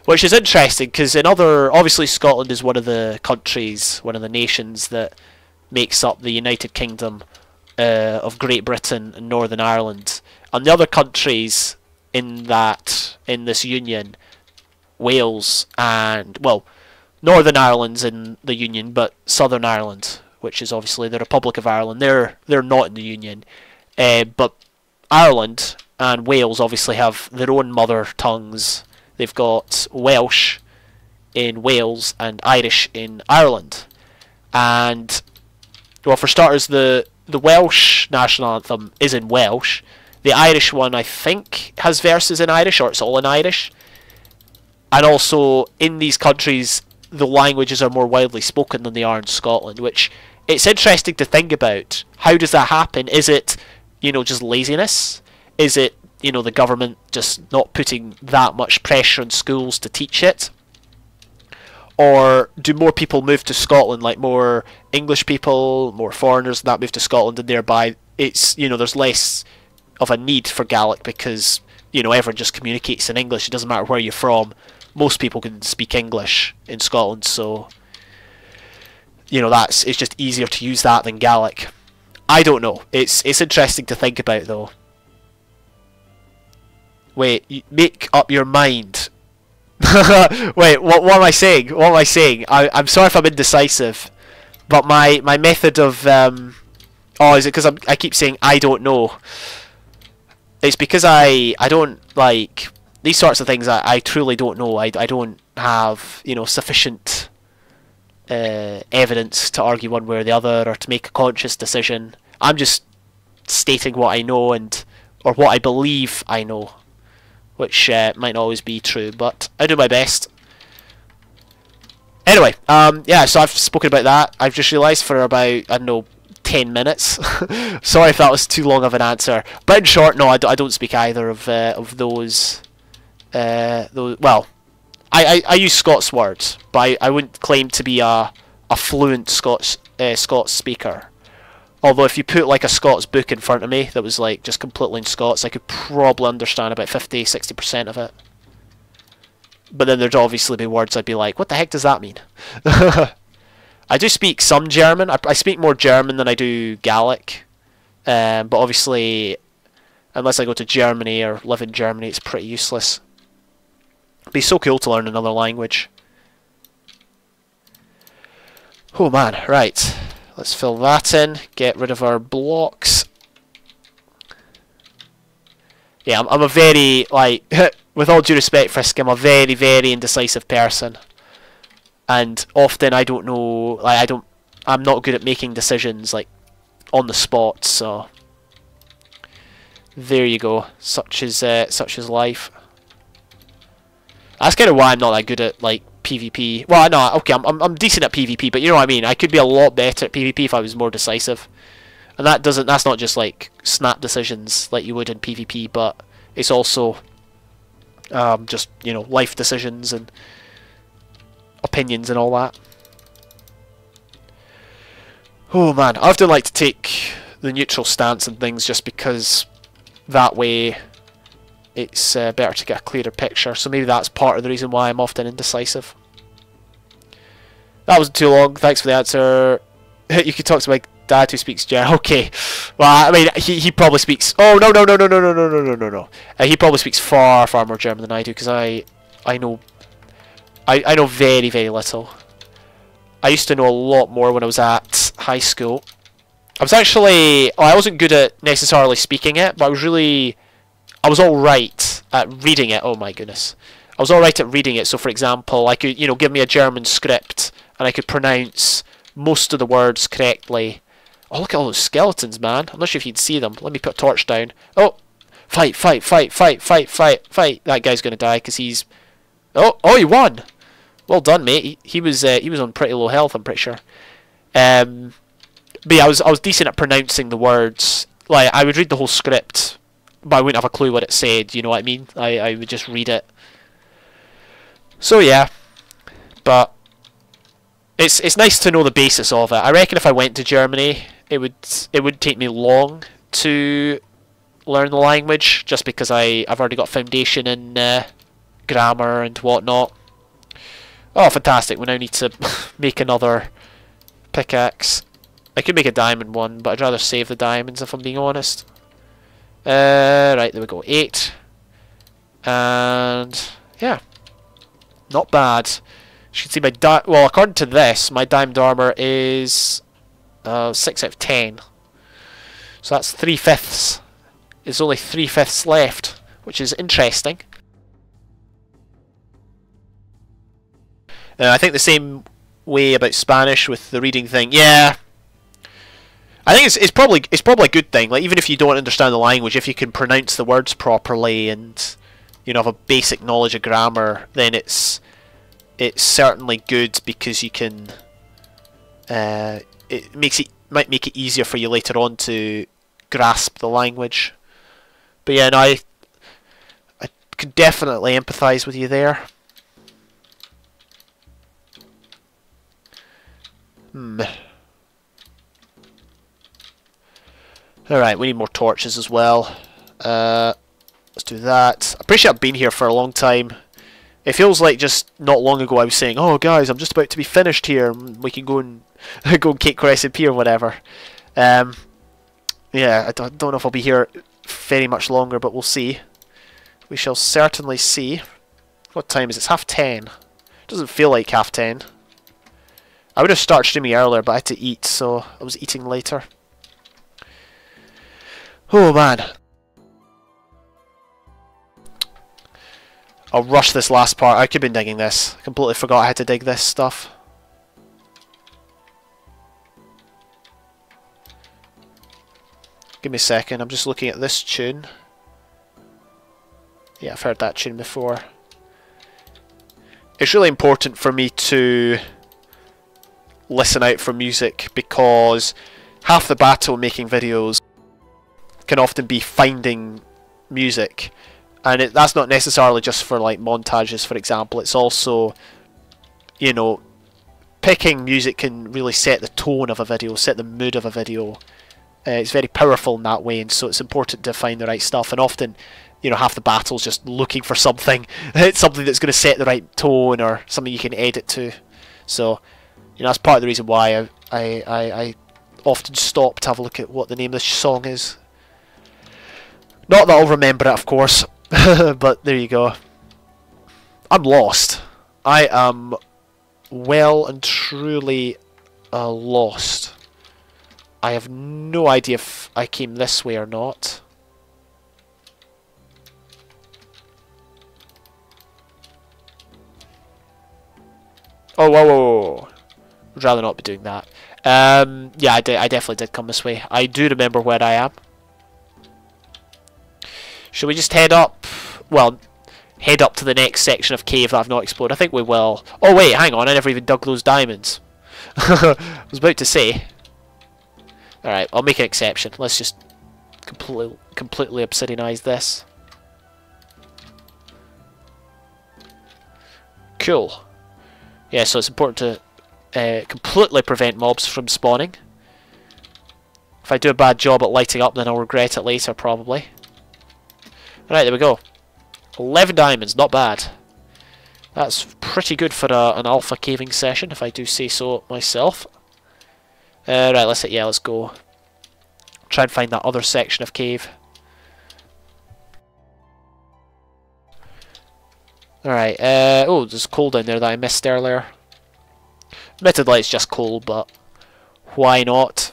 which is interesting, because in other... Obviously, Scotland is one of the countries, one of the nations that makes up the United Kingdom of Great Britain and Northern Ireland. And the other countries in this union, Wales and... Well, Northern Ireland's in the union, but Southern Ireland, which is obviously the Republic of Ireland, they're not in the union. But Ireland and Wales obviously have their own mother tongues. They've got Welsh in Wales and Irish in Ireland. And, well, for starters, the Welsh national anthem is in Welsh. The Irish one, I think, has verses in Irish, or it's all in Irish. And also, in these countries, the languages are more widely spoken than they are in Scotland, which it's interesting to think about. How does that happen? Is it, you know, just laziness? Is it, you know, the government just not putting that much pressure on schools to teach it? Or do more people move to Scotland, like more English people, more foreigners that move to Scotland, and thereby it's, you know, there's less of a need for Gaelic because, you know, everyone just communicates in English. It doesn't matter where you're from. Most people can speak English in Scotland, so, you know, it's just easier to use that than Gaelic. I don't know. It's interesting to think about, though. Wait, make up your mind. Wait, what am I saying? What am I saying? I'm sorry if I'm indecisive, but my method of oh, is it because I keep saying I don't know? It's because I don't, like, these sorts of things. I truly don't know. I don't have, you know, sufficient evidence to argue one way or the other, or to make a conscious decision. I'm just stating what I know or what I believe I know, which might not always be true, but I do my best. Anyway, yeah, so I've spoken about that. I've just realised for about, I don't know, 10 minutes. Sorry if that was too long of an answer. But in short, no, I don't speak either of those. Well, I use Scots words, but I wouldn't claim to be a fluent Scots speaker. Although if you put like a Scots book in front of me that was like just completely in Scots, I could probably understand about 50-60% of it. But then there'd obviously be words I'd be like, what the heck does that mean? I do speak some German. I speak more German than I do Gaelic. But obviously, unless I go to Germany or live in Germany, it's pretty useless. It'd be so cool to learn another language. Oh man, right. Let's fill that in, get rid of our blocks. Yeah, I'm a very, like, with all due respect, Frisk, I'm a very, very indecisive person. And often I don't know, like, I'm not good at making decisions, like, on the spot, so. There you go. Such is life. That's kind of why I'm not that good at, like, PvP. Well, no, okay, I'm decent at PvP, but you know what I mean. I could be a lot better at PvP if I was more decisive, and that's not just like snap decisions like you would in PvP, but it's also just, you know, life decisions and opinions and all that. Oh man, I often like to take the neutral stance and things just because that way it's better to get a clearer picture, so maybe that's part of the reason why I'm often indecisive. That wasn't too long, thanks for the answer. You could talk to my dad who speaks German. Okay, well, I mean, he probably speaks... Oh, no. He probably speaks far more German than I do, because I know very, very little. I used to know a lot more when I was at high school. I was actually... I wasn't good at necessarily speaking it, but I was alright at reading it. Oh my goodness. I was alright at reading it, so for example, I could, give me a German script, and I could pronounce most of the words correctly. Oh, look at all those skeletons, man. I'm not sure if you'd see them. Let me put a torch down. Oh! Fight, fight, fight, fight, fight, fight, fight. That guy's gonna die, because he's... Oh, he won! Well done, mate. He was on pretty low health, I'm pretty sure. But yeah, I was decent at pronouncing the words. Like, I would read the whole script, but I wouldn't have a clue what it said, you know what I mean? I would just read it. So yeah, but it's nice to know the basis of it. I reckon if I went to Germany, it would take me long to learn the language, just because I've already got foundation in grammar and whatnot. Oh, fantastic! We now need to make another pickaxe. I could make a diamond one, but I'd rather save the diamonds if I'm being honest. Right, there we go. 8. And yeah. Not bad. You can see my well, according to this, my diamond armor is 6 out of 10. So that's 3/5. There's only 3/5 left, which is interesting. I think the same way about Spanish with the reading thing. Yeah, I think it's probably a good thing. Like, even if you don't understand the language, if you can pronounce the words properly and have a basic knowledge of grammar, then it's certainly good, because you can. It might make it easier for you later on to grasp the language. But yeah, no, I could definitely empathise with you there. Alright, we need more torches as well. Let's do that. I'm pretty sure I've been here for a long time. It feels like just not long ago I was saying, oh guys, I'm just about to be finished here, we can go and go and Cape Crescent or whatever. Yeah, I don't know if I'll be here very much longer, but we'll see. We shall certainly see. What time is it? It's 10:30. Doesn't feel like 10:30. I would have started streaming earlier, but I had to eat, so I was eating later. Oh man. I'll rush this last part. I could have been digging this. I completely forgot I had to dig this stuff. Give me a second. I'm just looking at this tune. Yeah, I've heard that tune before. It's really important for me to listen out for music, because half the battle making videos can often be finding music. And that's not necessarily just for like montages, for example. It's also, picking music can really set the tone of a video, set the mood of a video. It's very powerful in that way, and so it's important to find the right stuff. And often, half the battle's just looking for something. It's something that's going to set the right tone, or something you can edit to. So, that's part of the reason why I often stop to have a look at what the name of this song is. Not that I'll remember it, of course. But there you go. I'm lost. I am well and truly lost. I have no idea if I came this way or not. Oh, whoa, whoa, whoa. I'd rather not be doing that. Yeah, I definitely did come this way. I do remember where I am. Should we just head up? Well, head up to the next section of cave that I've not explored. I think we will. Oh wait, hang on, I never even dug those diamonds. I was about to say. Alright, I'll make an exception. Let's just completely obsidianize this. Cool. Yeah, so it's important to completely prevent mobs from spawning. If I do a bad job at lighting up, then I'll regret it later, probably. Right, there we go. 11 diamonds, not bad. That's pretty good for an alpha caving session, if I do say so myself. Right, let's go. Try and find that other section of cave. Alright, oh, there's coal down there that I missed earlier. Admittedly, it's just coal, but why not?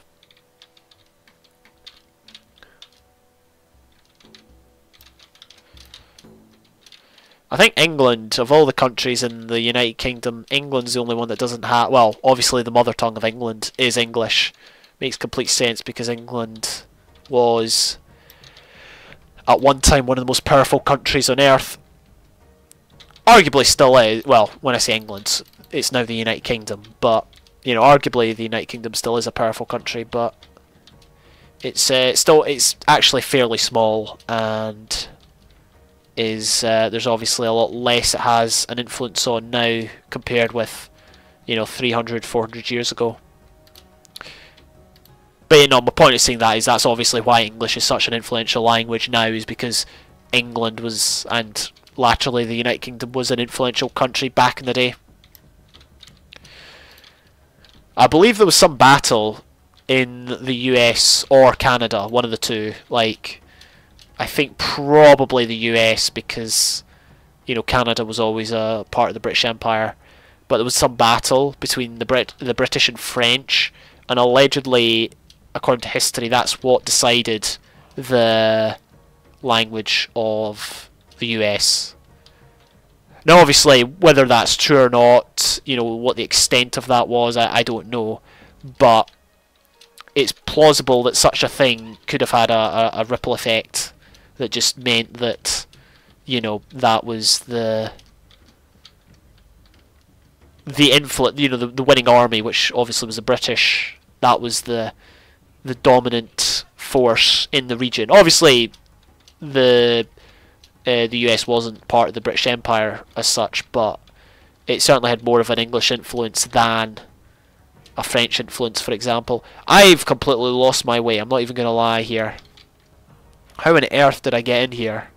I think England, of all the countries in the United Kingdom, England's the only one that doesn't have... Well, obviously the mother tongue of England is English. Makes complete sense because England was, at one time, one of the most powerful countries on earth. Arguably still is. Well, when I say England, it's now the United Kingdom. But, you know, arguably the United Kingdom still is a powerful country. But it's actually fairly small, and is there's obviously a lot less it has an influence on now compared with, you know, 300, 400 years ago. But you know, my point of saying that is that's obviously why English is such an influential language now, is because England was, and laterally the United Kingdom was, an influential country back in the day. I believe there was some battle in the US or Canada, one of the two, like, I think probably the US, because, you know, Canada was always a part of the British Empire. But there was some battle between the British and French, and allegedly, according to history, that's what decided the language of the US. Now, obviously, whether that's true or not, you know, what the extent of that was, I don't know. But it's plausible that such a thing could have had a ripple effect that just meant that, you know, that was the influence, you know, the winning army, which obviously was the British. That was the dominant force in the region. Obviously, the US wasn't part of the British Empire as such, but it certainly had more of an English influence than a French influence, for example. I've completely lost my way. I'm not even going to lie here. How on earth did I get in here?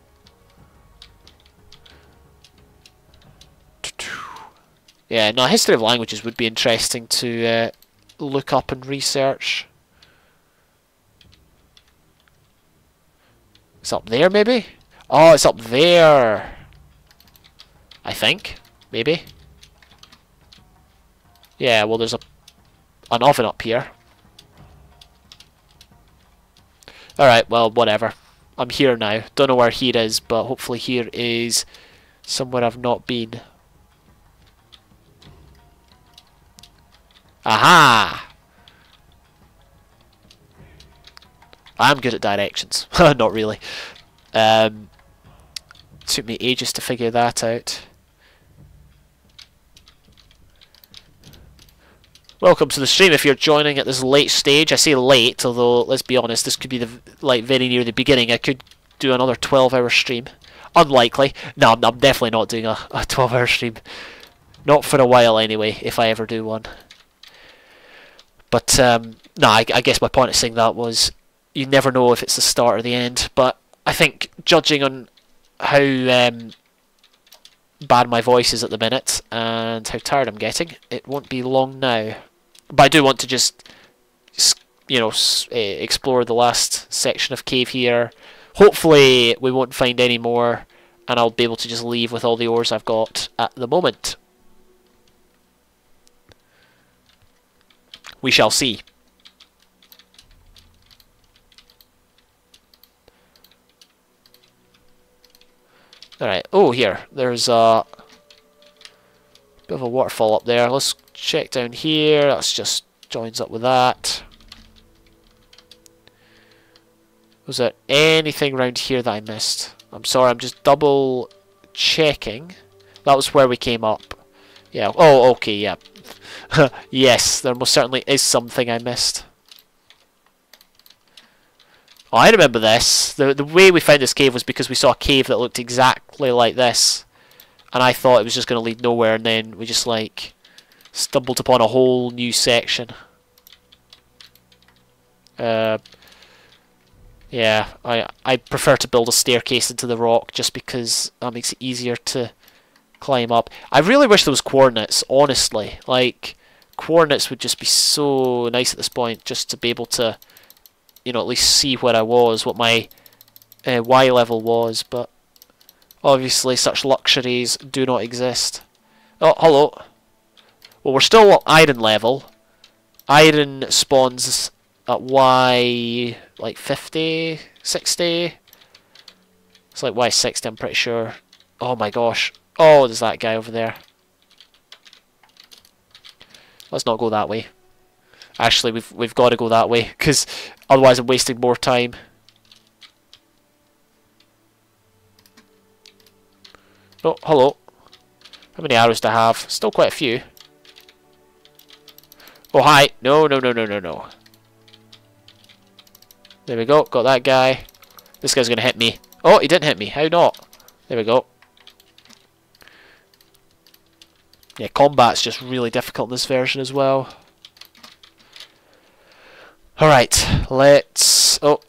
Yeah, no, history of languages would be interesting to look up and research. It's up there, maybe? Oh, it's up there. I think, maybe. Yeah, well, there's an oven up here. Alright, well, whatever. I'm here now. Don't know where here is, but hopefully here is somewhere I've not been. Aha! I'm good at directions. Not really. Took me ages to figure that out. Welcome to the stream if you're joining at this late stage. I say late, although let's be honest, this could be very near the beginning. I could do another 12-hour stream. Unlikely. No, I'm definitely not doing a 12-hour stream. Not for a while anyway, if I ever do one. But no, I guess my point of saying that was you never know if it's the start or the end. But I think judging on how bad my voice is at the minute and how tired I'm getting, it won't be long now. But I do want to just, you know, explore the last section of cave here. Hopefully we won't find any more, and I'll be able to just leave with all the ores I've got at the moment. We shall see. Alright, oh here, there's a bit of a waterfall up there. Let's check down here. That's just joins up with that. Was there anything around here that I missed? I'm sorry, I'm just double checking. That was where we came up. Yeah, oh, okay, yeah. Yes, there most certainly is something I missed. Oh, I remember this. The way we found this cave was because we saw a cave that looked exactly like this. And I thought it was just going to lead nowhere, and then we just, like, stumbled upon a whole new section. Yeah, I prefer to build a staircase into the rock just because that makes it easier to climb up. I really wish there was coordinates, honestly. Like, coordinates would just be so nice at this point, just to be able to, you know, at least see where I was, what my Y level was, but obviously such luxuries do not exist. Oh, hello. Well, we're still at iron level. Iron spawns at Y like 50, 60. It's like Y60, I'm pretty sure. Oh my gosh. Oh, there's that guy over there. Let's not go that way. Actually, we've got to go that way, because otherwise I'm wasting more time. Oh, hello. How many arrows do I have? Still quite a few. Oh, hi. No, no, no, no, no, no. There we go. Got that guy. This guy's going to hit me. Oh, he didn't hit me. How not? There we go. Yeah, combat's just really difficult in this version as well. Alright, let's... Oh.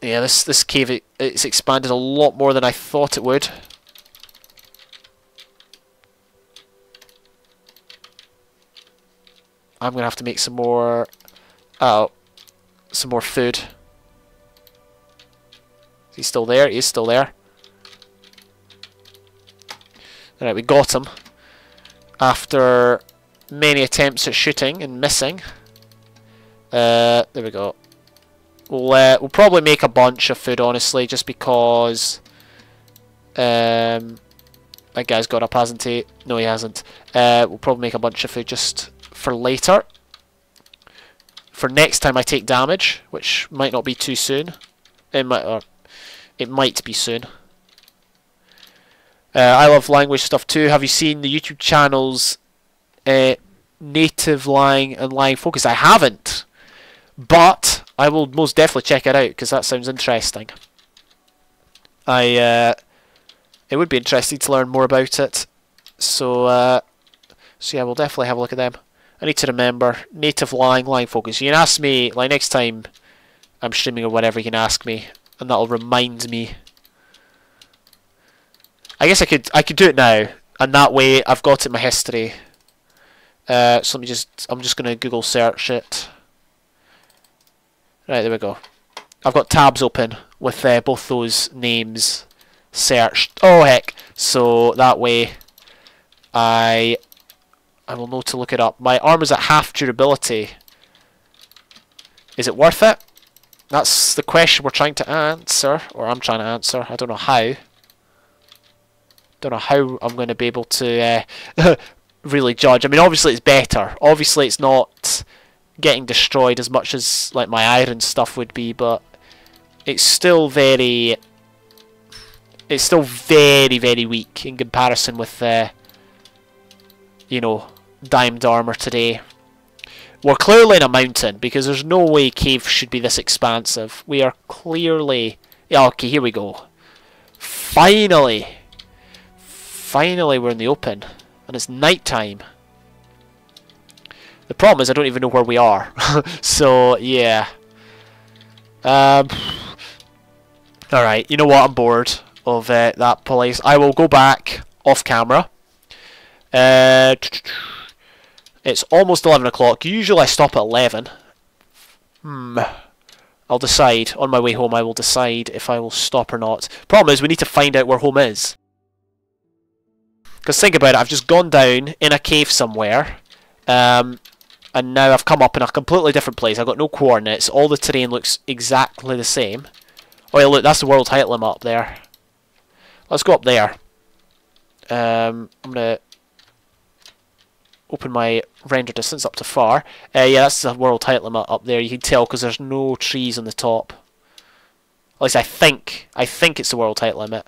Yeah, this cave, it's expanded a lot more than I thought it would. I'm going to have to make some more... Oh. Some more food. Is he still there? He is still there. Alright, we got him. After many attempts at shooting and missing. There we go. We'll probably make a bunch of food, honestly, just because that guy's got up, hasn't he? No, he hasn't. We'll probably make a bunch of food just for later. For next time I take damage, which might not be too soon. It might be soon. I love language stuff too. Have you seen the YouTube channels Native Lang and Lang Focus? I haven't, but I will most definitely check it out because that sounds interesting. It would be interesting to learn more about it. So yeah, we'll definitely have a look at them. I need to remember Native Lang, Lang Focus. You can ask me, like next time I'm streaming or whatever, you can ask me, and that'll remind me. I guess I could do it now, and that way I've got it in my history. So I'm just gonna Google search it. Right, there we go. I've got tabs open with both those names searched. Oh heck! So that way I will know to look it up. My armor's at half durability. Is it worth it? That's the question we're trying to answer, or I'm trying to answer. I don't know how. Don't know how I'm going to be able to really judge. I mean, obviously it's better. Obviously it's not getting destroyed as much as like my iron stuff would be, but it's still very very weak in comparison with you know, diamond armor today. We're clearly in a mountain because there's no way cave should be this expansive. We are clearly... Yeah, okay, here we go. Finally we're in the open, and it's night time. The problem is I don't even know where we are. So yeah. Alright, you know what, I'm bored of that place. I will go back off camera. It's almost 11 o'clock. Usually I stop at 11. I'll decide. On my way home I will decide if I will stop or not. Problem is we need to find out where home is. Because think about it, I've just gone down in a cave somewhere, and now I've come up in a completely different place. I've got no coordinates. All the terrain looks exactly the same. Oh yeah, look, that's the world height limit up there. Let's go up there. I'm going to open my render distance up to far. Yeah, that's the world height limit up there. You can tell because there's no trees on the top. At least I think it's the world height limit.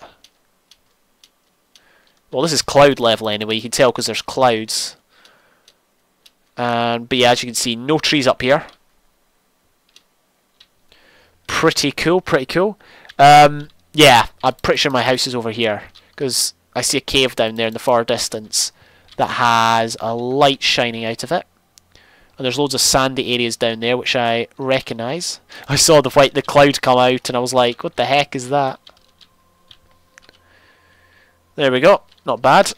Well, this is cloud level anyway. You can tell because there's clouds. But yeah, as you can see, no trees up here. Pretty cool, pretty cool. Yeah, I'm pretty sure my house is over here because I see a cave down there in the far distance that has a light shining out of it. And there's loads of sandy areas down there which I recognise. I saw the cloud come out and I was like, what the heck is that? There we go. Not bad.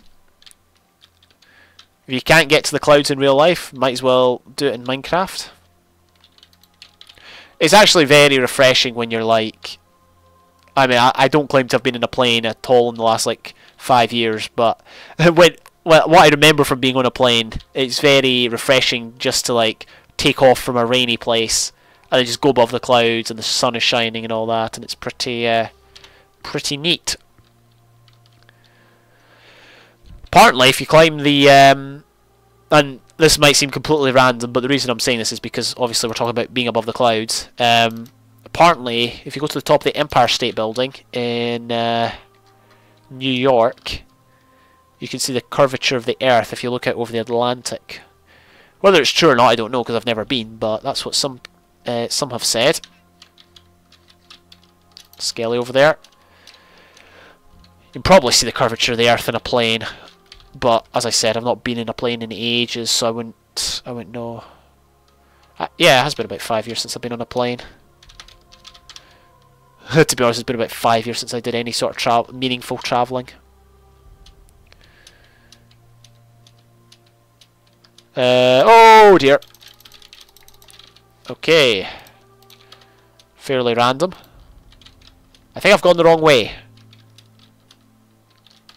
If you can't get to the clouds in real life, might as well do it in Minecraft. It's actually very refreshing when you're like... I mean, I don't claim to have been in a plane at all in the last like 5 years, but when well, what I remember from being on a plane, it's very refreshing just to like take off from a rainy place and then just go above the clouds and the sun is shining and all that, and it's pretty neat. Apparently, if you climb the and this might seem completely random, but the reason I'm saying this is because obviously we're talking about being above the clouds. Apparently, if you go to the top of the Empire State Building in New York, you can see the curvature of the Earth if you look out over the Atlantic. Whether it's true or not, I don't know because I've never been, but that's what some have said. Skelly over there. You can probably see the curvature of the Earth in a plane, but as I said, I've not been in a plane in ages, so I wouldn't know. Yeah, it has been about 5 years since I've been on a plane. To be honest, it's been about 5 years since I did any sort of meaningful travelling. Oh dear. Okay. Fairly random. I think I've gone the wrong way.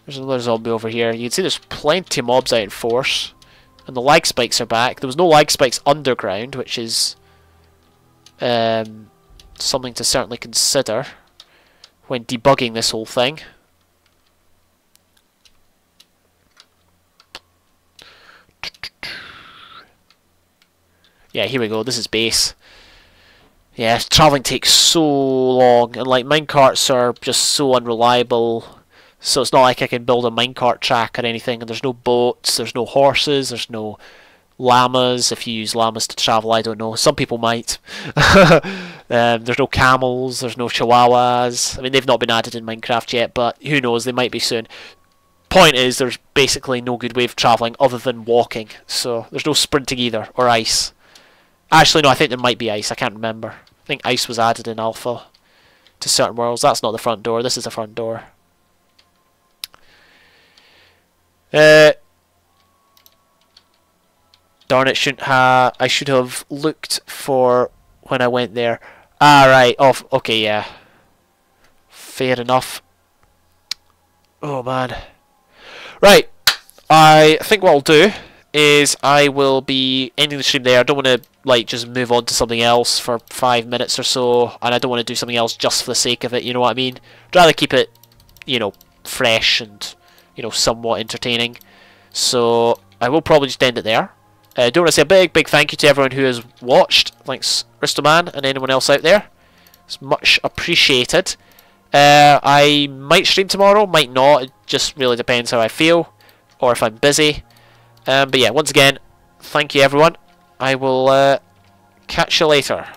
There's another zombie over here. You can see there's plenty of mobs out in force. And the lag spikes are back. There was no lag spikes underground, which is something to certainly consider when debugging this whole thing. Yeah, here we go. This is base. Yeah, travelling takes so long, and like minecarts are just so unreliable. So it's not like I can build a minecart track or anything. And there's no boats, there's no horses, there's no llamas. If you use llamas to travel, I don't know. Some people might. There's no camels, there's no chihuahuas. I mean, they've not been added in Minecraft yet, but who knows? They might be soon. Point is, there's basically no good way of travelling other than walking. So there's no sprinting either, or ice. Actually, no, I think there might be ice. I can't remember. I think ice was added in alpha to certain worlds. That's not the front door. This is the front door. Darn it! I should have looked for when I went there. Ah, right. Oh, okay, yeah. Fair enough. Oh man. Right. I think what I'll do is I will be ending the stream there. I don't want to like just move on to something else for 5 minutes or so, and I don't want to do something else just for the sake of it. You know what I mean? I'd rather keep it, you know, fresh and, you know, somewhat entertaining. So I will probably just end it there. I do want to say a big thank you to everyone who has watched. Thanks, Ristoman, and anyone else out there. It's much appreciated. I might stream tomorrow, might not. It just really depends how I feel, or if I'm busy. But yeah, once again, thank you everyone. I will catch you later.